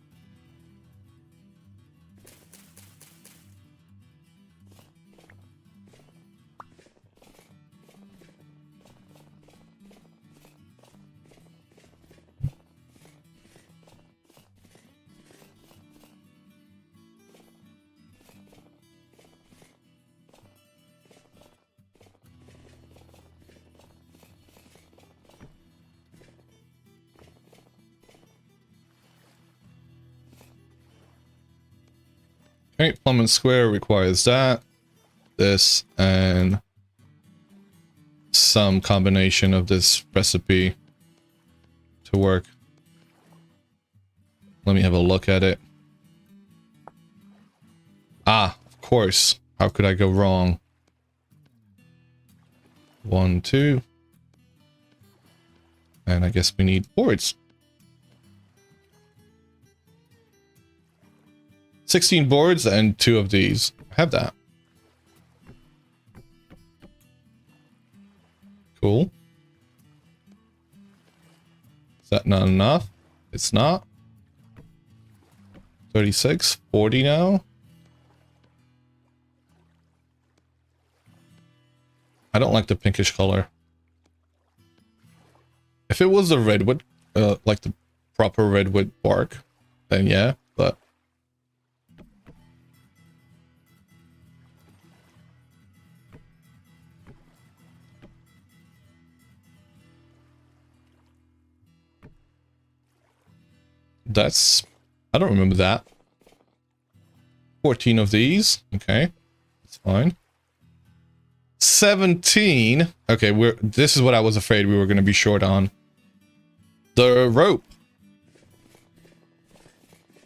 Okay, plumb and square requires that. this and some combination of this recipe to work. Let me have a look at it. Ah, of course. How could I go wrong? 1, 2. And I guess we need boards. 16 boards and 2 of these. I have that. Cool. Is that not enough? It's not. 36, 40 now. I don't like the pinkish color. If it was a redwood, like the proper redwood bark, then yeah, but... That's... I don't remember that. 14 of these. Okay. That's fine. 17. Okay, this is what I was afraid we were going to be short on. The rope.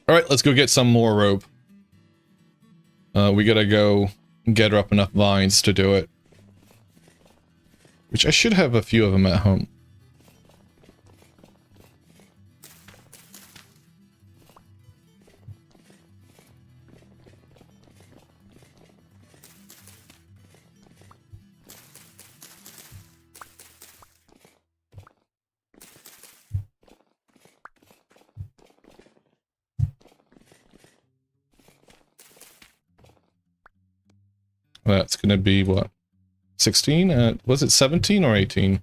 Alright, let's go get some more rope. We gotta go gather up enough vines to do it. Which I should have a few of them at home. That's gonna be what? 16? Was it 17 or 18?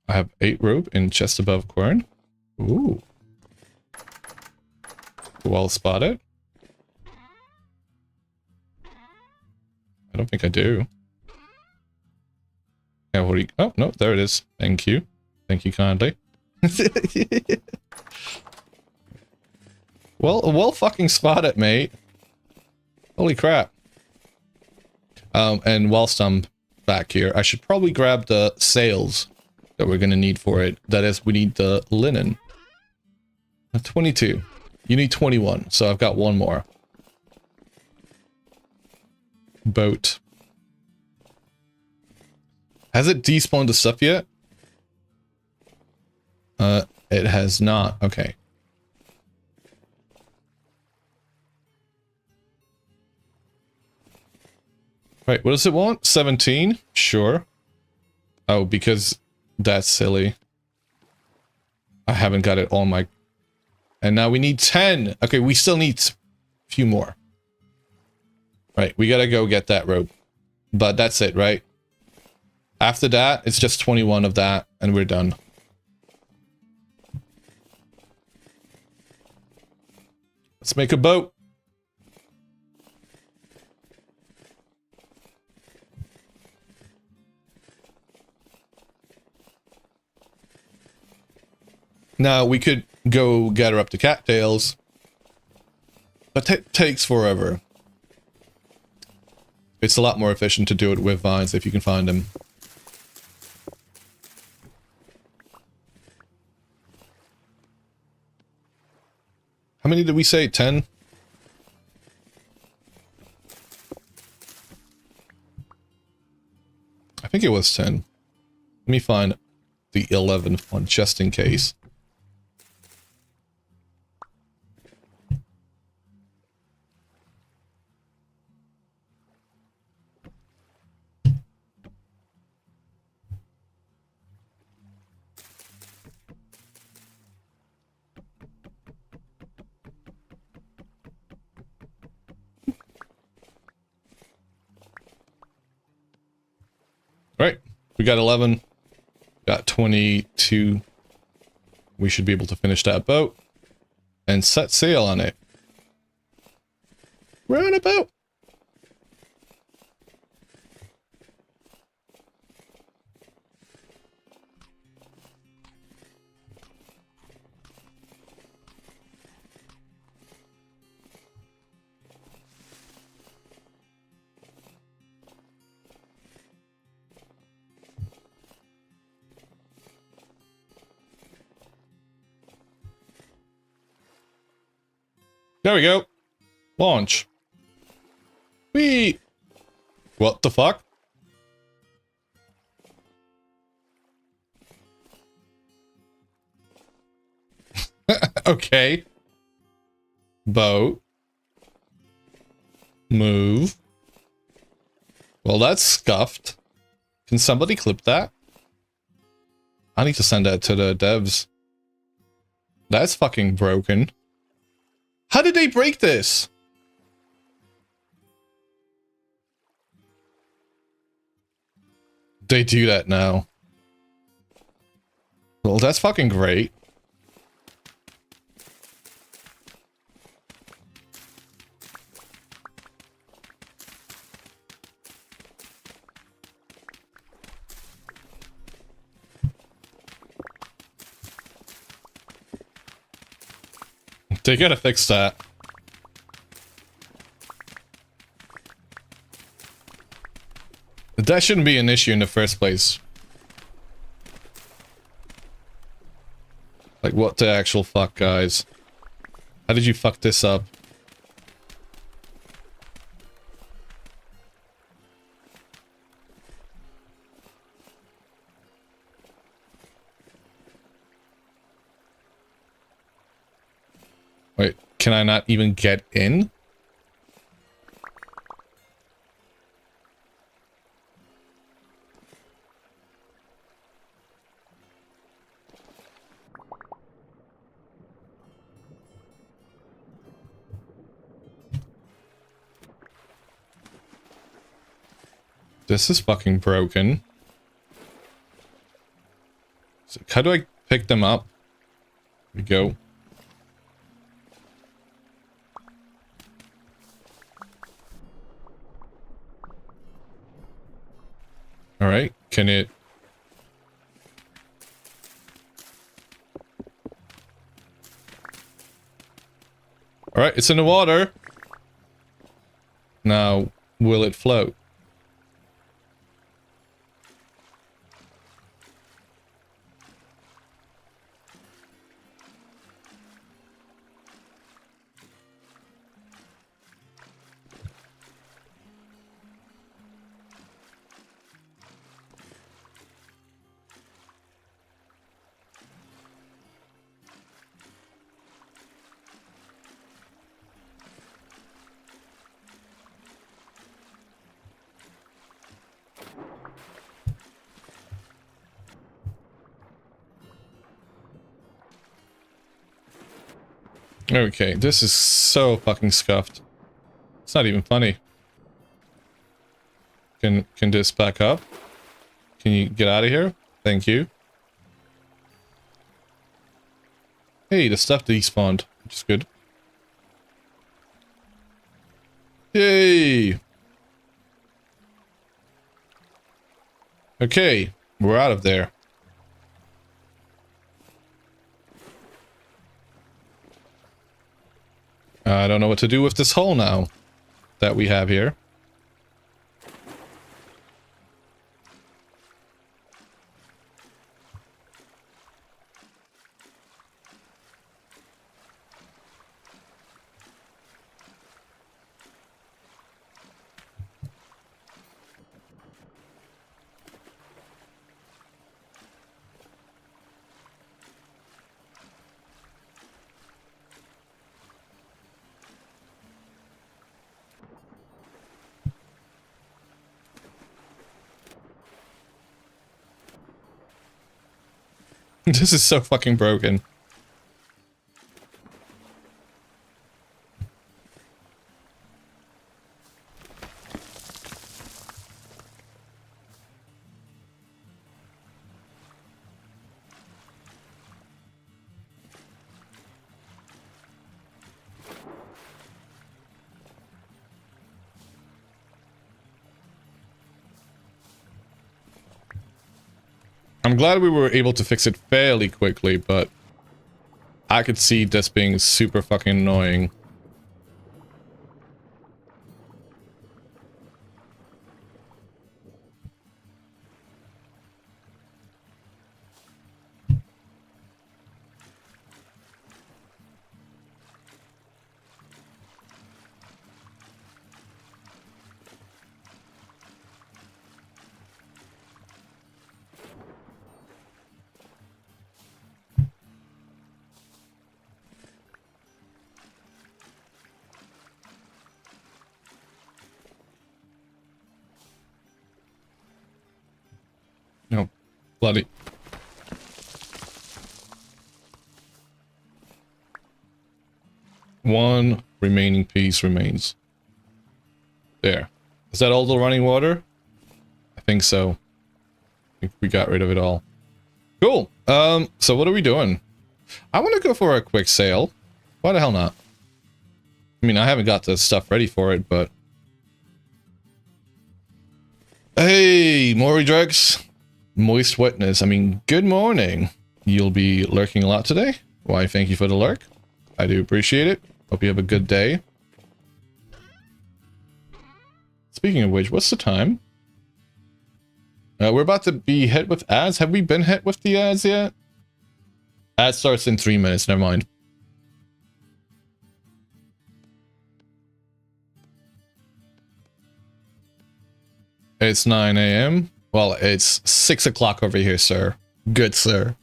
I have 8 rope in chest above quern. Ooh. Well spotted. I don't think I do. Yeah, what do you... Oh, no, there it is. Thank you. Thank you kindly. Well fucking spotted, mate. Holy crap. And whilst I'm back here, I should probably grab the sails that we're gonna need for it. That is, we need the linen. 22. You need 21, so I've got one more. Boat. Has it despawned the stuff yet? It has not. Okay. Right, what does it want? 17? Sure. Oh, because that's silly. I haven't got it on my... And now we need 10! Okay, we still need a few more. Right, we gotta go get that rope. But that's it, right? After that, it's just 21 of that, and we're done. Let's make a boat. Now, we could go gather up the cattails, but it takes forever. It's a lot more efficient to do it with vines if you can find them. How many did we say? 10? I think it was 10. Let me find the 11th one just in case. Alright, we got 11, got 22. We should be able to finish that boat and set sail on it. We're on a boat. There we go. Launch. Whee! What the fuck? Okay. Boat. Move. Well, that's scuffed. Can somebody clip that? I need to send that to the devs. That's fucking broken. How did they break this? They do that now. Well, that's fucking great. They gotta fix that. That shouldn't be an issue in the first place. Like, what the actual fuck, guys? How did you fuck this up? Wait, can I not even get in? This is fucking broken. So how do I pick them up? Here we go. Alright, can it... Alright, it's in the water. Now, will it float? Okay, this is so fucking scuffed. It's not even funny. Can this back up? Can you get out of here? Thank you. Hey, the stuff despawned, which is good. Yay! Okay, we're out of there. I don't know what to do with this hole now that we have here. This is so fucking broken. I'm glad we were able to fix it fairly quickly, but I could see this being super fucking annoying. Bloody. One remaining piece remains. There. Is that all the running water? I think so. I think we got rid of it all. Cool. So what are we doing? I want to go for a quick sail. Why the hell not? I mean, I haven't got the stuff ready for it, but... Hey, Maury Drex. Moist wetness. I mean, good morning. You'll be lurking a lot today? Why, thank you for the lurk. I do appreciate it. Hope you have a good day. Speaking of which, what's the time? We're about to be hit with ads. Have we been hit with the ads yet? Ad starts in 3 minutes, never mind. It's 9 a.m. Well, it's 6 o'clock over here, sir. Good, sir.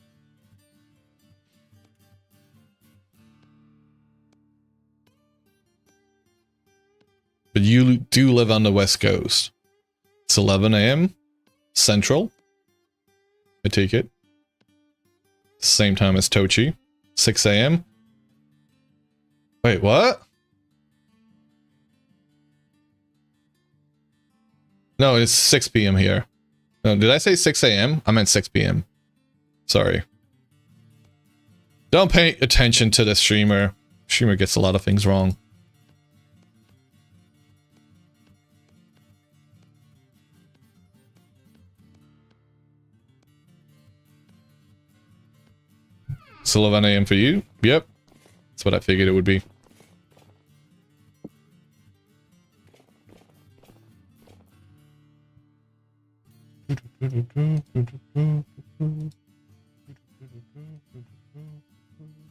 But you do live on the West Coast. It's 11 a.m. Central. I take it. Same time as Tochi. 6 a.m. Wait, what? No, it's 6 p.m. here. No, did I say 6 a.m.? I meant 6 p.m. Sorry. Don't pay attention to the streamer. Streamer gets a lot of things wrong. It's 11 a.m. for you? Yep. That's what I figured it would be.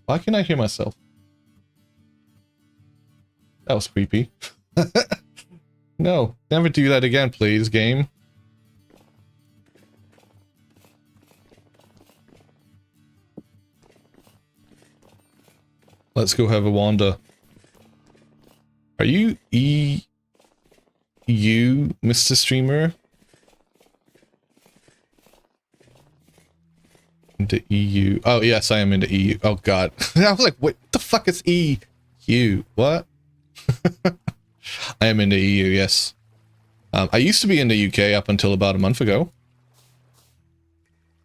Why can't I hear myself? That was creepy. No, never do that again, please, game. Let's go have a wander. Are you EU, Mr. Streamer? Into EU. Oh, yes, I am into EU. Oh, God. I was like, what the fuck is EU? What? I am into EU, yes. I used to be in the UK up until about a month ago.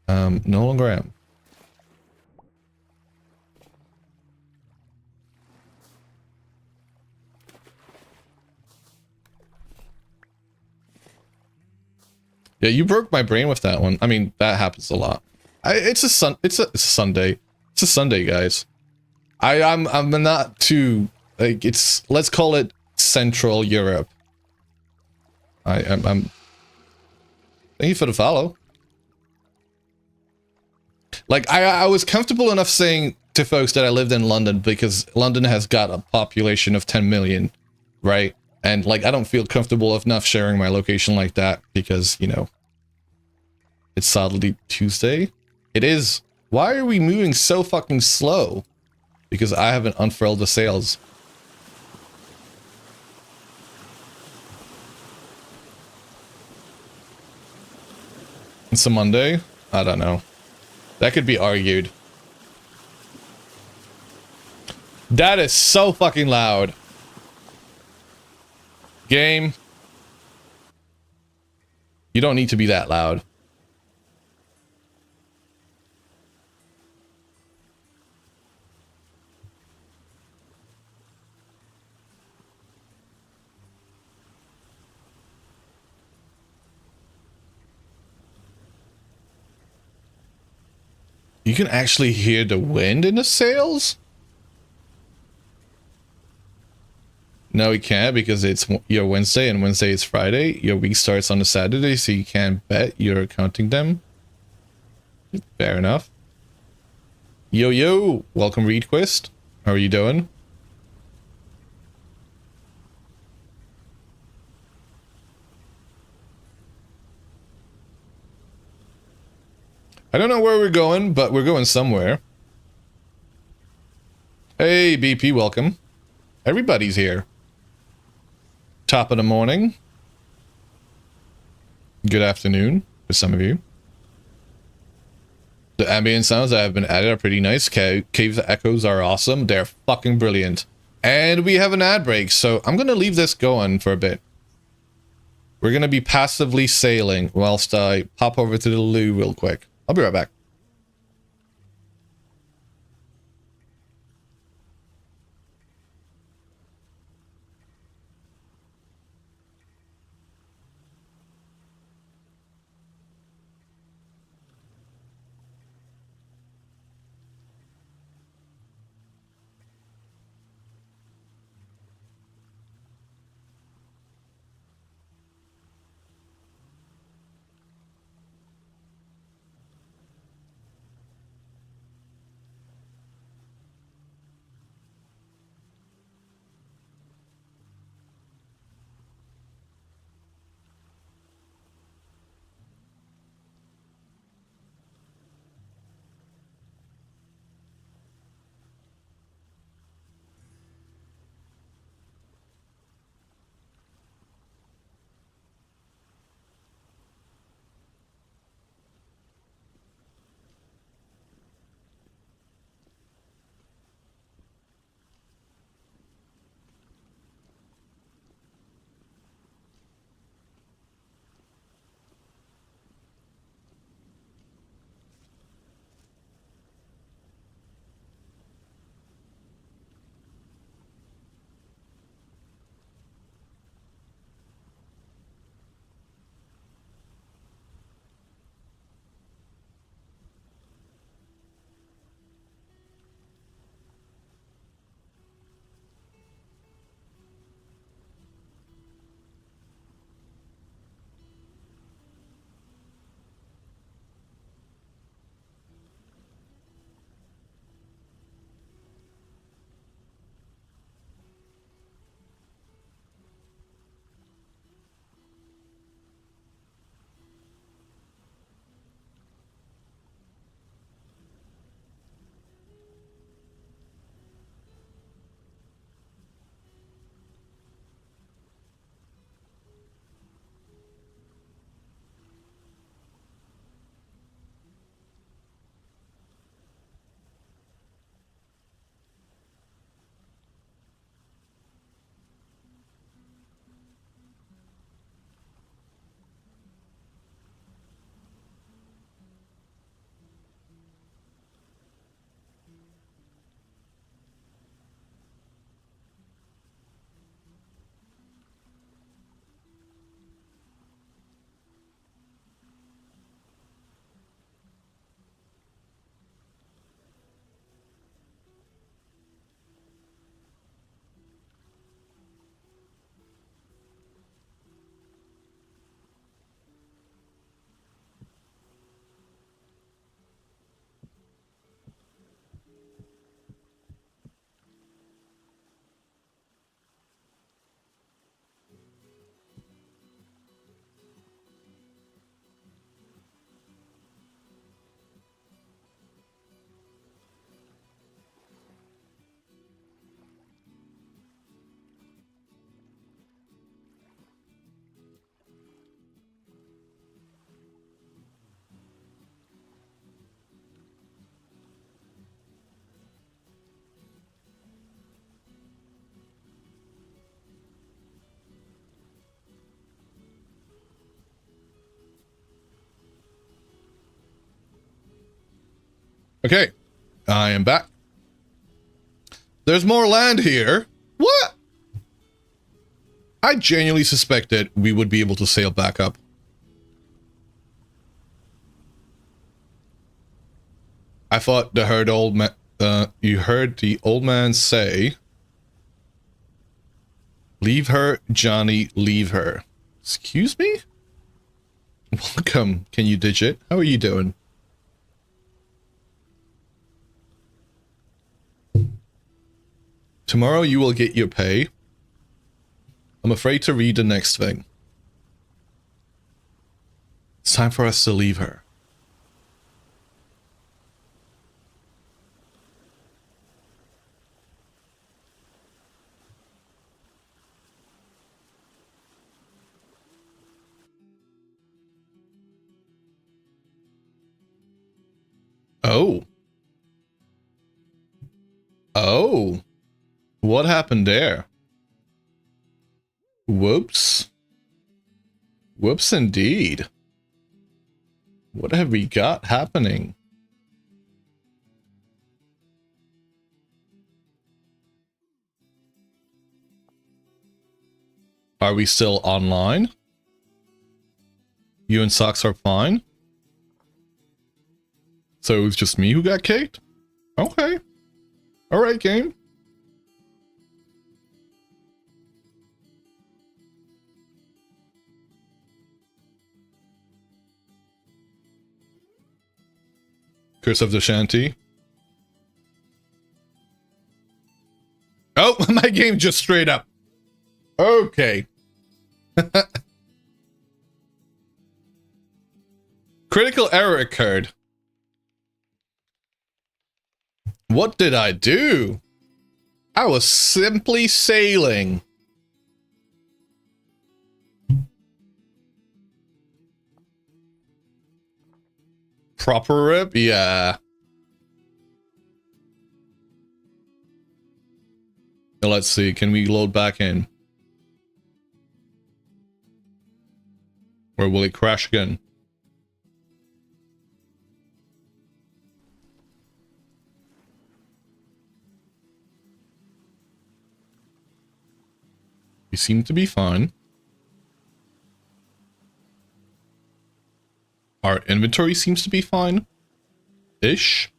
No longer am. Yeah, you broke my brain with that one. I mean, that happens a lot. It's a Sunday. It's a Sunday, guys. I'm not too like it's. Let's call it Central Europe. I'm. Thank you for the follow. Like I was comfortable enough saying to folks that I lived in London because London has got a population of 10 million, right? And like I don't feel comfortable enough sharing my location like that because, you know, it's sadly Tuesday. It is. Why are we moving so fucking slow? Because I haven't unfurled the sails. It's a Monday? I don't know. That could be argued. That is so fucking loud. Game. You don't need to be that loud. You can actually hear the wind in the sails? No, you can't because it's your Wednesday and Wednesday is Friday. Your week starts on a Saturday, so you can't bet you're counting them. Fair enough. Yo, welcome ReadQuest. How are you doing? I don't know where we're going, but we're going somewhere. Hey, BP, welcome. Everybody's here. Top of the morning. Good afternoon for some of you. The ambient sounds that have been added are pretty nice. Cave echoes are awesome. They're fucking brilliant. And we have an ad break, so I'm gonna leave this going for a bit. We're gonna be passively sailing whilst I pop over to the loo real quick. I'll be right back. Okay, I am back. There's more land here. What? I genuinely suspected we would be able to sail back up. I thought you heard the old man say, "Leave her, Johnny, leave her." Excuse me? Welcome. Can you digit? How are you doing? Tomorrow you will get your pay. I'm afraid to read the next thing. It's time for us to leave her. Oh. Oh. What happened there? Whoops. Whoops indeed. What have we got happening? Are we still online? You and Socks are fine? So it was just me who got kicked? Okay. Alright, game. Curse of the Shanty. Oh, my game just straight up. Okay. Critical error occurred. What did I do? I was simply sailing. Proper rip? Yeah. Now let's see. Can we load back in? Or will it crash again? We seem to be fine. Our inventory seems to be fine. Ish.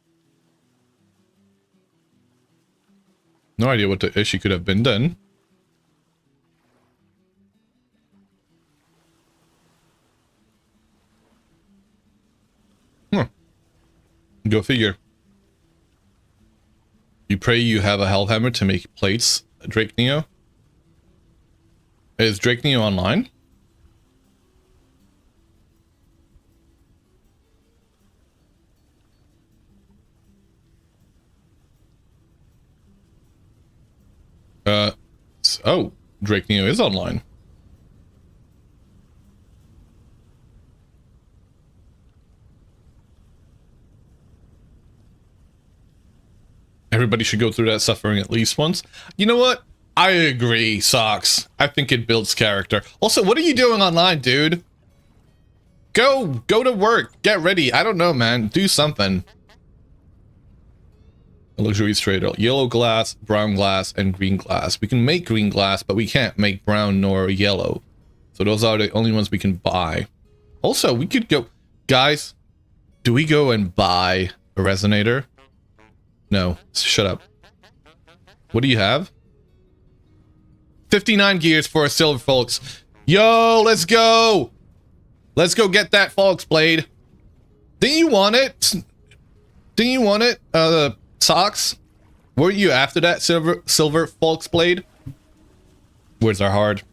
No idea what the issue could have been then. Huh. Go figure. You pray you have a Hellhammer to make plates, Drake Neo. Is Drake Neo online? Oh, Drake Neo is online. Everybody should go through that suffering at least once. You know what? I agree, Socks. I think it builds character. Also, what are you doing online, dude? Go to work. Get ready. I don't know, man. Do something. A luxury trader. Yellow glass, brown glass, and green glass. We can make green glass, but we can't make brown nor yellow. So those are the only ones we can buy. Also, we could go... Guys, do we go and buy a resonator? No. Shut up. What do you have? 59 gears for a silver Folks. Yo, let's go! Let's go get that Folks blade. Didn't you want it? Didn't you want it? Socks? Weren't you after that silver Folks blade? Words are hard.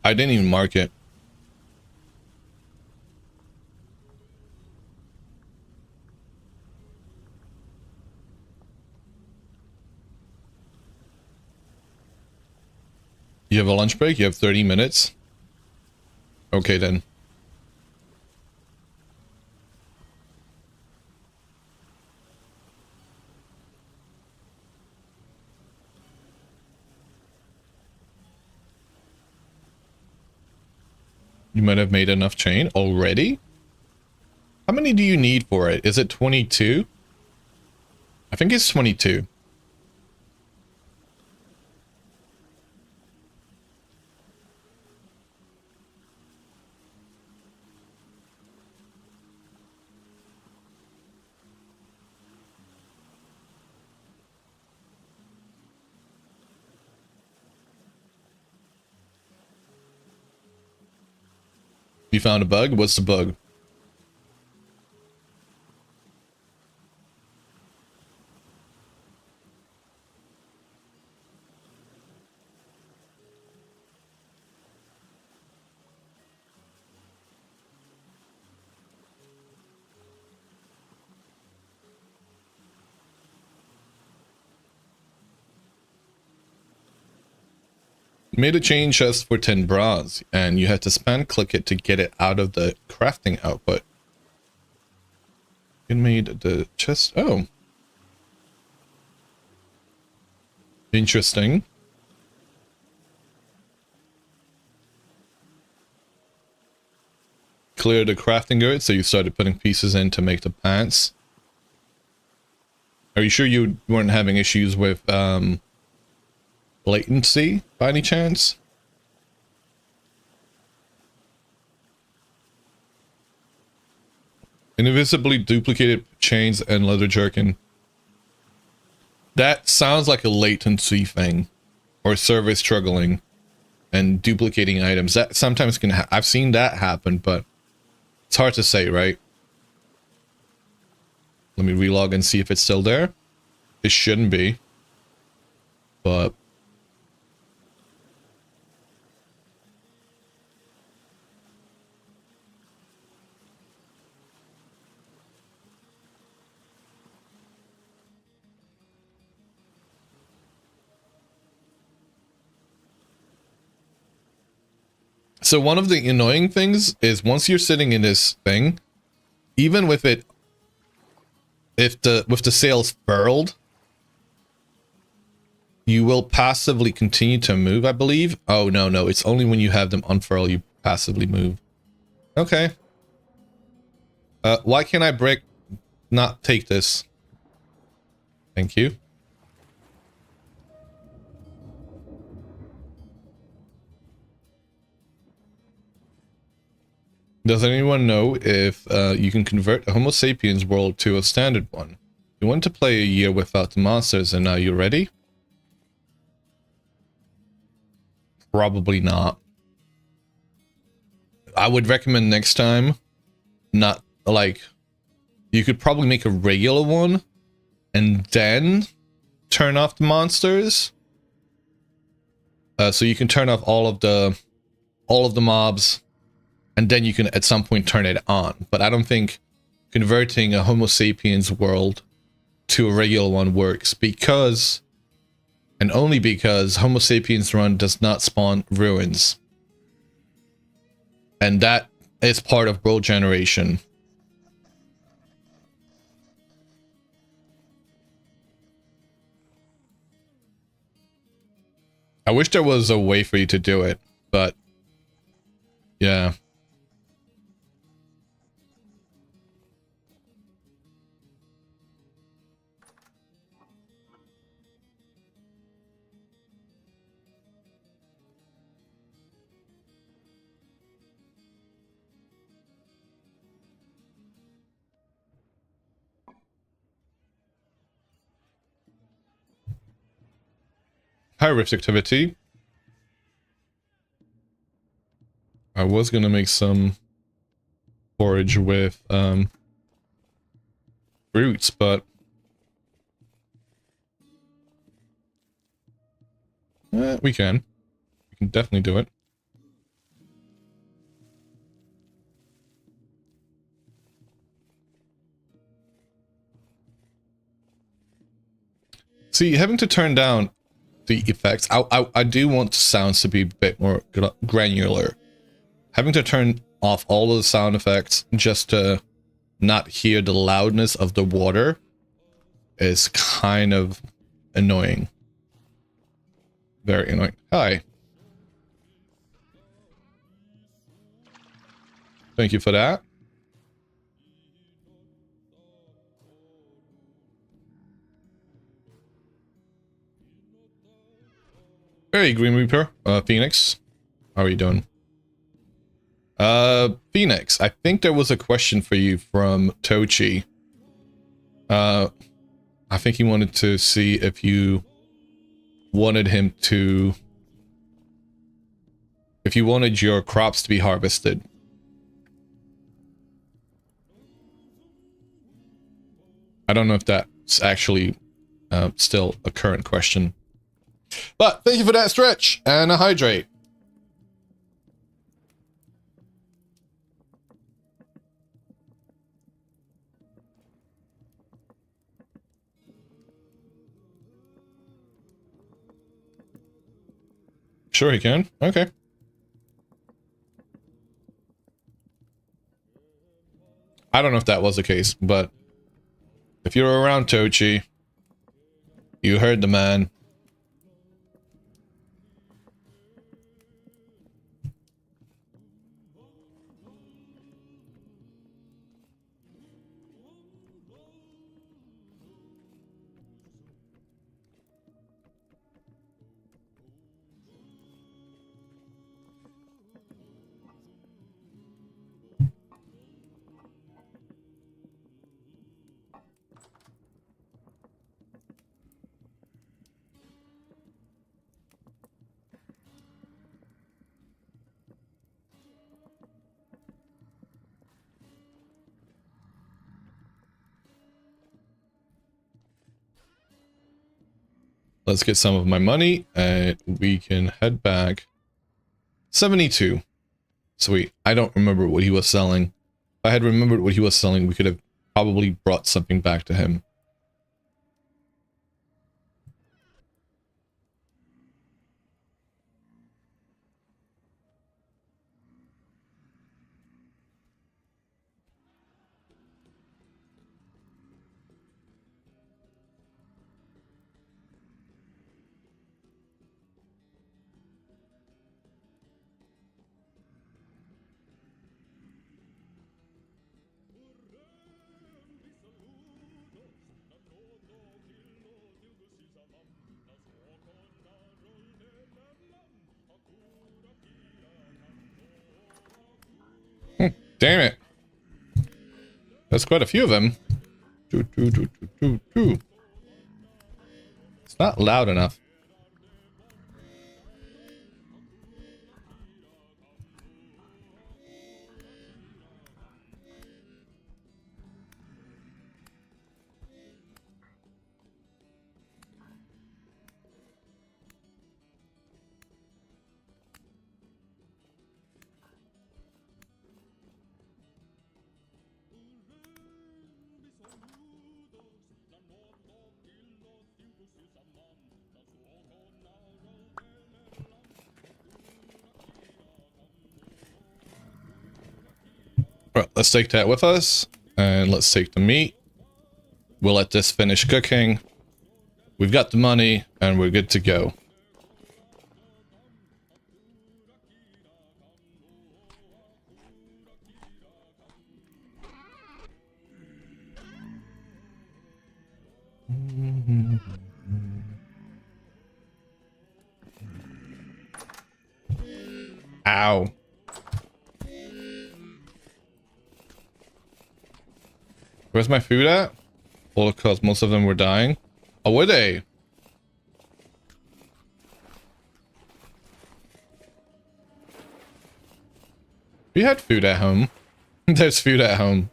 I didn't even mark it. You have a lunch break? You have 30 minutes? Okay, then. You might have made enough chain already? How many do you need for it? Is it 22? I think it's 22. You found a bug? What's the bug? made a chain chest for 10 bras, and you had to spam click it to get it out of the crafting output. It made the chest. Oh. Interesting. Clear the crafting grid, so you started putting pieces in to make the pants. Are you sure you weren't having issues with latency by any chance? Invisibly duplicated chains and leather jerkin. That sounds like a latency thing, or server struggling and duplicating items. That sometimes can I've seen that happen, but it's hard to say, right? Let me relog and see if it's still there. It shouldn't be, but so one of the annoying things is once you're sitting in this thing, even with it, with the sails furled, you will passively continue to move, I believe. Oh, no, it's only when you have them unfurl you passively move. Okay. Why can't I not take this? Thank you. Does anyone know if you can convert a Homo sapiens world to a standard one? You want to play a year without the monsters, and now you're ready? Probably not. I would recommend next time, not like, you could probably make a regular one and then turn off the monsters. So you can turn off all of the mobs, and then you can at some point turn it on. But I don't think converting a Homo sapiens world to a regular one works, because, and only because, Homo sapiens run does not spawn ruins. And that is part of world generation. I wish there was a way for you to do it, but yeah. High rift activity. I was gonna make some forage with fruits, but we can definitely do it. See, having to turn down the effects, I do want the sounds to be a bit more granular. Having to turn off all of the sound effects just to not hear the loudness of the water is kind of annoying. Very annoying. Hi. Thank you for that. Hey, Green Reaper, Phoenix. How are you doing? Phoenix, I think there was a question for you from Tochi. I think he wanted to see if you wanted him to... if you wanted your crops to be harvested. I don't know if that's actually still a current question. But thank you for that stretch and a hydrate. Sure he can. Okay. I don't know if that was the case, but if you're around Tochi, you heard the man. Let's get some of my money and we can head back. 72. Sweet. I don't remember what he was selling. If I had remembered what he was selling, we could have probably brought something back to him. Damn it. That's quite a few of them. It's not loud enough. Right, let's take that with us, and let's take the meat. We'll let this finish cooking. We've got the money, and we're good to go. Ow. Where's my food at? Well, because most of them were dying. Oh, were they? We had food at home. There's food at home.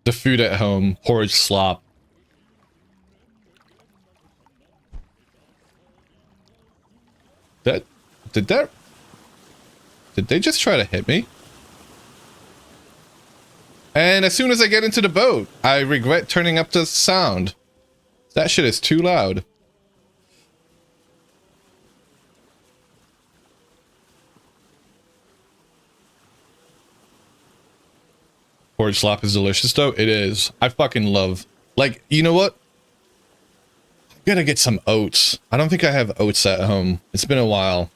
The food at home. Porridge slop. Did they just try to hit me? And as soon as I get into the boat, I regret turning up the sound. That shit is too loud. Porridge slop is delicious though. It is. I fucking love. Like, you know what? I gotta get some oats. I don't think I have oats at home. It's been a while.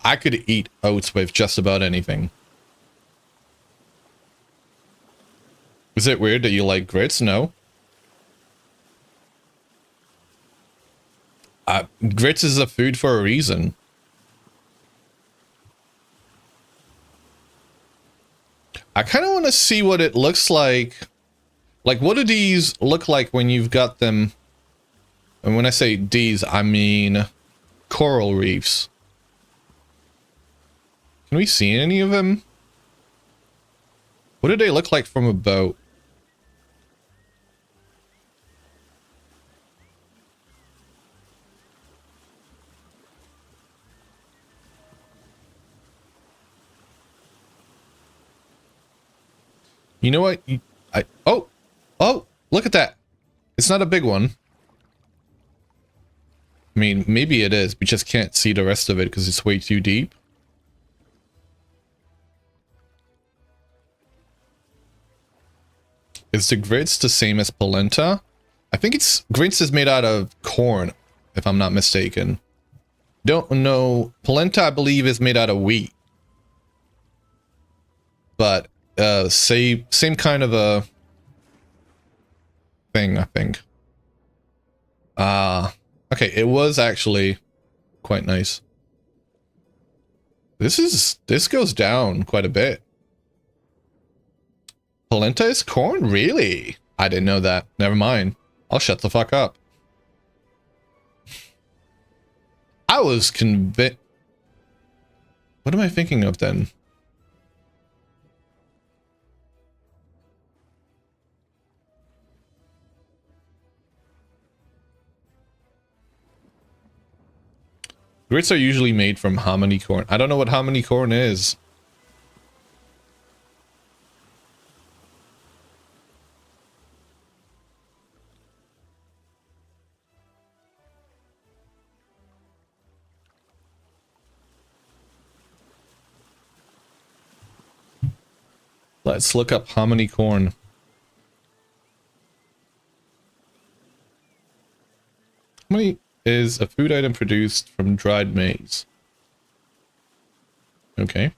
I could eat oats with just about anything. Is it weird that you like grits? No. Grits is a food for a reason. I kind of want to see what it looks like. Like, what do these look like when you've got them? And when I say these, I mean coral reefs. Can we see any of them? What do they look like from a boat? You know what? Oh, look at that. It's not a big one. I mean, maybe it is. We just can't see the rest of it because it's way too deep. Is the grits the same as polenta? I think it's grits is made out of corn, if I'm not mistaken. Don't know. Polenta, I believe, is made out of wheat. But same kind of a thing, I think. Okay, it was actually quite nice. This goes down quite a bit. Polenta is corn? Really? I didn't know that. Never mind. I'll shut the fuck up. I was convinced. What am I thinking of then? Grits are usually made from hominy corn. I don't know what hominy corn is. Let's look up hominy corn. Hominy is a food item produced from dried maize. Okay.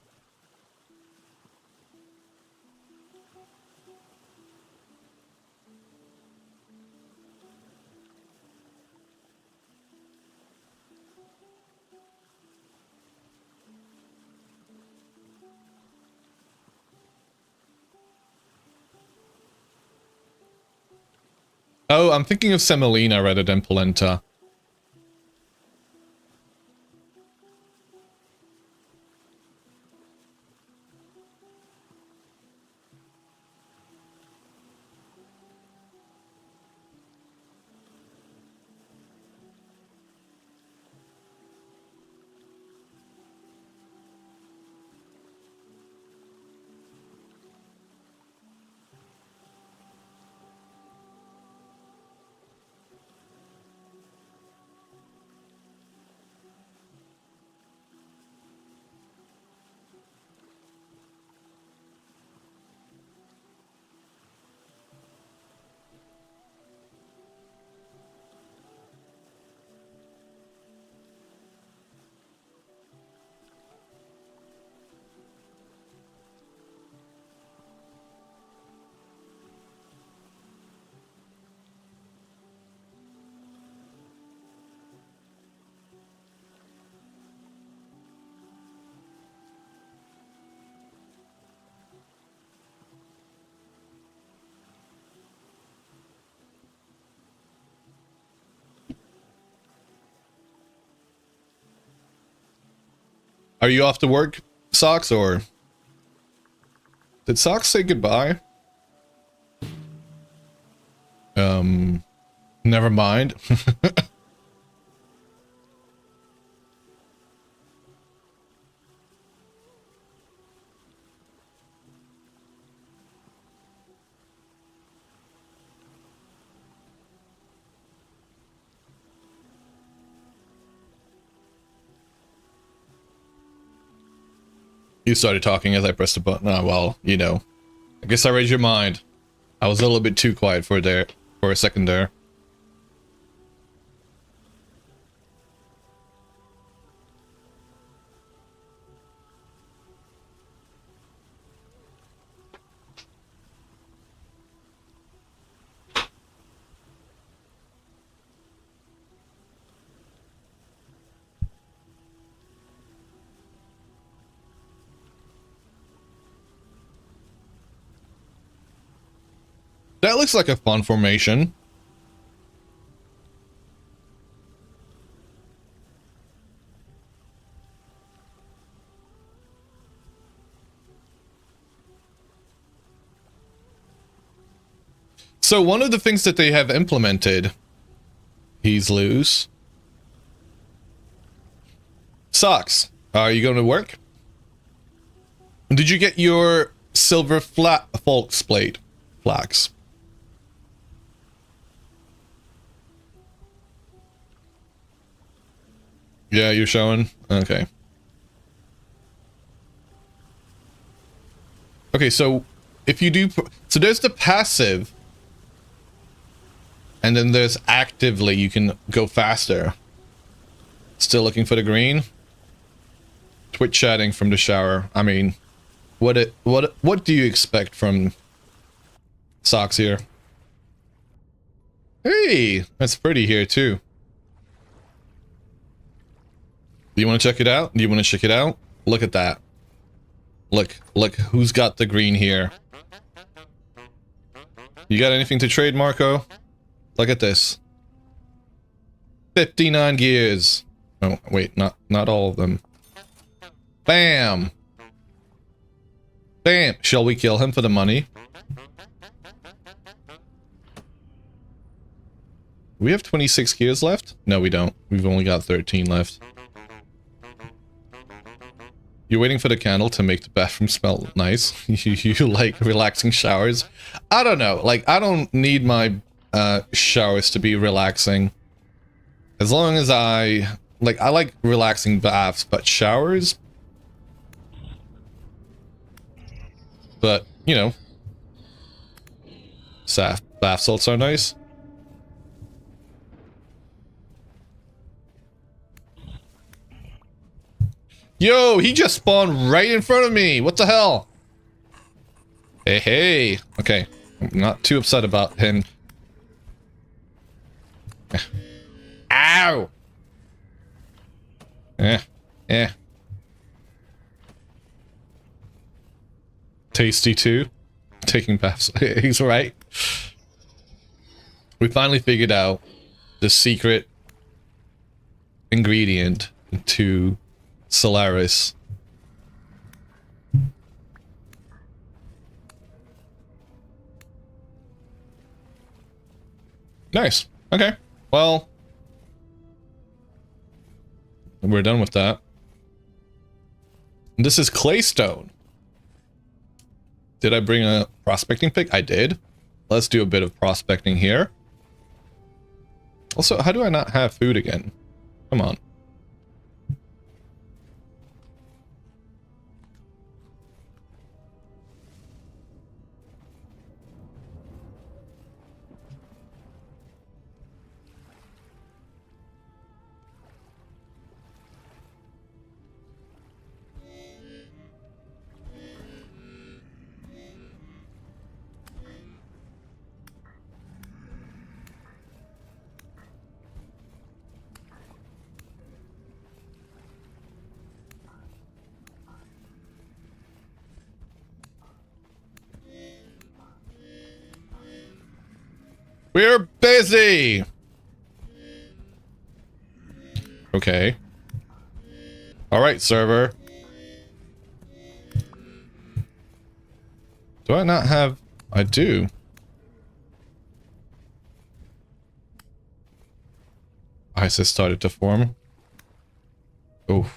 Oh, I'm thinking of semolina rather than polenta. Are you off to work, Socks, or did Socks say goodbye? Never mind. You started talking as I pressed the button. Oh, well, you know. I guess I read your mind. I was a little bit too quiet for a second there. That looks like a fun formation. So one of the things that they have implemented, he's loose. Socks, are you going to work? Did you get your silver flat Folks plate flax? Yeah, you're showing? Okay. Okay, so if you do... So there's the passive. And then there's actively, you can go faster. Still looking for the green? Twitch chatting from the shower. I mean, what do you expect from Socks here? Hey, that's pretty here too. Do you want to check it out? Do you want to check it out? Look at that. Look, who's got the green here? You got anything to trade, Marco? Look at this. 59 gears. Oh, wait, not all of them. Bam! Bam! Shall we kill him for the money? We have 26 gears left? No, we don't. We've only got 13 left. You're waiting for the candle to make the bathroom smell nice? You like relaxing showers? I don't know. Like, I don't need my showers to be relaxing. As long as I like relaxing baths, but showers? But, you know. Bath salts are nice. Yo, he just spawned right in front of me. What the hell? Hey, hey. Okay. I'm not too upset about him. Ow! Eh. Tasty too. Taking baths. He's right. We finally figured out the secret ingredient to Solaris. Nice. Okay. Well, we're done with that. This is Claystone. Did I bring a prospecting pick? I did. Let's do a bit of prospecting here. Also, how do I not have food again? Come on. We're busy! Okay. Alright, server. Do I not have... I do. ISIS started to form. Oh.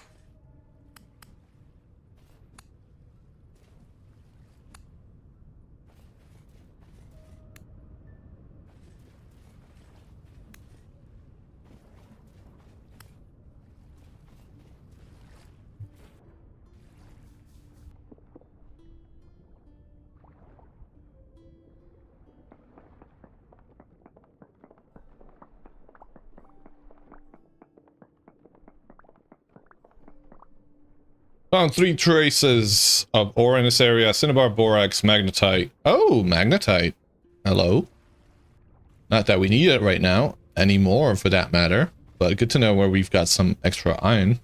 Found 3 traces of ore in this area. Cinnabar, borax, magnetite. Oh, magnetite. Hello. Not that we need it right now. Anymore, for that matter. But good to know where we've got some extra iron.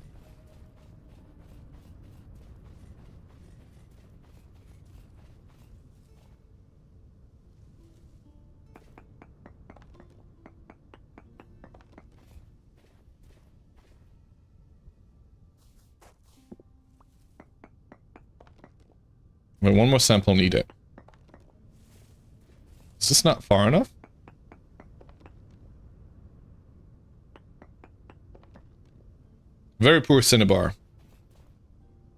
Wait, one more sample needed. Is this not far enough? Very poor cinnabar.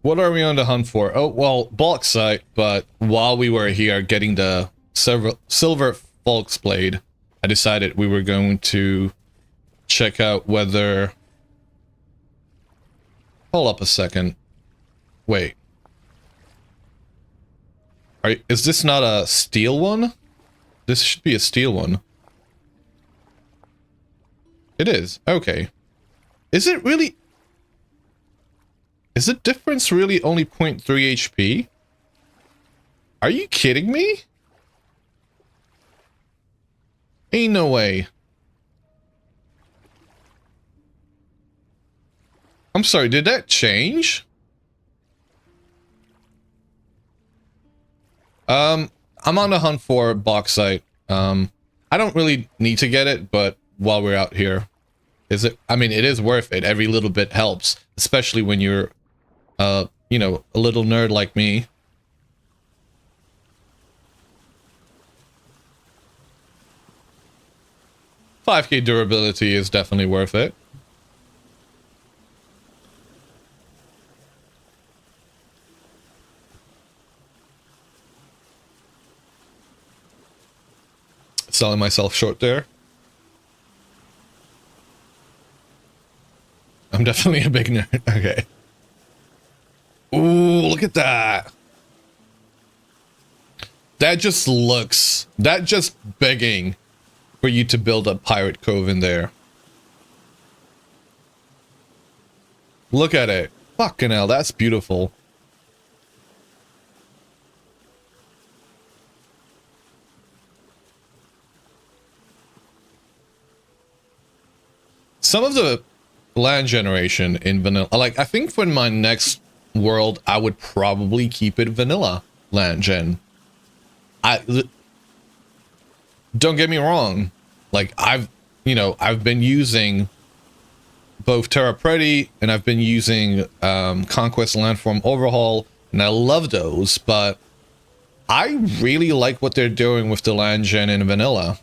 What are we on the hunt for? Oh, well, bauxite, but while we were here getting the silver Falx blade, I decided we were going to check out whether Hold up a second. Wait. Is this not a steel one? This should be a steel one. It is. Okay. Is it really... Is the difference really only 0.3 HP? Are you kidding me? Ain't no way. I'm sorry, did that change? I'm on the hunt for bauxite. I don't really need to get it, but while we're out here, I mean, it is worth it. Every little bit helps, especially when you're, you know, a little nerd like me. $5K durability is definitely worth it. Selling myself short there. I'm definitely a big nerd. Okay. Ooh, look at that. That just looks... That just begging for you to build a pirate cove in there. Look at it. Fucking hell, that's beautiful. Some of the land generation in vanilla, like, I think for my next world, I would probably keep it vanilla land gen. Don't get me wrong. Like, I've been using both Terra Preti and I've been using Conquest Landform Overhaul, and I love those, but I really like what they're doing with the land gen in vanilla.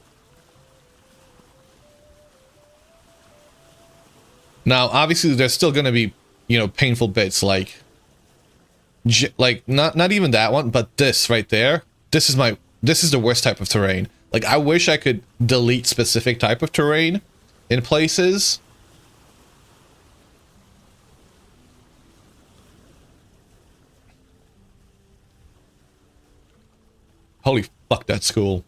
Now, obviously, there's still going to be, you know, painful bits like not even that one, but this right there. This is the worst type of terrain. Like, I wish I could delete specific type of terrain in places. Holy fuck, that's cool.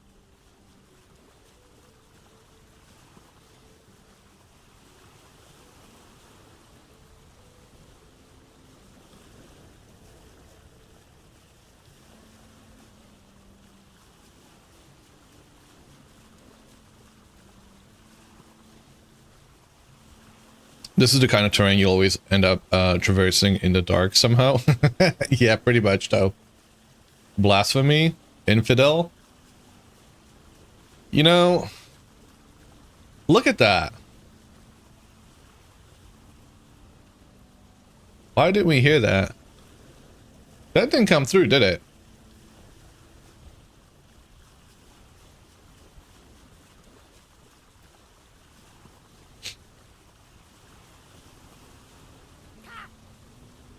This is the kind of terrain you always end up traversing in the dark somehow. Yeah, pretty much, though. Blasphemy? Infidel? You know, look at that. Why didn't we hear that? That didn't come through, did it?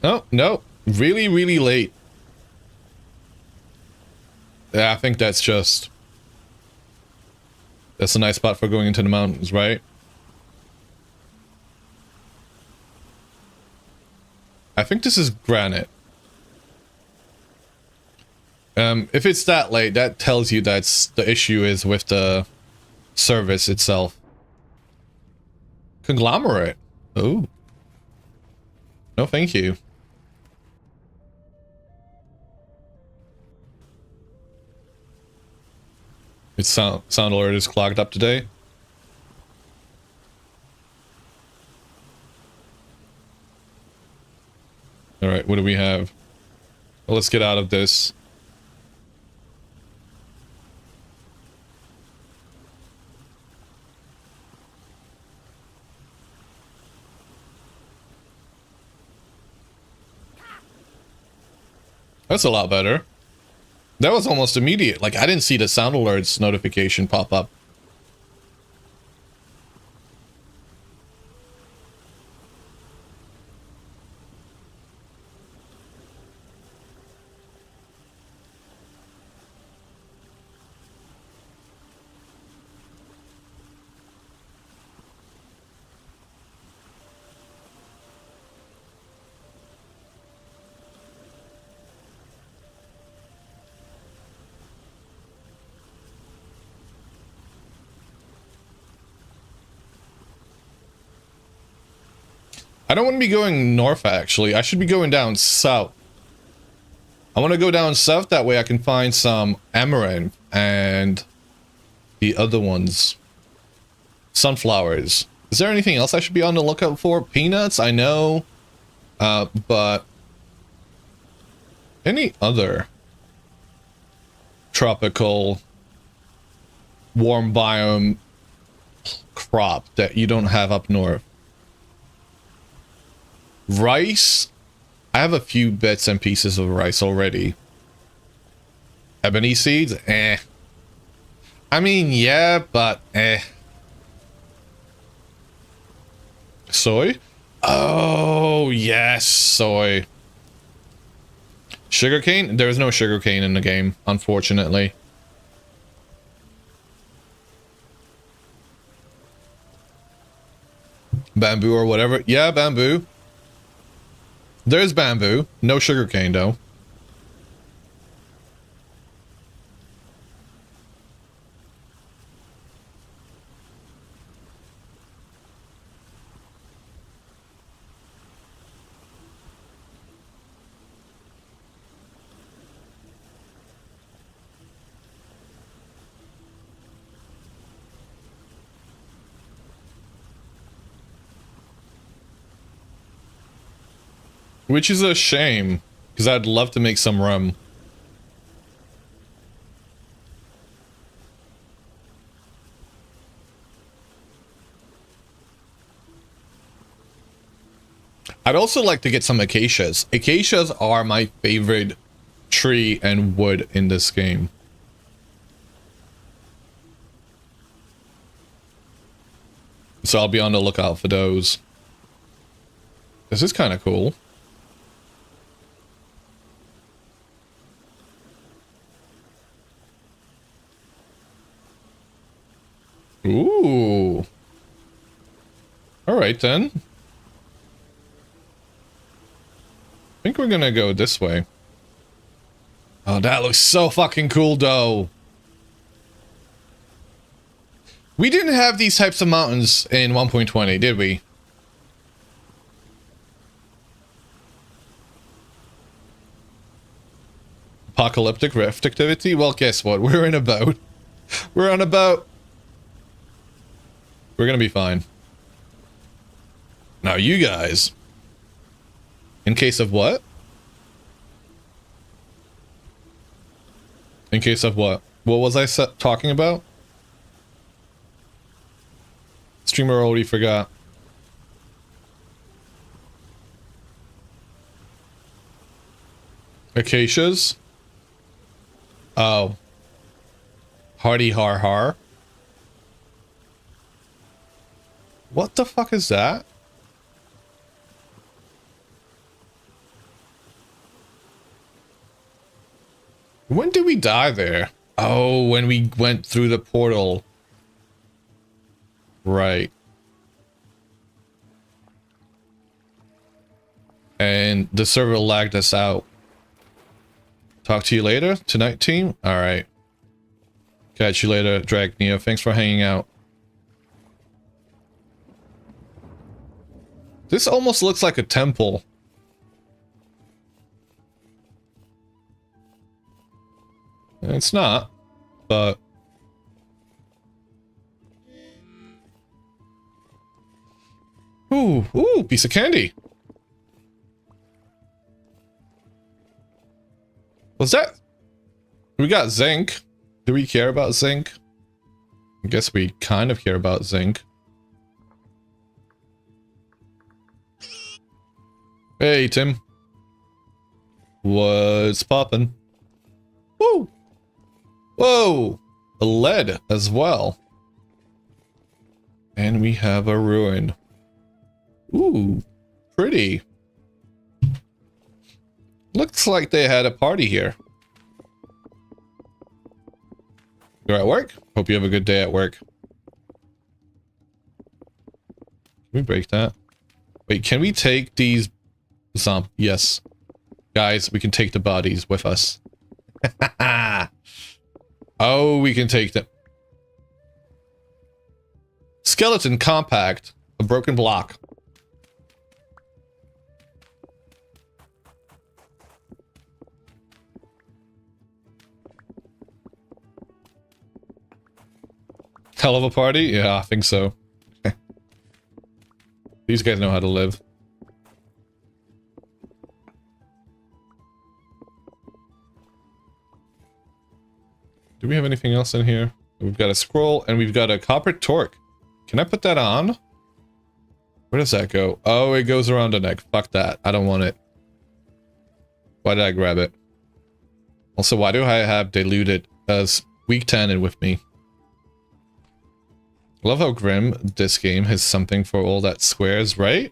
Oh, no. Really, really late. Yeah, I think that's just... That's a nice spot for going into the mountains, right? I think this is granite. If it's that late, that tells you that's the issue is with the service itself. Conglomerate. Oh. No, thank you. Its sound alert is clogged up today. All right, what do we have? Well, let's get out of this. That's a lot better. That was almost immediate. Like, I didn't see the sound alerts notification pop up. I don't want to be going north, actually. I should be going down south. I want to go down south, that way I can find some amaranth and the other ones. Sunflowers. Is there anything else I should be on the lookout for? Peanuts, I know. But any other tropical warm biome crop that you don't have up north? Rice? I have a few bits and pieces of rice already. Ebony seeds? Eh. I mean, yeah, but eh. Soy? Oh, yes, soy. Sugarcane? There's no sugarcane in the game, unfortunately. Bamboo or whatever. Yeah, bamboo. There's bamboo. No sugarcane, though. Which is a shame, because I'd love to make some rum. I'd also like to get some acacias. Acacias are my favorite tree and wood in this game. So I'll be on the lookout for those. This is kind of cool. Ooh. All right, then. I think we're gonna go this way. Oh, that looks so fucking cool, though. We didn't have these types of mountains in 1.20, did we? Apocalyptic rift activity? Well, guess what? We're in a boat. We're on a boat. We're gonna be fine. Now you guys. In case of what? In case of what? What was I talking about? Streamer already forgot. Acacias? Oh. Hardy har har. What the fuck is that? When did we die there? Oh, when we went through the portal. Right. And the server lagged us out. Talk to you later tonight, team? Alright. Catch you later, Drag Neo. Thanks for hanging out. This almost looks like a temple. It's not, but... Ooh, piece of candy. What's that? We got zinc. Do we care about zinc? I guess we kind of care about zinc. Hey, Tim. What's poppin'? Woo! Whoa! A lead as well. And we have a ruin. Ooh, pretty. Looks like they had a party here. You're at work? Hope you have a good day at work. Can we break that? Wait, can we take these yes. Guys, we can take the bodies with us. Oh, we can take them. Skeleton compact. A broken block. Hell of a party? Yeah, I think so. These guys know how to live. Do we have anything else in here? We've got a scroll and we've got a copper torque. Can I put that on? Where does that go? Oh, it goes around the neck. Fuck that. I don't want it. Why did I grab it? Also, why do I have diluted as weak tannin with me? Love how grim this game has something for all that squares, right?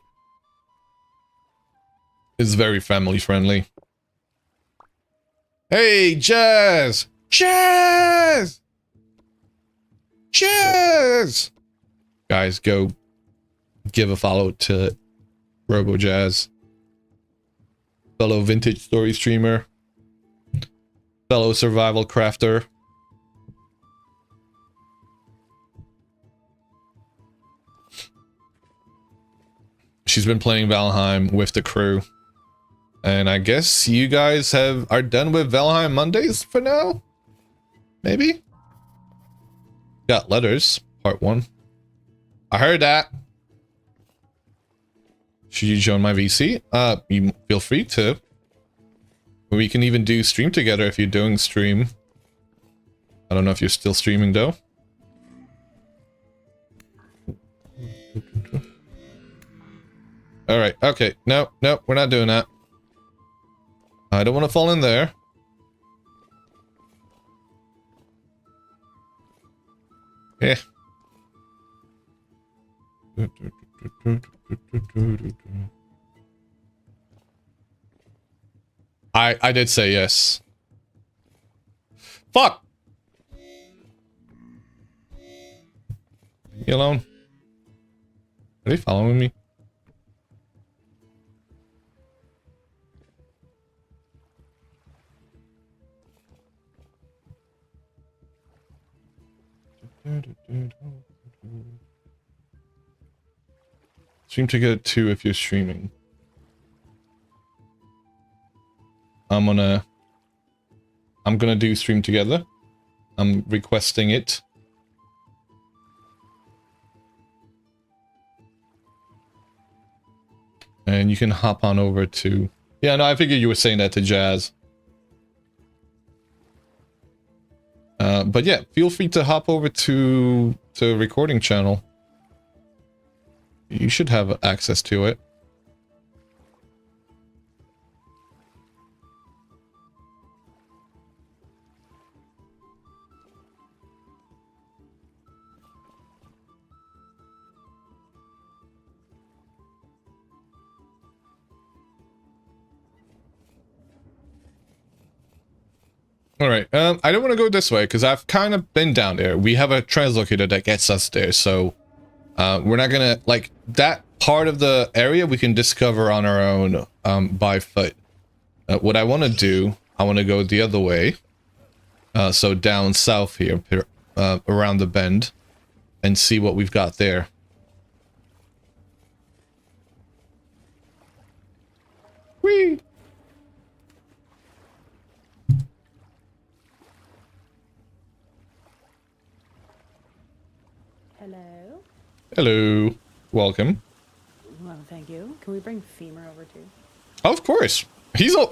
It's very family friendly. Hey, Jazz! Jazz! Jazz! Guys, go give a follow to Robo Jazz. Fellow vintage story streamer. Fellow survival crafter. She's been playing Valheim with the crew. And I guess you guys are done with Valheim Mondays for now? Maybe? Got letters, part 1. I heard that. Should you join my VC? You feel free to. We can even do stream together if you're doing stream. I don't know if you're still streaming though. Alright, okay. No, we're not doing that. I don't want to fall in there. Yeah. I did say yes. Fuck! Leave me alone. Are they following me? Stream together too if you're streaming. I'm gonna do stream together. I'm requesting it. And you can hop on over to... Yeah, no, I figured you were saying that to Jazz. But yeah, feel free to hop over to the recording channel. You should have access to it. Alright, I don't want to go this way because I've kind of been down there. We have a translocator that gets us there, so we're not gonna, like, that part of the area we can discover on our own by foot. What I want to do, I want to go the other way, so down south here, around the bend, and see what we've got there. Whee! Hello. Hello. Welcome. Well, thank you. Can we bring Femur over too? Of course. He's a...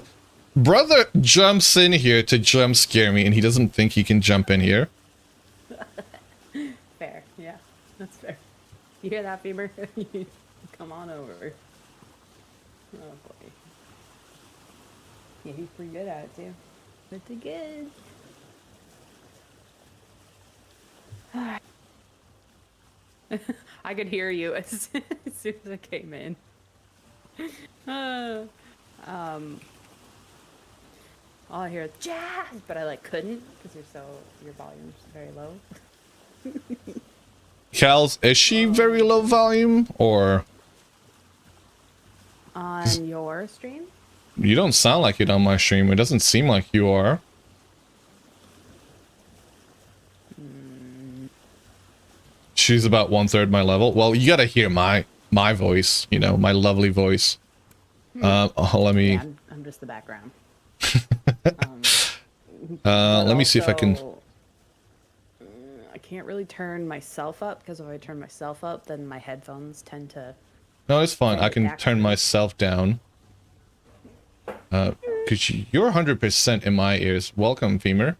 Brother jumps in here to jump scare me, and he doesn't think he can jump in here. Fair. Yeah, that's fair. You hear that, Femur? Come on over. Oh, boy. Yeah, he's pretty good at it, too. Pretty good. I could hear you as soon as I came in. All I hear is jazz, but I like couldn't because your volume's very low. Cal's, is she very low volume, or? On your stream? You don't sound like it on my stream. It doesn't seem like you are. She's about 1/3 my level. Well, you gotta hear my voice, you know, my lovely voice. Let me... Yeah, I'm just the background. let me see if I can... can't really turn myself up because if I turn myself up, then my headphones tend to. No, it's fine. I Send it can back turn to me. myself down. Cause you're 100% in my ears. Welcome, Femur.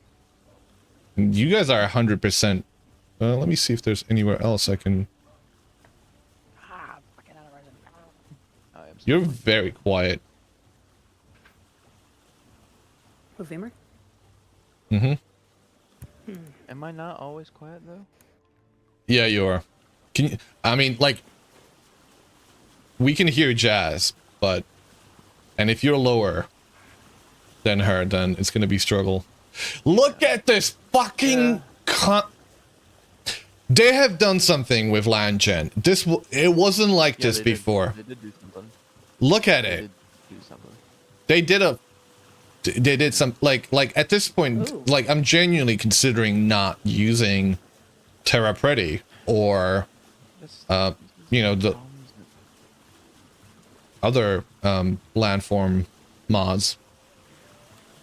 You guys are 100%. Let me see if there's anywhere else I can. Fucking out of resin. I am so You're very quiet. Oh, Femur? Mm-hmm. Am I not always quiet though? Yeah, you are. Can you? I mean, like, we can hear Jazz, but, and if you're lower than her, then it's gonna be struggle. Look at this fucking They have done something with land gen. It wasn't like this they before. They did do something. Look at They it. did do something. They did some like at this point. Ooh. Like, I'm genuinely considering not using Terra Preti or That's- you know, the other landform mods.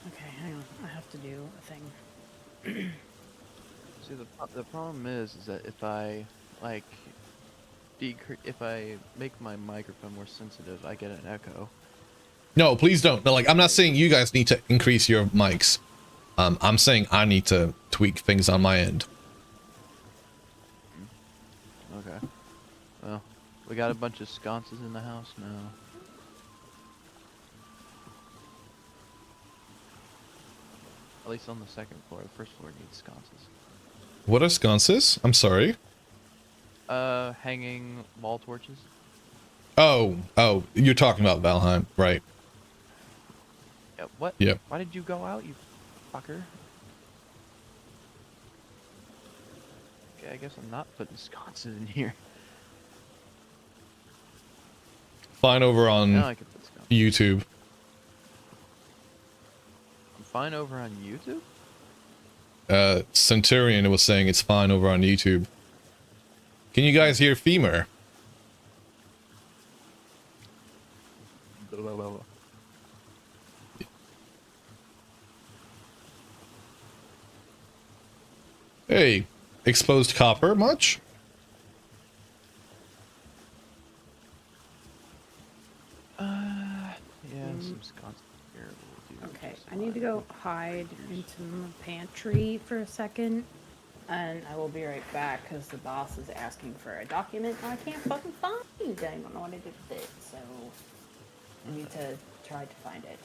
Okay, hang on. I have to do a thing. See, the problem is that if I like if I make my microphone more sensitive, I get an echo. No, please don't. No, like, I'm not saying you guys need to increase your mics. I'm saying I need to tweak things on my end. Okay. Well, we got a bunch of sconces in the house now. At least on the second floor. The first floor needs sconces. What are sconces? I'm sorry. Hanging wall torches. Oh, you're talking about Valheim, right? Yeah, what? Yep. Why did you go out, you fucker? Okay, I guess I'm not putting sconces in here. Fine over on Now I can put sconces. YouTube. I'm fine over on YouTube? Centurion was saying it's fine over on YouTube. Can you guys hear Femur? Hey, exposed copper much? Yeah, some sconces here will do. Okay, just I need to fine. go hide into my pantry for a second, and I will be right back because the boss is asking for a document I can't fucking find. I don't know what to do with it, so I need to try to find it.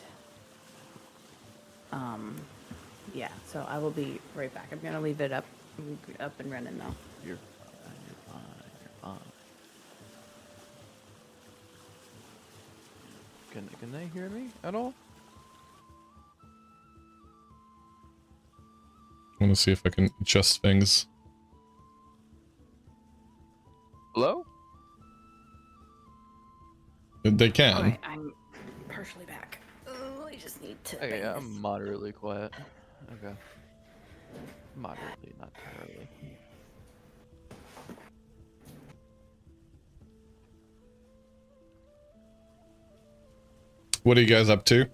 Yeah, so I will be right back. I'm gonna leave it up and running though. You're fine, you're fine, you're fine. Can they hear me at all? I want to see if I can adjust things. Hello? They can. Alright, I'm partially back. Oh, I just need to. Okay, bang I'm this. moderately quiet. Okay. Moderately, not terribly. What are you guys up to?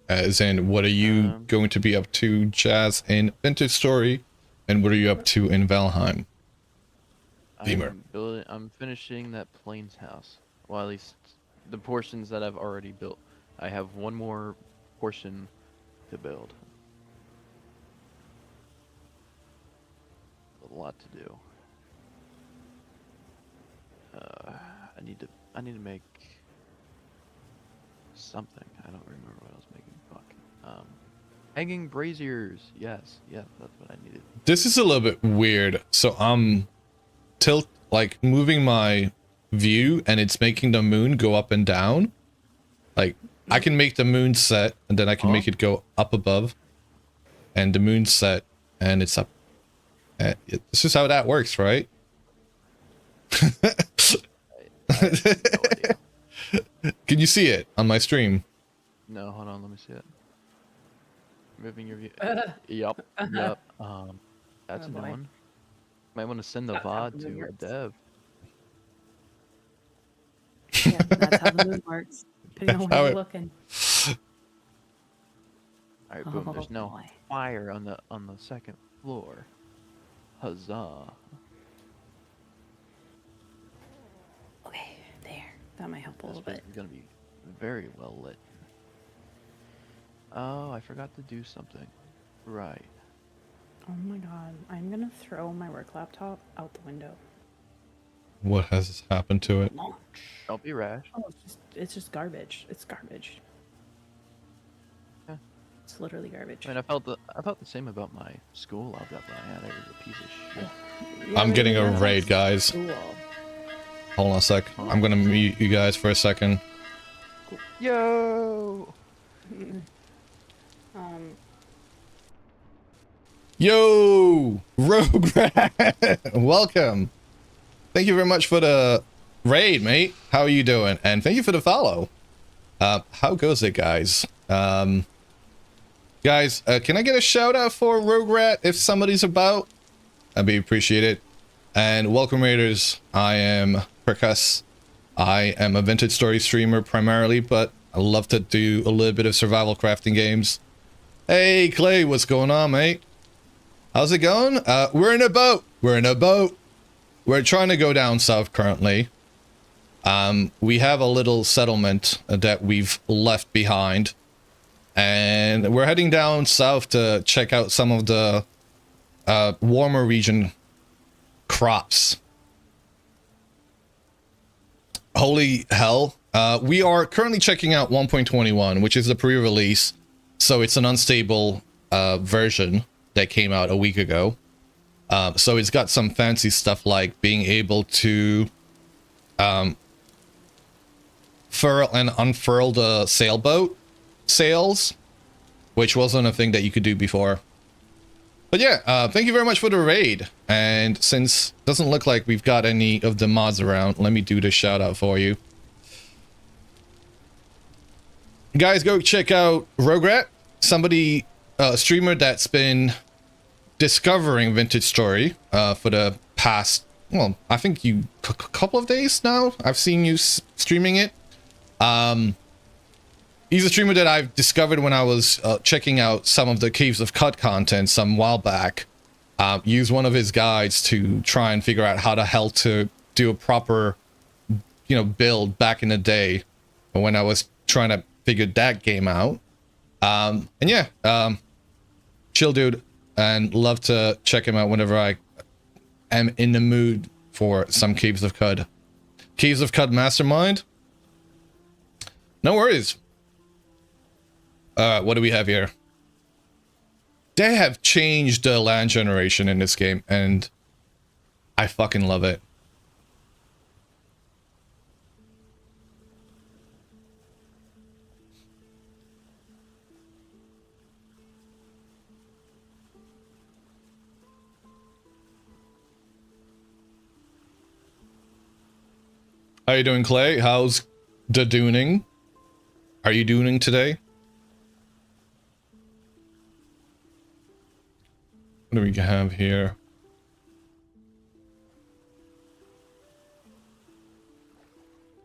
As in, what are you Um, going to be up to, Jazz, in Vintage Story? And what are you up to in Valheim? Beamer. I'm finishing that plains house. Well, at least the portions that I've already built. I have one more portion to build. A lot to do. I need to make something. I don't remember what I was making. Fuck. Hanging braziers. Yes, that's what I needed. This is a little bit weird. So I'm moving my view and it's making the moon go up and down. Like, I can make the moon set and then I can make it go up above. And the moon set and it's up. This is how that works, right? I have no idea. Can you see it on my stream? No, hold on, let me see it. Moving your view. Yup. That's Oh, a new boy. one. Might want to send the That's how VOD the moon to a works. dev. Yeah, that's how the moon works. Depending on How where it- you're looking. Alright, boom. Oh, There's no boy. fire on the second floor. Huzzah. Okay, there. That might help a This little place bit. is gonna be very well lit. Oh, I forgot to do something. Right. Oh my god, I'm gonna throw my work laptop out the window. What has happened to it? Launch. Don't be rash. Oh, it's just garbage. It's garbage. Yeah. It's literally garbage. I mean, I felt the same about my school laptop that I had. It was a piece of shit. Yeah, I'm but getting a that's raid, guys. Cool. Hold on a sec. I'm gonna mute you guys for a second. Yo! Yo, Rogue Rat, welcome. Thank you very much for the raid, mate. How are you doing? And thank you for the follow. How goes it, guys? Guys, can I get a shout out for Rogue Rat if somebody's about? I'd be appreciated. And welcome, Raiders. I am Percuss. I am a vintage story streamer primarily, but I love to do a little bit of survival crafting games. Hey, Clay, what's going on, mate? How's it going? We're in a boat. We're in a boat. We're trying to go down south currently. We have a little settlement that we've left behind. And we're heading down south to check out some of the warmer region crops. Holy hell. We are currently checking out 1.21, which is the pre-release. So it's an unstable version that came out a week ago. So it's got some fancy stuff like being able to furl and unfurl the sailboat sails, which wasn't a thing that you could do before. But yeah, thank you very much for the raid. And since it doesn't look like we've got any of the mods around, let me do the shout out for you. Guys, go check out Rogue Rat, somebody, a streamer that's been discovering Vintage Story for the past, well, I think couple of days now. I've seen you streaming it. He's a streamer that I've discovered when I was checking out some of the Caves of Cut content some while back. Used one of his guides to try and figure out how the hell to do a proper, build back in the day when I was trying to figure that game out. And yeah, chill dude, and love to check him out whenever I am in the mood for some Caves of Cud. Caves of Cud Mastermind? No worries. What do we have here? They have changed the land generation in this game, and I fucking love it. How you doing, Clay? How's the dooning? Are you dooning today? What do we have here?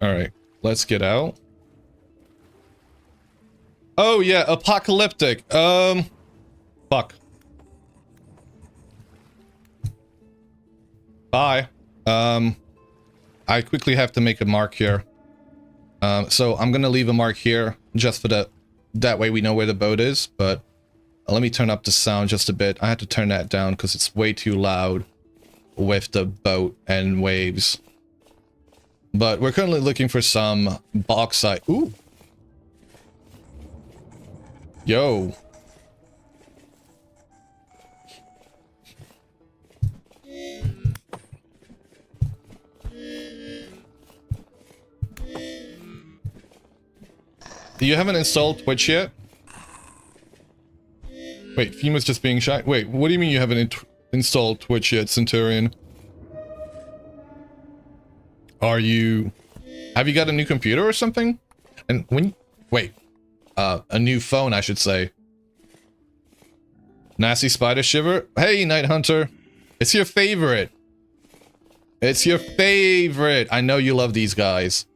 All right, let's get out. Oh yeah, apocalyptic. Fuck. Bye. I quickly have to make a mark here. So I'm gonna leave a mark here just for that way we know where the boat is, but let me turn up the sound just a bit. I had to turn that down because it's way too loud with the boat and waves. But we're currently looking for some bauxite. Ooh. Yo. You haven't installed Twitch yet? Wait, Fima's just being shy. Wait, what do you mean you haven't installed Twitch yet, Centurion? Have you got a new computer or something? And wait, a new phone, I should say. Nasty Spider Shiver? Hey, Night Hunter. It's your favorite. It's your favorite. I know you love these guys.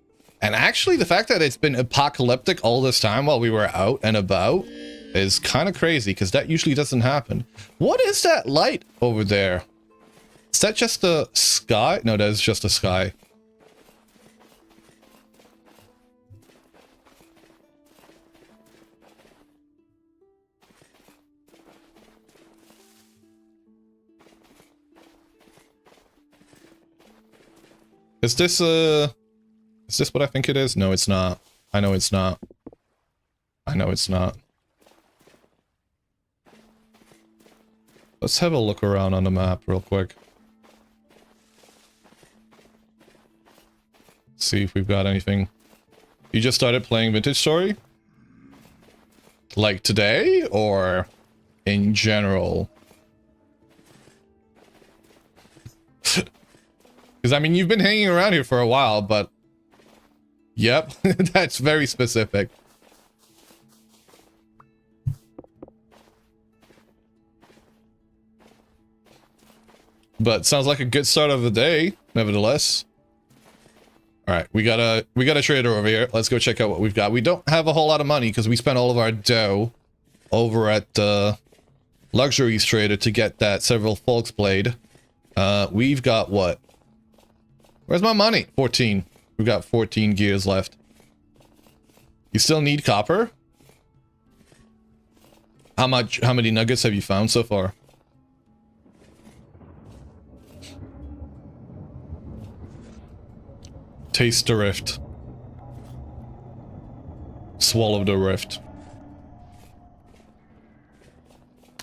And actually, the fact that it's been apocalyptic all this time while we were out and about is kind of crazy, because that usually doesn't happen. What is that light over there? that just a sky? No, that is just a sky. Is this what I think it is? No, it's not. I know it's not. I know it's not. Let's have a look around on the map real quick. See if we've got anything. You just started playing Vintage Story? Like today or in general? Because I mean, you've been hanging around here for a while, but yep, that's very specific. But sounds like a good start of the day, nevertheless. All right, we got a trader over here. Let's go check out what we've got. We don't have a whole lot of money because we spent all of our dough over at Luxuries Trader to get that several Folks Blade. We've got what? Where's my money? 14. We've got 14 gears left. You still need copper? How many nuggets have you found so far? Taste the rift. Swallow the rift.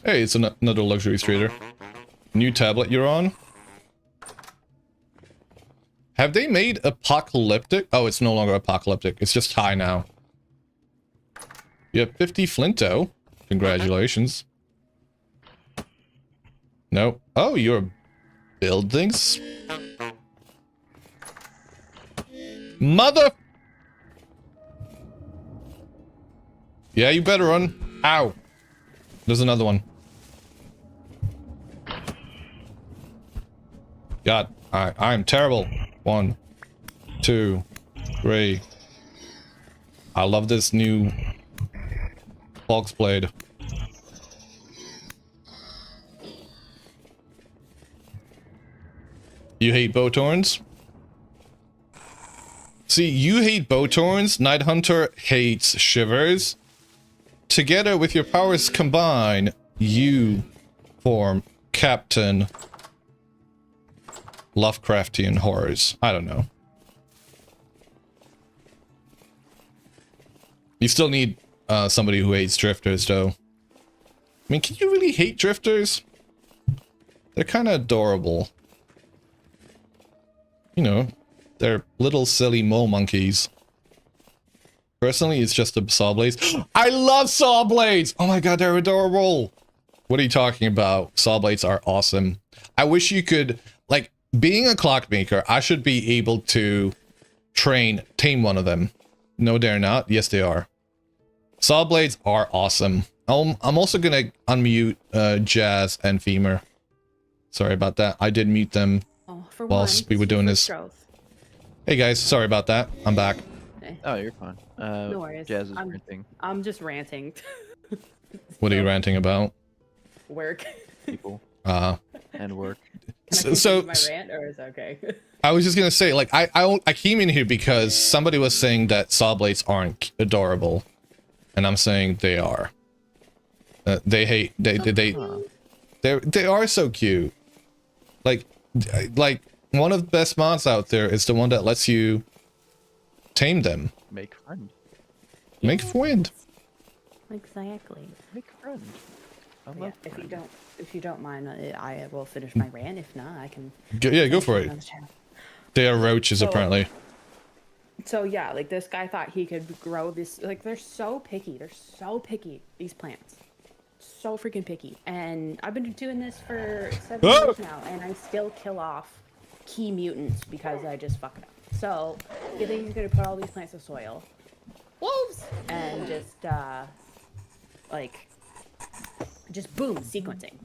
Hey, it's another Luxuries Trader. New tablet you're on? Have they made apocalyptic? Oh, it's no longer apocalyptic. It's just high now. You have 50 Flinto. Congratulations. No. Oh, you're buildings? Mother... Yeah, you better run. Ow. There's another one. God, I'm terrible. 1, 2, 3. I love this new Folks Blade. You hate Bowtorns? See, you hate Bowtorns, Night Hunter hates Shivers. Together with your powers combined, you form Captain Lovecraftian horrors. I don't know. You still need somebody who hates drifters, though. I mean, can you really hate drifters? They're kind of adorable. You know, they're little silly mole monkeys. Personally, it's just the saw blades. I love saw blades! Oh my god, they're adorable! What are you talking about? Saw blades are awesome. I wish you could, like, being a clockmaker, I should be able to tame one of them. No, they're not. Yes, they are. Saw blades are awesome. I'm also gonna unmute Jazz and Femur. Sorry about that. I did mute them whilst we were doing this. Growth. Hey guys, sorry about that. I'm back. Oh, you're fine. No worries. Jazz is ranting. I'm just ranting. What are you ranting about? Work. People and work. Can I continue my rant, or is that okay? I was just gonna say, like, I came in here because somebody was saying that saw blades aren't adorable, and I'm saying they are. They are so cute. Like one of the best mods out there is the one that lets you tame them. Make friend. Make friend. Exactly. Make friend. I Yeah, love if you don't mind, I will finish my rant. If not, I can. Yeah, go for it. They are roaches, apparently. So yeah, like this guy thought he could grow this. Like they're so picky. They're so picky. These plants, so freaking picky. And I've been doing this for 7 years now, and I still kill off key mutants because I just fuck it up. So you think he's gonna put all these plants in soil, wolves, and just boom, sequencing.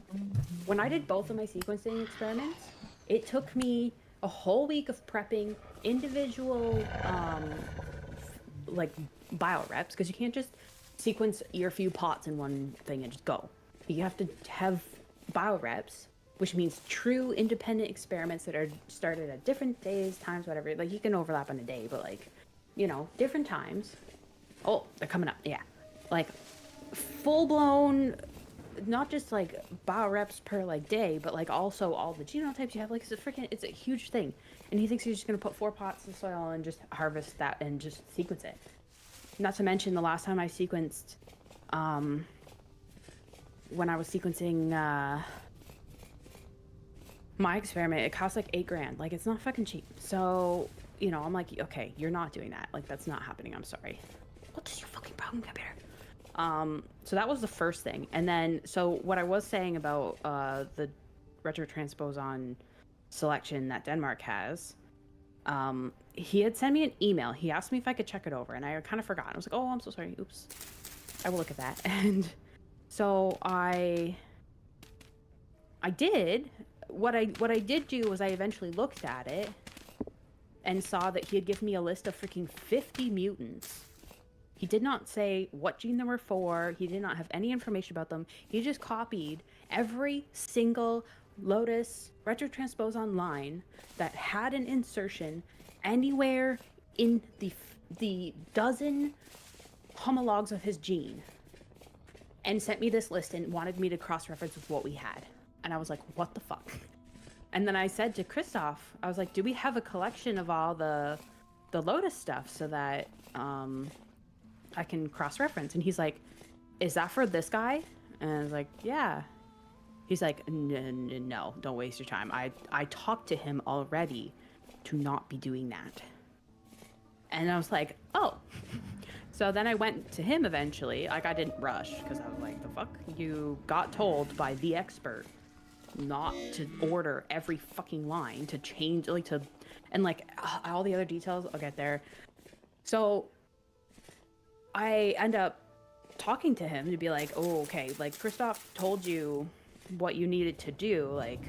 When I did both of my sequencing experiments, it took me a whole week of prepping individual like bioreps, because you can't just sequence your few pots in one thing and just go. You have to have bioreps which means true independent experiments that are started at different days, times, whatever. Like, you can overlap on a day, but like, you know, different times. Oh, they're coming up. Yeah. Like, full-blown, not just like bioreps per like day, but like also all the genotypes you have. Like, it's a huge thing. And he thinks he's just going to put 4 pots of soil and just harvest that and just sequence it. Not to mention the last time I sequenced, when I was sequencing my experiment, it cost like $8,000. Like, it's not fucking cheap. So, you know, I'm like, okay, you're not doing that. Like, that's not happening. I'm sorry. What is your fucking problem, computer? So that was the first thing. And then, so what I was saying about the retrotransposon selection that Denmark has, he had sent me an email. He asked me if I could check it over, and I kind of forgot. I was like, oh, I'm so sorry. Oops. I will look at that. And so I did. What I did do was I eventually looked at it and saw that he had given me a list of freaking 50 mutants. He did not say what gene they were for. He did not have any information about them. He just copied every single Lotus retrotransposon line that had an insertion anywhere in the dozen homologs of his gene, and sent me this list and wanted me to cross-reference with what we had. And I was like, what the fuck? And then I said to Christoph, I was like, do we have a collection of all the Lotus stuff so that I can cross-reference? And he's like, is that for this guy? And I was like, yeah. He's like, no, don't waste your time. I talked to him already to not be doing that. And I was like, oh. So then I went to him eventually. Like, I didn't rush because I was like, the fuck? You got told by the expert not to order every fucking line, to change, like, to, and like all the other details, I'll get there. So I end up talking to him to be like, oh, okay, like, Christoph told you what you needed to do, like,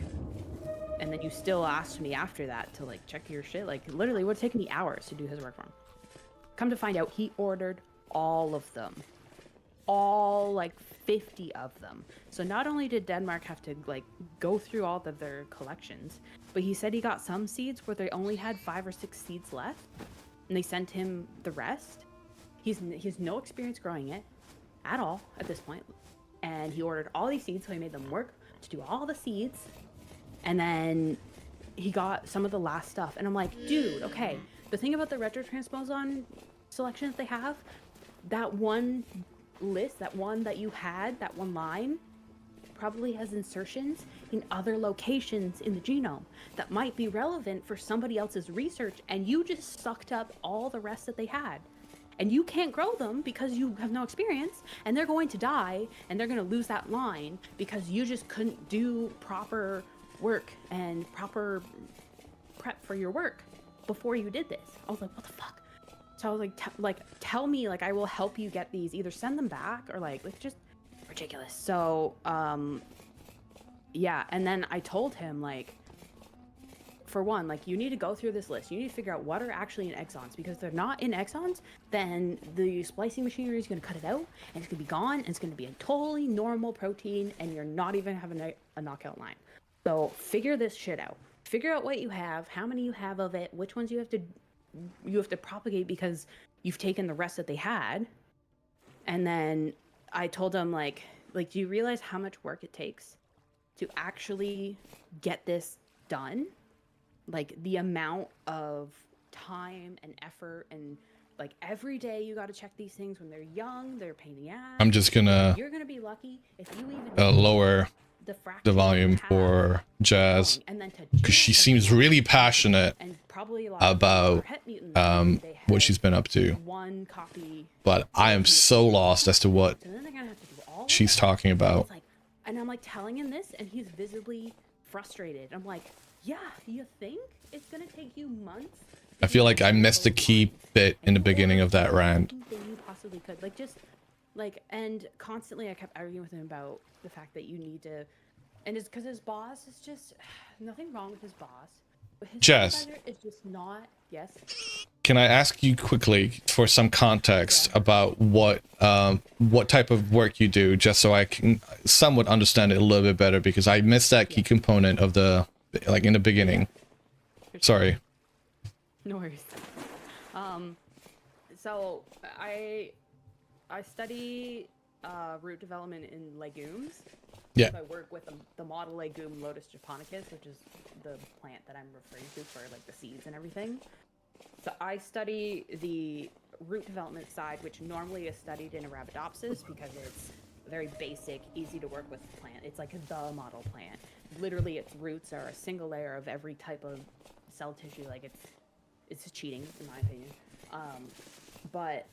and then you still asked me after that to like check your shit. Like, literally, it would take me hours to do his work for him. Come to find out, he ordered all of them. All, like, 50 of them. So not only did Denmark have to, like, go through all of their collections, but he said he got some seeds where they only had 5 or 6 seeds left, and they sent him the rest. He has no experience growing it at all at this point. And he ordered all these seeds, so he made them work to do all the seeds. And then he got some of the last stuff. And I'm like, dude, okay. The thing about the retrotransposon selection that they have, that one list, that one that you had, that one line, probably has insertions in other locations in the genome that might be relevant for somebody else's research, and you just sucked up all the rest that they had. And you can't grow them because you have no experience, and they're going to die, and they're going to lose that line because you just couldn't do proper work and proper prep for your work before you did this. I was like, what the fuck? So I was like, tell me, like, I will help you get these. Either send them back or like just ridiculous. So, yeah. And then I told him, like, for one, like, you need to go through this list. You need to figure out what are actually in exons, because if they're not in exons, then the splicing machinery is going to cut it out, and it's going to be gone, and it's going to be a totally normal protein, and you're not even having a knockout line. So figure this shit out. Figure out what you have, how many you have of it, which ones you have to propagate because you've taken the rest that they had. And then I told him, like, do you realize how much work it takes to actually get this done? Like, the amount of time and effort, and like every day you got to check these things when they're young, they're a pain in the ass. I'm just gonna You're gonna be lucky if you even lower the volume for Jazz, because she seems really passionate about what she's been up to. But I am so lost as to what she's talking about. And I'm like telling him this, and he's visibly frustrated. I'm like, yeah, you think it's gonna take you months? I feel like I missed a key bit in the beginning of that rant. You possibly could, like, just like, and constantly I kept arguing with him about the fact that you need to, and it's because his boss is just nothing wrong with his boss, but his Jazz, supervisor is just not. Yes. can I ask you quickly for some context about what type of work you do, just so I can somewhat understand it a little bit better, because I missed that key component of the, like, in the beginning. Sorry. No worries. So I study root development in legumes. Yeah. So I work with the model legume Lotus japonicus, which is the plant that I'm referring to for like the seeds and everything. So I study the root development side, which normally is studied in Arabidopsis because it's very basic, easy to work with plant. It's like the model plant. Literally, its roots are a single layer of every type of cell tissue. Like it's cheating, in my opinion. But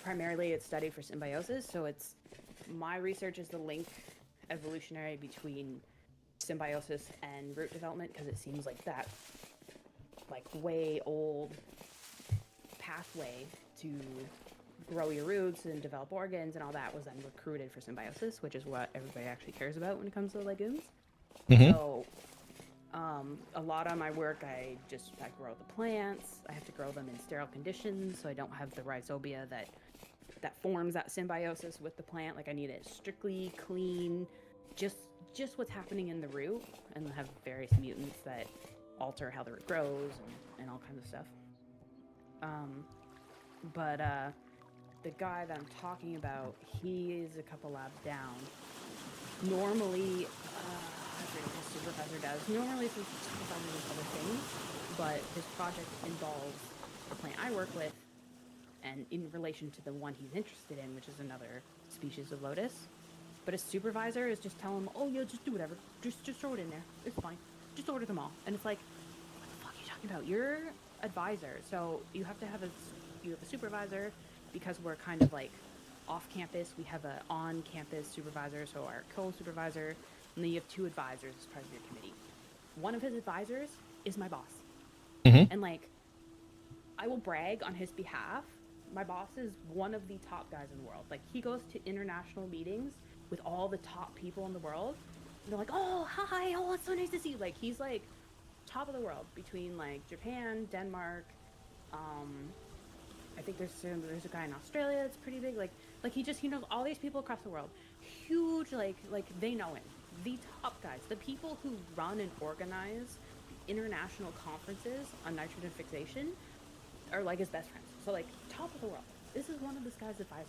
primarily, it's studied for symbiosis. So it's my research is the link evolutionary between symbiosis and root development, because it seems like that like way old pathway to grow your roots and develop organs and all that was then recruited for symbiosis, which is what everybody actually cares about when it comes to legumes. So a lot of my work, I grow the plants. I have to grow them in sterile conditions, so I don't have the rhizobia that forms that symbiosis with the plant. Like, I need it strictly clean, just what's happening in the root, and have various mutants that alter how the root grows and all kinds of stuff. But the guy that I'm talking about, he is a couple labs down. Normally, I forget what his supervisor does. Normally, his supervisor does other things, but his project involves the plant I work with, and in relation to the one he's interested in, which is another species of lotus. But his supervisor is just telling him, oh yeah, just do whatever. Just throw it in there. It's fine. Just order them all. And it's like, what the fuck are you talking about? You're advisor. So you have to have a supervisor, because we're kind of like off campus. We have a on campus supervisor, so our co-supervisor, and then you have two advisors as part of your committee. One of his advisors is my boss. And like, I will brag on his behalf. My boss is one of the top guys in the world. Like, he goes to international meetings with all the top people in the world. And they're like, oh, hi, oh, it's so nice to see you. Like, he's like top of the world between like Japan, Denmark. I think there's a guy in Australia that's pretty big. Like he knows all these people across the world. Huge, like they know him. The top guys, the people who run and organize the international conferences on nitrogen fixation, are like his best friends. So like, top of the world. This is one of this guy's advisors.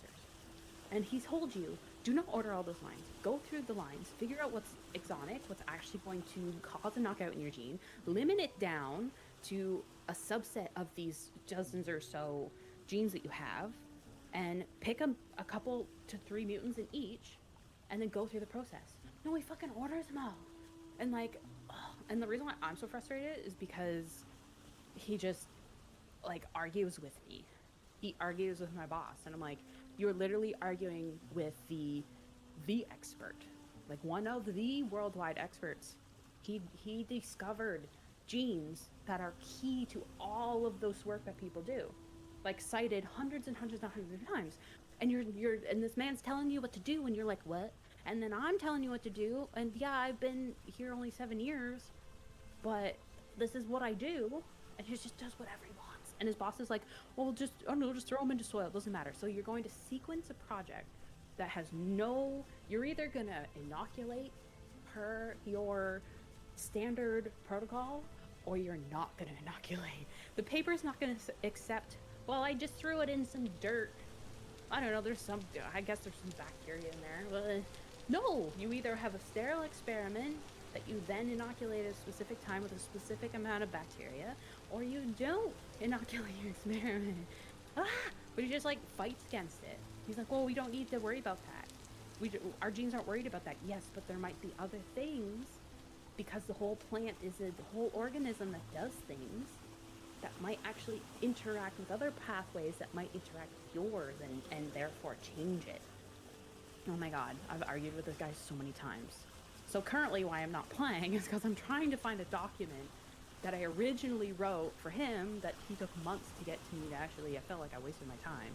And he's told you, do not order all those lines. Go through the lines, figure out what's exonic, what's actually going to cause a knockout in your gene, limit it down to a subset of these dozens or so genes that you have, and pick a couple to 3 mutants in each, and then go through the process. No, he fucking orders them all. And like, and the reason why I'm so frustrated is because he just like argues with me. He argues with my boss, and I'm like, you're literally arguing with the expert, like one of the worldwide experts. He discovered genes that are key to all of those work that people do, like cited hundreds and hundreds and hundreds of times. And and this man's telling you what to do, and you're like, what? And then I'm telling you what to do, and yeah, I've been here only 7 years, but this is what I do, and he just does whatever he wants. And his boss is like, well, just throw them into soil, it doesn't matter. So you're going to sequence a project that has you're either gonna inoculate per your standard protocol, or you're not gonna inoculate. The paper's not gonna accept, well, I just threw it in some dirt. I don't know, I guess there's some bacteria in there. But no, you either have a sterile experiment that you then inoculate at a specific time with a specific amount of bacteria, or you don't inoculate your experiment. But he just like fights against it. He's like, well, we don't need to worry about that. Our genes aren't worried about that. Yes, but there might be other things, because the whole plant is a whole organism that does things that might actually interact with other pathways that might interact with yours, and therefore change it. Oh my god, I've argued with this guy so many times. So currently why I'm not playing is because I'm trying to find a document that I originally wrote for him that he took months to get to me to actually, I felt like I wasted my time.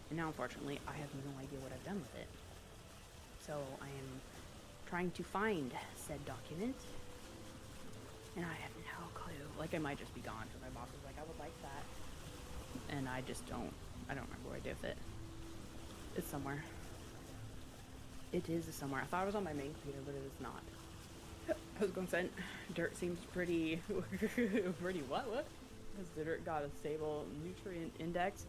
And now unfortunately I have no idea what I've done with it. So I am trying to find said document, and I have no clue. Like, I might just be gone, because my boss was like, I would like that. and I don't remember where I did it. It's somewhere. It is somewhere. I thought it was on my main computer, but it is not. I was going to say, dirt seems pretty, pretty what? Has the dirt got a stable nutrient index?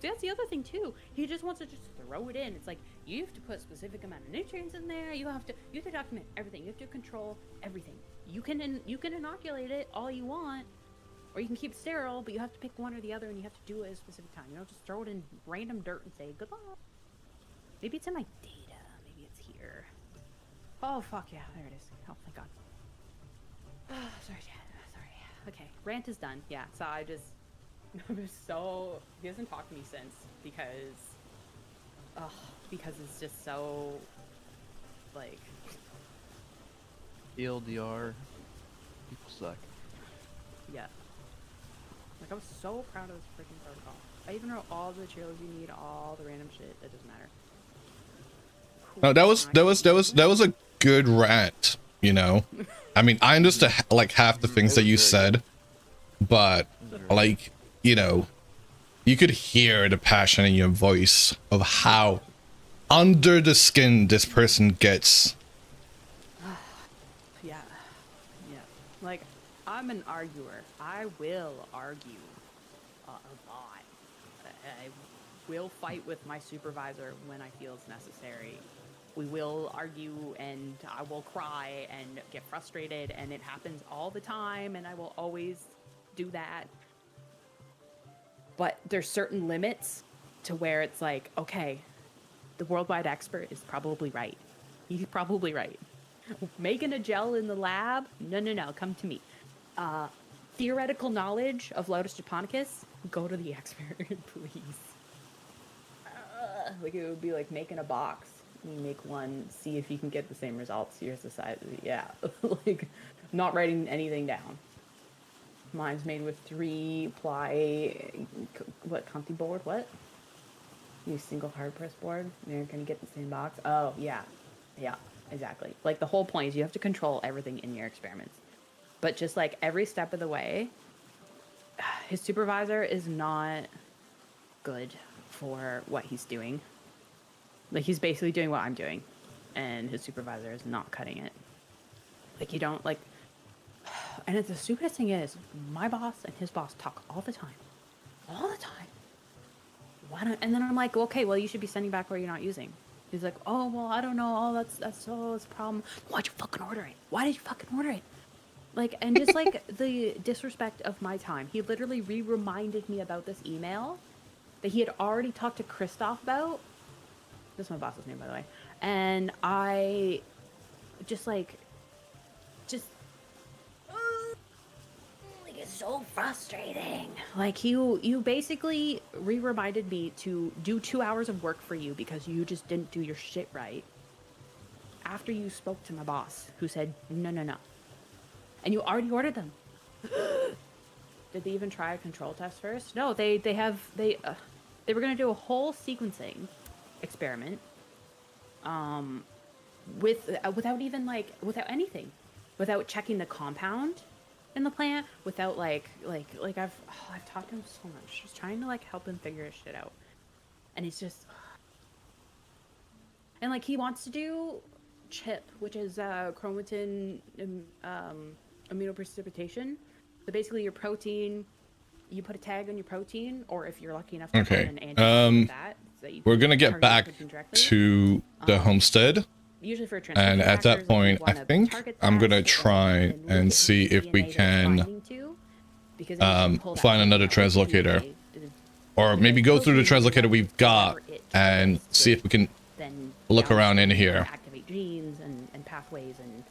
See, that's the other thing too. He just wants to just throw it in. It's like, you have to put a specific amount of nutrients in there. You have to document everything. You have to control everything. You can inoculate it all you want, or you can keep it sterile, but you have to pick one or the other, and you have to do it at a specific time. You don't just throw it in random dirt and say goodbye. Maybe it's in my data. Maybe it's here. Oh fuck yeah, there it is. Oh thank God. Sorry. Okay, rant is done. Yeah, so I just he hasn't talked to me since because it's just so like ELDR, people suck. yeah. Like I was so proud of this freaking protocol. I even wrote all the materials you need, all the random shit. It doesn't matter. Cool. No, that was a good rant. You know, I mean, I understood like half the things that you said, but like, you know, you could hear the passion in your voice of how under the skin this person gets. Yeah. Like, I'm an arguer. I will argue a lot. I will fight with my supervisor when I feel it's necessary. We will argue and I will cry and get frustrated, and it happens all the time, and I will always do that. But there's certain limits to where it's like, okay, the worldwide expert is probably right. He's probably right. Making a gel in the lab? No, come to me. Theoretical knowledge of Lotus japonicus? Go to the expert, please. Like it would be like making a box. You make one, see if you can get the same results. Here's the size. Yeah, like not writing anything down. Mine's made with 3-ply, Conti board? What? Use single hard press board. You're gonna get the same box. Oh yeah, exactly. Like the whole point is you have to control everything in your experiments. But just like every step of the way, his supervisor is not good for what he's doing. Like he's basically doing what I'm doing, and his supervisor is not cutting it. Like you don't like, and the stupidest thing is my boss and his boss talk all the time. Why don't? And then I'm like, okay, well you should be sending back what you're not using. He's like, oh well, I don't know. Oh, that's a problem. Why'd you fucking order it? Why did you fucking order it? Like, and just like the disrespect of my time. He literally reminded me about this email that he had already talked to Christoph about. This is my boss's name, by the way. And I just like it's so frustrating. Like you basically reminded me to do 2 hours of work for you because you just didn't do your shit right. After you spoke to my boss, who said no, and you already ordered them. Did they even try a control test first? No, they were gonna do a whole sequencing experiment without even without anything, without checking the compound in the plant, without like I've talked to him so much, just trying to like help him figure his shit out, and it's just and like he wants to do CHIP, which is chromatin immunoprecipitation. So basically your protein, you put a tag on your protein, or if you're lucky enough to put an antibody that we're gonna get back to the homestead, usually for and at that point I think I'm gonna try and see if we can find another translocator, or maybe go through the translocator we've got and see if we can look around in here. Activate genes and pathways, and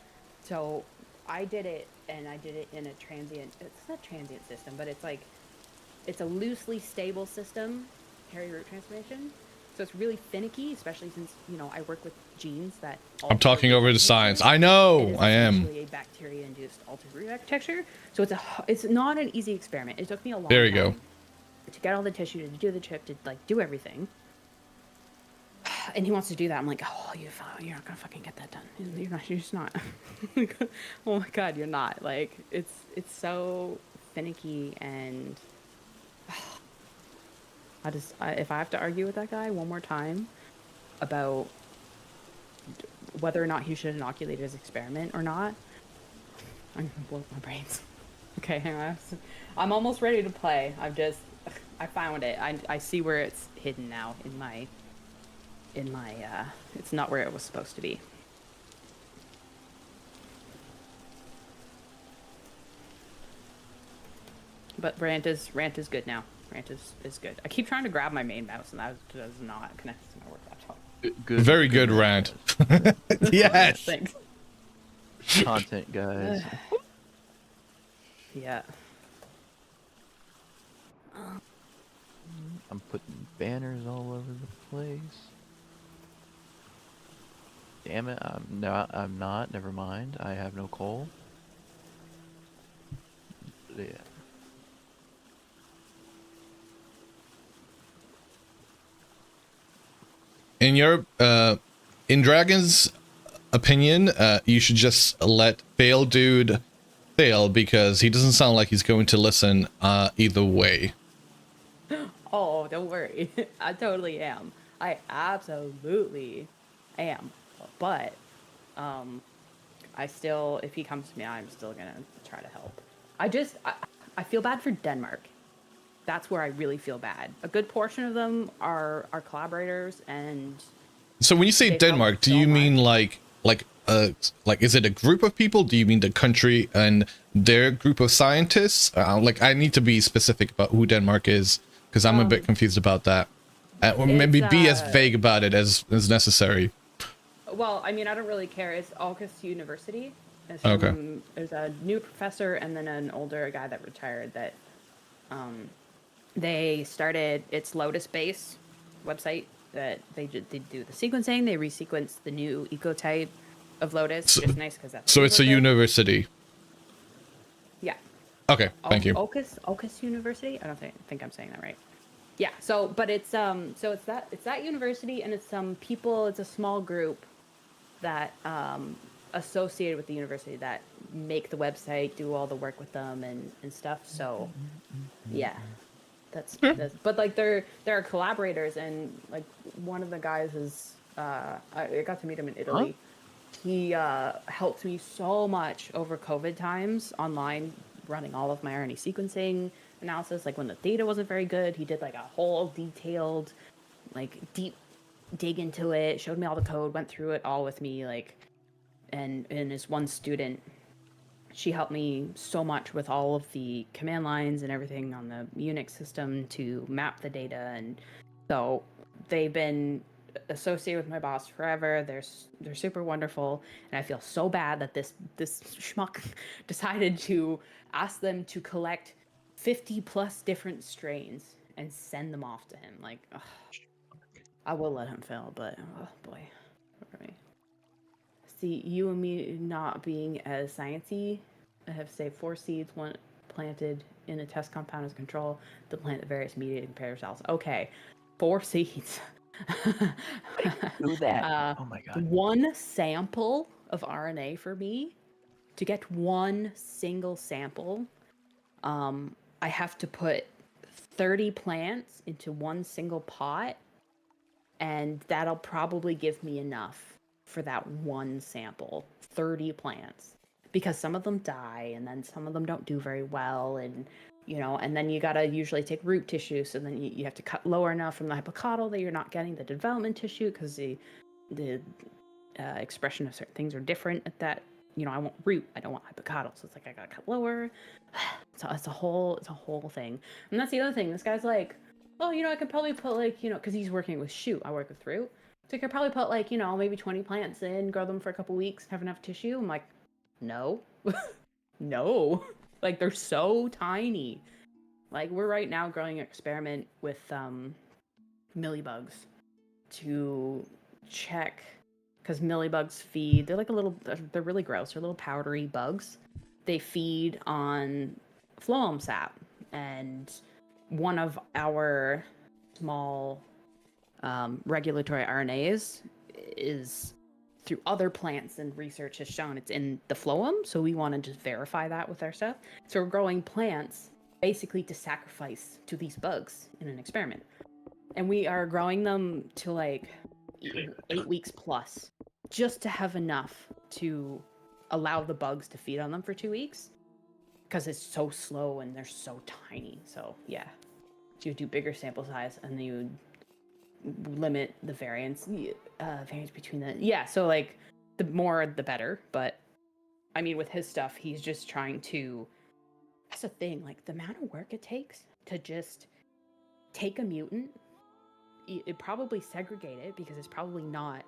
so I did it, and I did it in a transient. It's not a transient system, but it's a loosely stable system, hairy root transformation. So it's really finicky, especially since I work with genes that. I'm talking over the science. I know. I am. A bacteria-induced altered root architecture. So it's not an easy experiment. It took me a long time. There you go. To get all the tissue, to do the chip, to do everything. And he wants to do that. I'm like, oh, you're not gonna fucking get that done. You're just not. Oh my God, you're not. Like, it's so finicky, and If I have to argue with that guy one more time about whether or not he should inoculate his experiment or not, I'm gonna blow my brains. Okay, hang on. I'm almost ready to play. I found it. I see where it's hidden now in my it's not where it was supposed to be. But rant is good now. Rant is good. I keep trying to grab my main mouse and that does not connect to my work laptop. Good. Very good rant. Yes. Thanks. Content, guys. Yeah. I'm putting banners all over the place. Damn it! I'm not. Never mind. I have no coal. Yeah. In your in Dragon's opinion, you should just let Fail Dude fail because he doesn't sound like he's going to listen either way. Oh, don't worry. I totally am. I absolutely am. But I still, if he comes to me, I'm still gonna try to help. I feel bad for Denmark. That's where I really feel bad. A good portion of them are collaborators, and So when you say they've Denmark, helped do so you mean much. like is it a group of people? Do you mean the country and their group of scientists? Like I need to be specific about who Denmark is because I'm a bit confused about that. Or maybe be as vague about it as necessary. Well, I mean, I don't really care. It's Aarhus University. It's Okay. There's a new professor and then an older guy that retired that they started its Lotus Base website that they do the sequencing. They resequence the new ecotype of Lotus, which is nice because that's So it's a super good. university. Yeah. Okay, thank you. Aarhus University. I don't think I'm saying that right. Yeah. So, but it's it's that university, and it's some people. It's a small group that associated with the university that make the website, do all the work with them and stuff. So, yeah, that's but like they're collaborators, and like one of the guys is I got to meet him in Italy. He helped me so much over COVID times online, running all of my RNA sequencing analysis. Like when the data wasn't very good, he did like a whole detailed, like deep dig into it, showed me all the code, went through it all with me, like, and his one student, she helped me so much with all of the command lines and everything on the Unix system to map the data. And so they've been associated with my boss forever. They're super wonderful, and I feel so bad that this schmuck decided to ask them to collect 50 plus different strains and send them off to him. Like, ugh. I will let him fail, but oh boy. Alright. See, you and me not being as sciencey, I have saved 4 seeds, one planted in a test compound as control, to plant the various mediating pair cells. Okay, 4 seeds. Do that. Oh my god. 1 sample of RNA for me. To get 1 single sample, I have to put 30 plants into 1 single pot, and that'll probably give me enough for that 1 sample. 30 plants, because some of them die, and then some of them don't do very well, and and then you gotta usually take root tissue, so then you have to cut lower enough from the hypocotyl that you're not getting the development tissue, because the expression of certain things are different at that. I want root, I don't want hypocotyl, so it's like I gotta cut lower. So it's a whole thing. And that's the other thing. This guy's like, oh, I could probably put like, because he's working with shoot, I work with root, so I could probably put like, maybe 20 plants in, grow them for a couple weeks, have enough tissue. I'm like, no. No. Like, they're so tiny. Like, we're right now growing an experiment with millibugs to check, because millibugs feed, they're like they're really gross, they're little powdery bugs. They feed on phloem sap, and one of our small regulatory RNAs is, through other plants, and research has shown it's in the phloem, so we want to just verify that with our stuff. So we're growing plants basically to sacrifice to these bugs in an experiment. And we are growing them to like 8 weeks plus, just to have enough to allow the bugs to feed on them for 2 weeks, because it's so slow and they're so tiny. So yeah, so you do bigger sample size, and then you limit the variance between the So like the more the better. But I mean, with his stuff, he's just trying to. That's the thing. Like the amount of work it takes to just take a mutant. It probably segregate it because it's probably not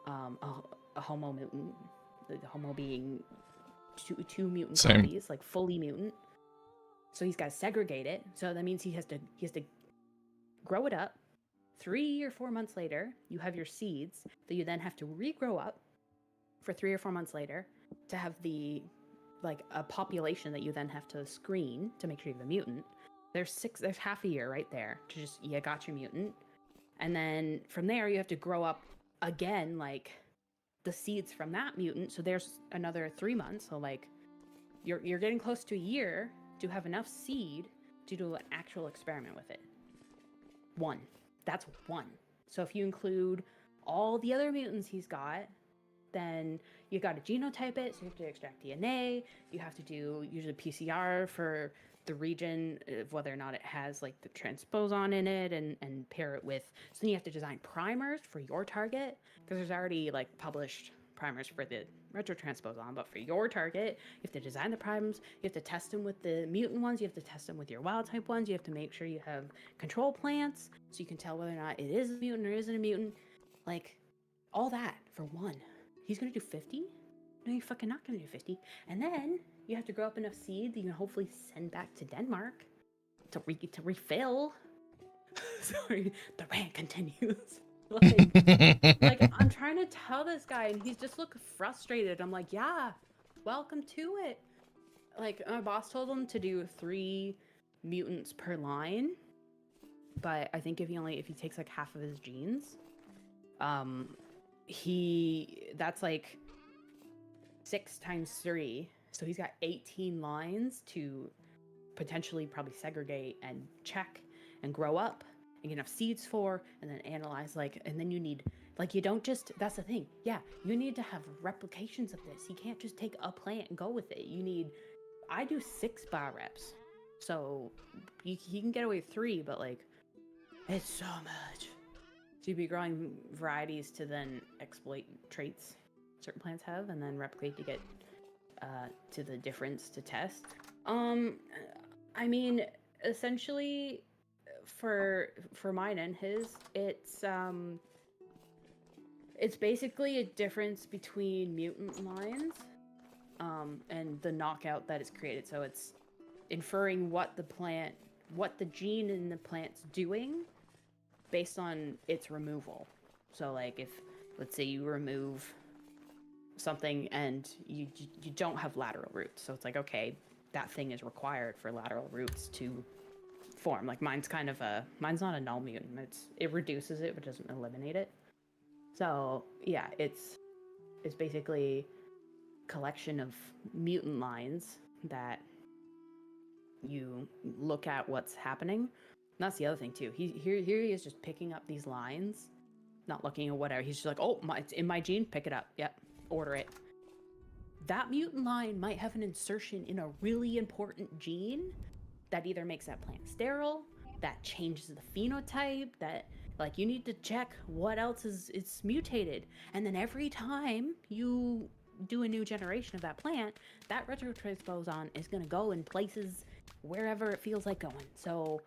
a homo mutant. The homo being two mutant Same. copies, like fully mutant. So he's got to segregate it. So that means he has to grow it up. 3 or 4 months later, you have your seeds that you then have to regrow up for 3 or 4 months later to have a population that you then have to screen to make sure you have a mutant. There's half a year right there to just, you got your mutant. And then from there, you have to grow up again, like the seeds from that mutant. So there's another 3 months. So like you're getting close to a year to have enough seed to do an actual experiment with it. That's one. So if you include all the other mutants he's got, then you got to genotype it. So you have to extract DNA. You have to do usually PCR for the region of whether or not it has like the transposon in it, and pair it with. So then you have to design primers for your target, because there's already like published primers for the retrotransposon, but for your target, you have to design the primers. You have to test them with the mutant ones. You have to test them with your wild type ones. You have to make sure you have control plants so you can tell whether or not it is a mutant or isn't a mutant. Like all that for one. He's gonna do 50? No, you're fucking not gonna do 50. And then you have to grow up enough seed that you can hopefully send back to Denmark to refill. Sorry, the rant continues. like I'm trying to tell this guy, and he's just looking frustrated. I'm like, yeah, welcome to it. Like my boss told him to do 3 mutants per line, but I think if he takes like half of his genes, that's like 6 times 3, so he's got 18 lines to potentially probably segregate and check and grow up and get enough seeds for, and then analyze, like, and then you need, like, you don't just, that's the thing, yeah, you need to have replications of this. You can't just take a plant and go with it. I do 6 bioreps, so he can get away with 3, but like it's so much. So you'd be growing varieties to then exploit traits certain plants have, and then replicate to get to the difference to test. I mean, essentially, for mine and his, it's basically a difference between mutant lines, and the knockout that is created. So it's inferring what the gene in the plant's doing based on its removal. So like if, let's say you remove something and you don't have lateral roots, so it's like, okay, that thing is required for lateral roots to form. Like mine's not a null mutant. It reduces it but doesn't eliminate it. So yeah, it's basically collection of mutant lines that you look at what's happening. And that's the other thing too. Here he is just picking up these lines, not looking at whatever. He's just like, oh, it's in my gene, pick it up. Yep, order it. That mutant line might have an insertion in a really important gene that either makes that plant sterile, that changes the phenotype, that like you need to check what else it's mutated. And then every time you do a new generation of that plant, that retrotransposon is going to go in places wherever it feels like going. So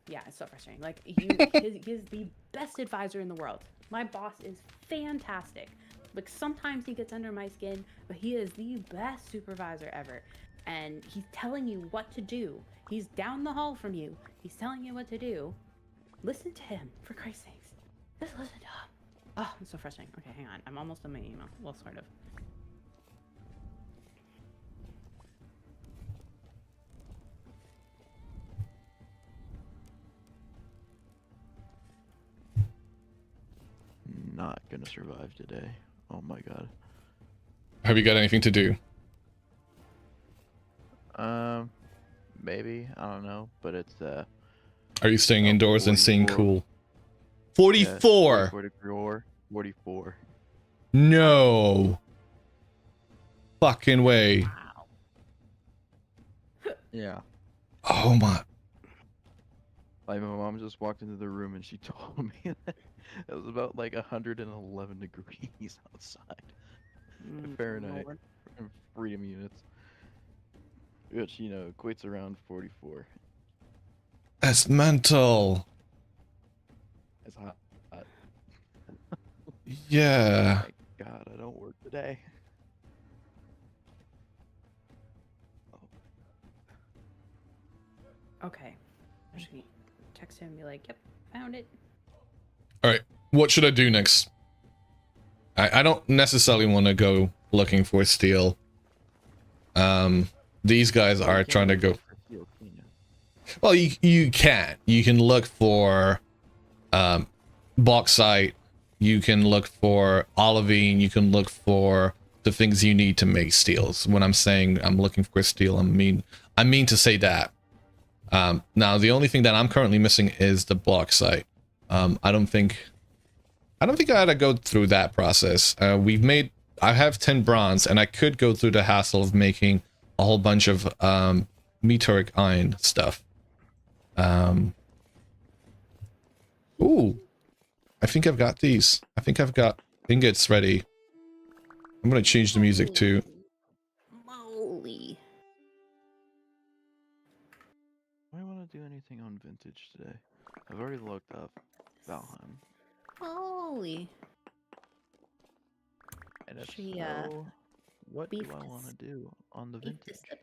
yeah, it's so frustrating. Like he is the best advisor in the world. My boss is fantastic. Like sometimes he gets under my skin, but he is the best supervisor ever. And he's telling you what to do. He's down the hall from you. He's telling you what to do. Listen to him, for Christ's sakes. Just listen to him. Oh, it's so frustrating. Okay, hang on. I'm almost on my email. Well, sort of. Not gonna survive today. Oh my god. Have you got anything to do? Maybe, I don't know, but it's Are you staying Oh, indoors and staying 44. cool? Yeah, 44. 44. 44. No fucking way. Wow. Yeah. Oh my. Like my mom just walked into the room and she told me that it was about like 111 degrees outside. Fahrenheit Lord. in freedom units, which equates around 44. That's mental. It's hot. Yeah. Thank God I don't work today. Okay. I'm just gonna text him and be like, yep, found it. All right. What should I do next? I don't necessarily want to go looking for steel. These guys are trying to go. Well, you can. You can look for bauxite. You can look for olivine. You can look for the things you need to make steels. When I'm saying I'm looking for steel, I mean to say that. Now the only thing that I'm currently missing is the bauxite. I don't think I had to go through that process. I have 10 bronze, and I could go through the hassle of making a whole bunch of meteoric iron stuff. Ooh, I think I've got these. I think I've got ingots ready. I'm gonna change the music too. Moly. Do I want to do anything on vintage today? I've already looked up Valheim. Moly. And if She, so, what do beefed I want to do on the beef vintage? this up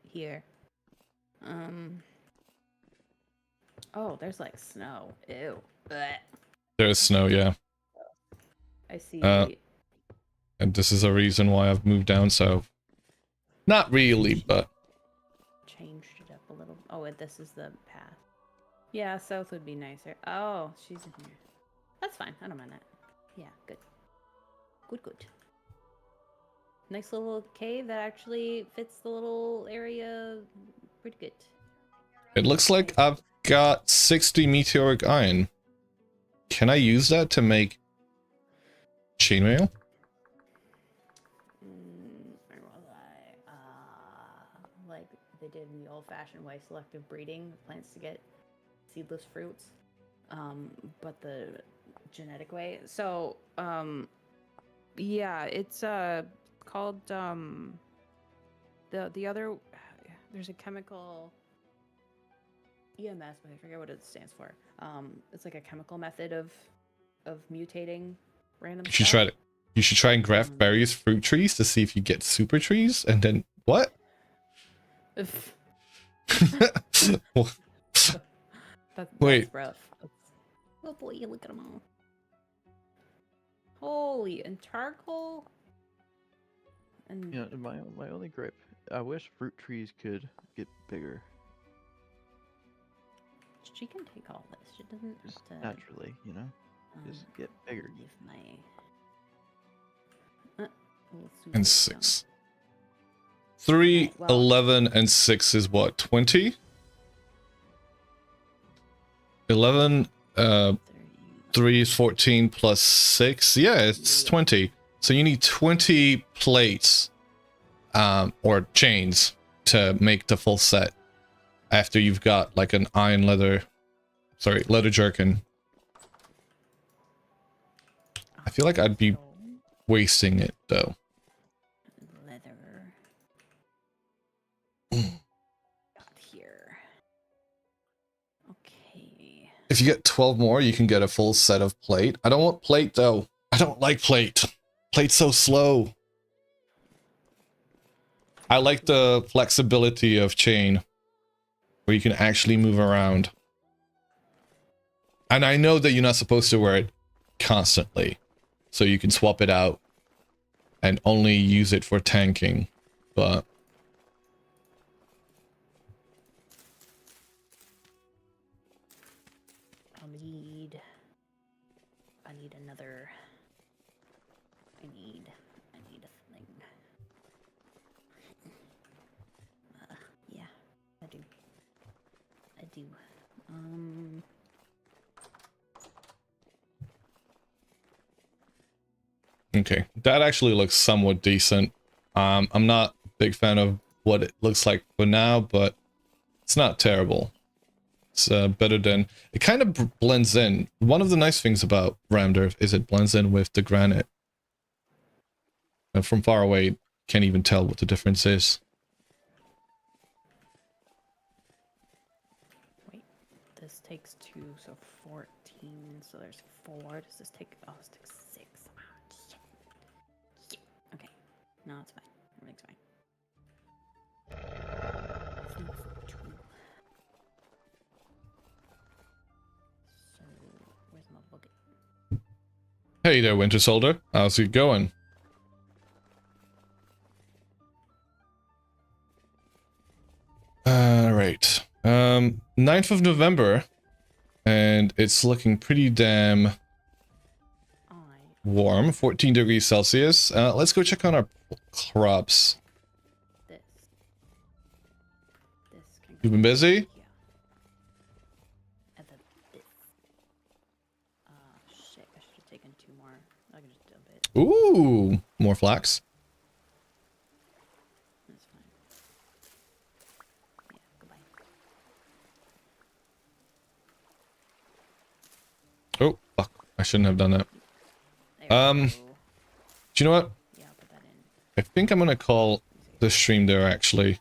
here. Oh, there's like snow. Ew. Blech. There's snow, yeah. I see. And this is a reason why I've moved down south. Not really, but Changed it up a little. Oh, and this is the path. Yeah, south would be nicer. Oh, she's in here. That's fine. I don't mind that. Yeah, good. Good. Nice little cave that actually fits the little area pretty good. it looks like I've got 60 meteoric iron. Can I use that to make chainmail? Where was I? Like they did in the old-fashioned way, selective breeding of plants to get seedless fruits. But the genetic way. So, yeah, it's called the other. There's a chemical EMS, but I forget what it stands for. It's like a chemical method of mutating random. You should try and graft various fruit trees to see if you get super trees, and then what? Wait. That's rough. Oh boy, you look at them all. Holy, and charcoal? And Yeah, my only gripe. I wish fruit trees could get bigger, she can take all this. She doesn't just have to naturally, just get bigger. give my And 6. 3, Okay, well- 11, and 6 is what? 20? 11, 3 is 14 plus 6. Yeah, it's 20. So you need 20 plates, or chains to make the full set. After you've got like an leather jerkin. I feel like I'd be wasting it though. leather. Got here. Okay. If you get 12 more, you can get a full set of plate. I don't want plate though. I don't like plate. Plate's so slow. I like the flexibility of chain, where you can actually move around. And I know that you're not supposed to wear it constantly, so you can swap it out and only use it for tanking, but I need another. I need a thing. Yeah, I do. Okay, that actually looks somewhat decent. I'm not a big fan of what it looks like for now, but it's not terrible. It's better than... It kind of blends in. One of the nice things about Ramder is it blends in with the granite. And from far away, can't even tell what the difference is. Wait, this takes 2, so 14. So there's 4. Does this take? Oh, this takes 6. Ah, shit. Shit. Okay, no, it's fine. Everything's fine. This needs 2. So where's my bucket? Hey there, Winter Soldier. How's it going? Right. 9th of November, and it's looking pretty damn warm. 14 degrees Celsius. Let's go check on our crops. This can You've been busy? Yeah. And then this. Shit, I should have taken 2 more. I can just dump it. Ooh, more flax. That's fine. Yeah, goodbye. Oh, fuck. I shouldn't have done that. There we Um, go. Do you know what? Yeah, I'll put that in. I think I'm gonna call the stream there, actually.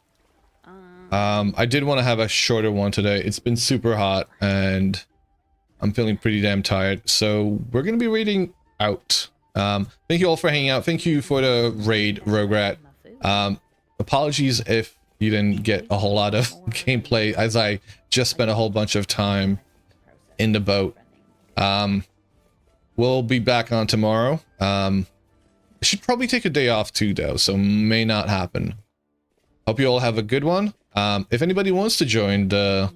I did want to have a shorter one today. It's been super hot, and I'm feeling pretty damn tired. So we're gonna be reading out. Thank you all for hanging out. Thank you for the raid, Rograt. My food. Apologies if you didn't get a whole lot of gameplay, as I just spent a whole bunch of time in the boat. We'll be back on tomorrow. I should probably take a day off too, though, so may not happen. Hope you all have a good one. If anybody wants to join the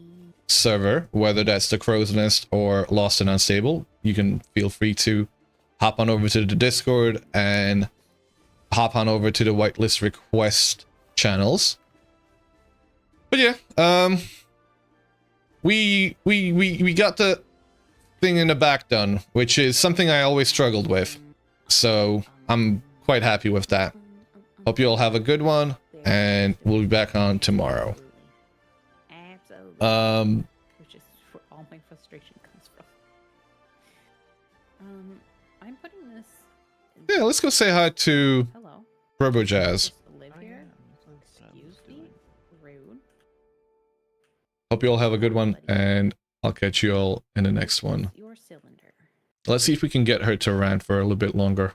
server, whether that's the Crow's Nest or Lost and Unstable, you can feel free to hop on over to the Discord and hop on over to the whitelist request channels. But yeah, we got the thing in the back done, which is something I always struggled with. So I'm quite happy with that. Hope you all have a good one, and we'll be back on tomorrow. Absolutely. Which is where all my frustration comes from. I'm putting this. Yeah, let's go say hi to Hello. RoboJazz. Just live here. Excuse me. Rude. Hope you all have a good one, and I'll catch you all in the next one. Your cylinder. Let's see if we can get her to rant for a little bit longer.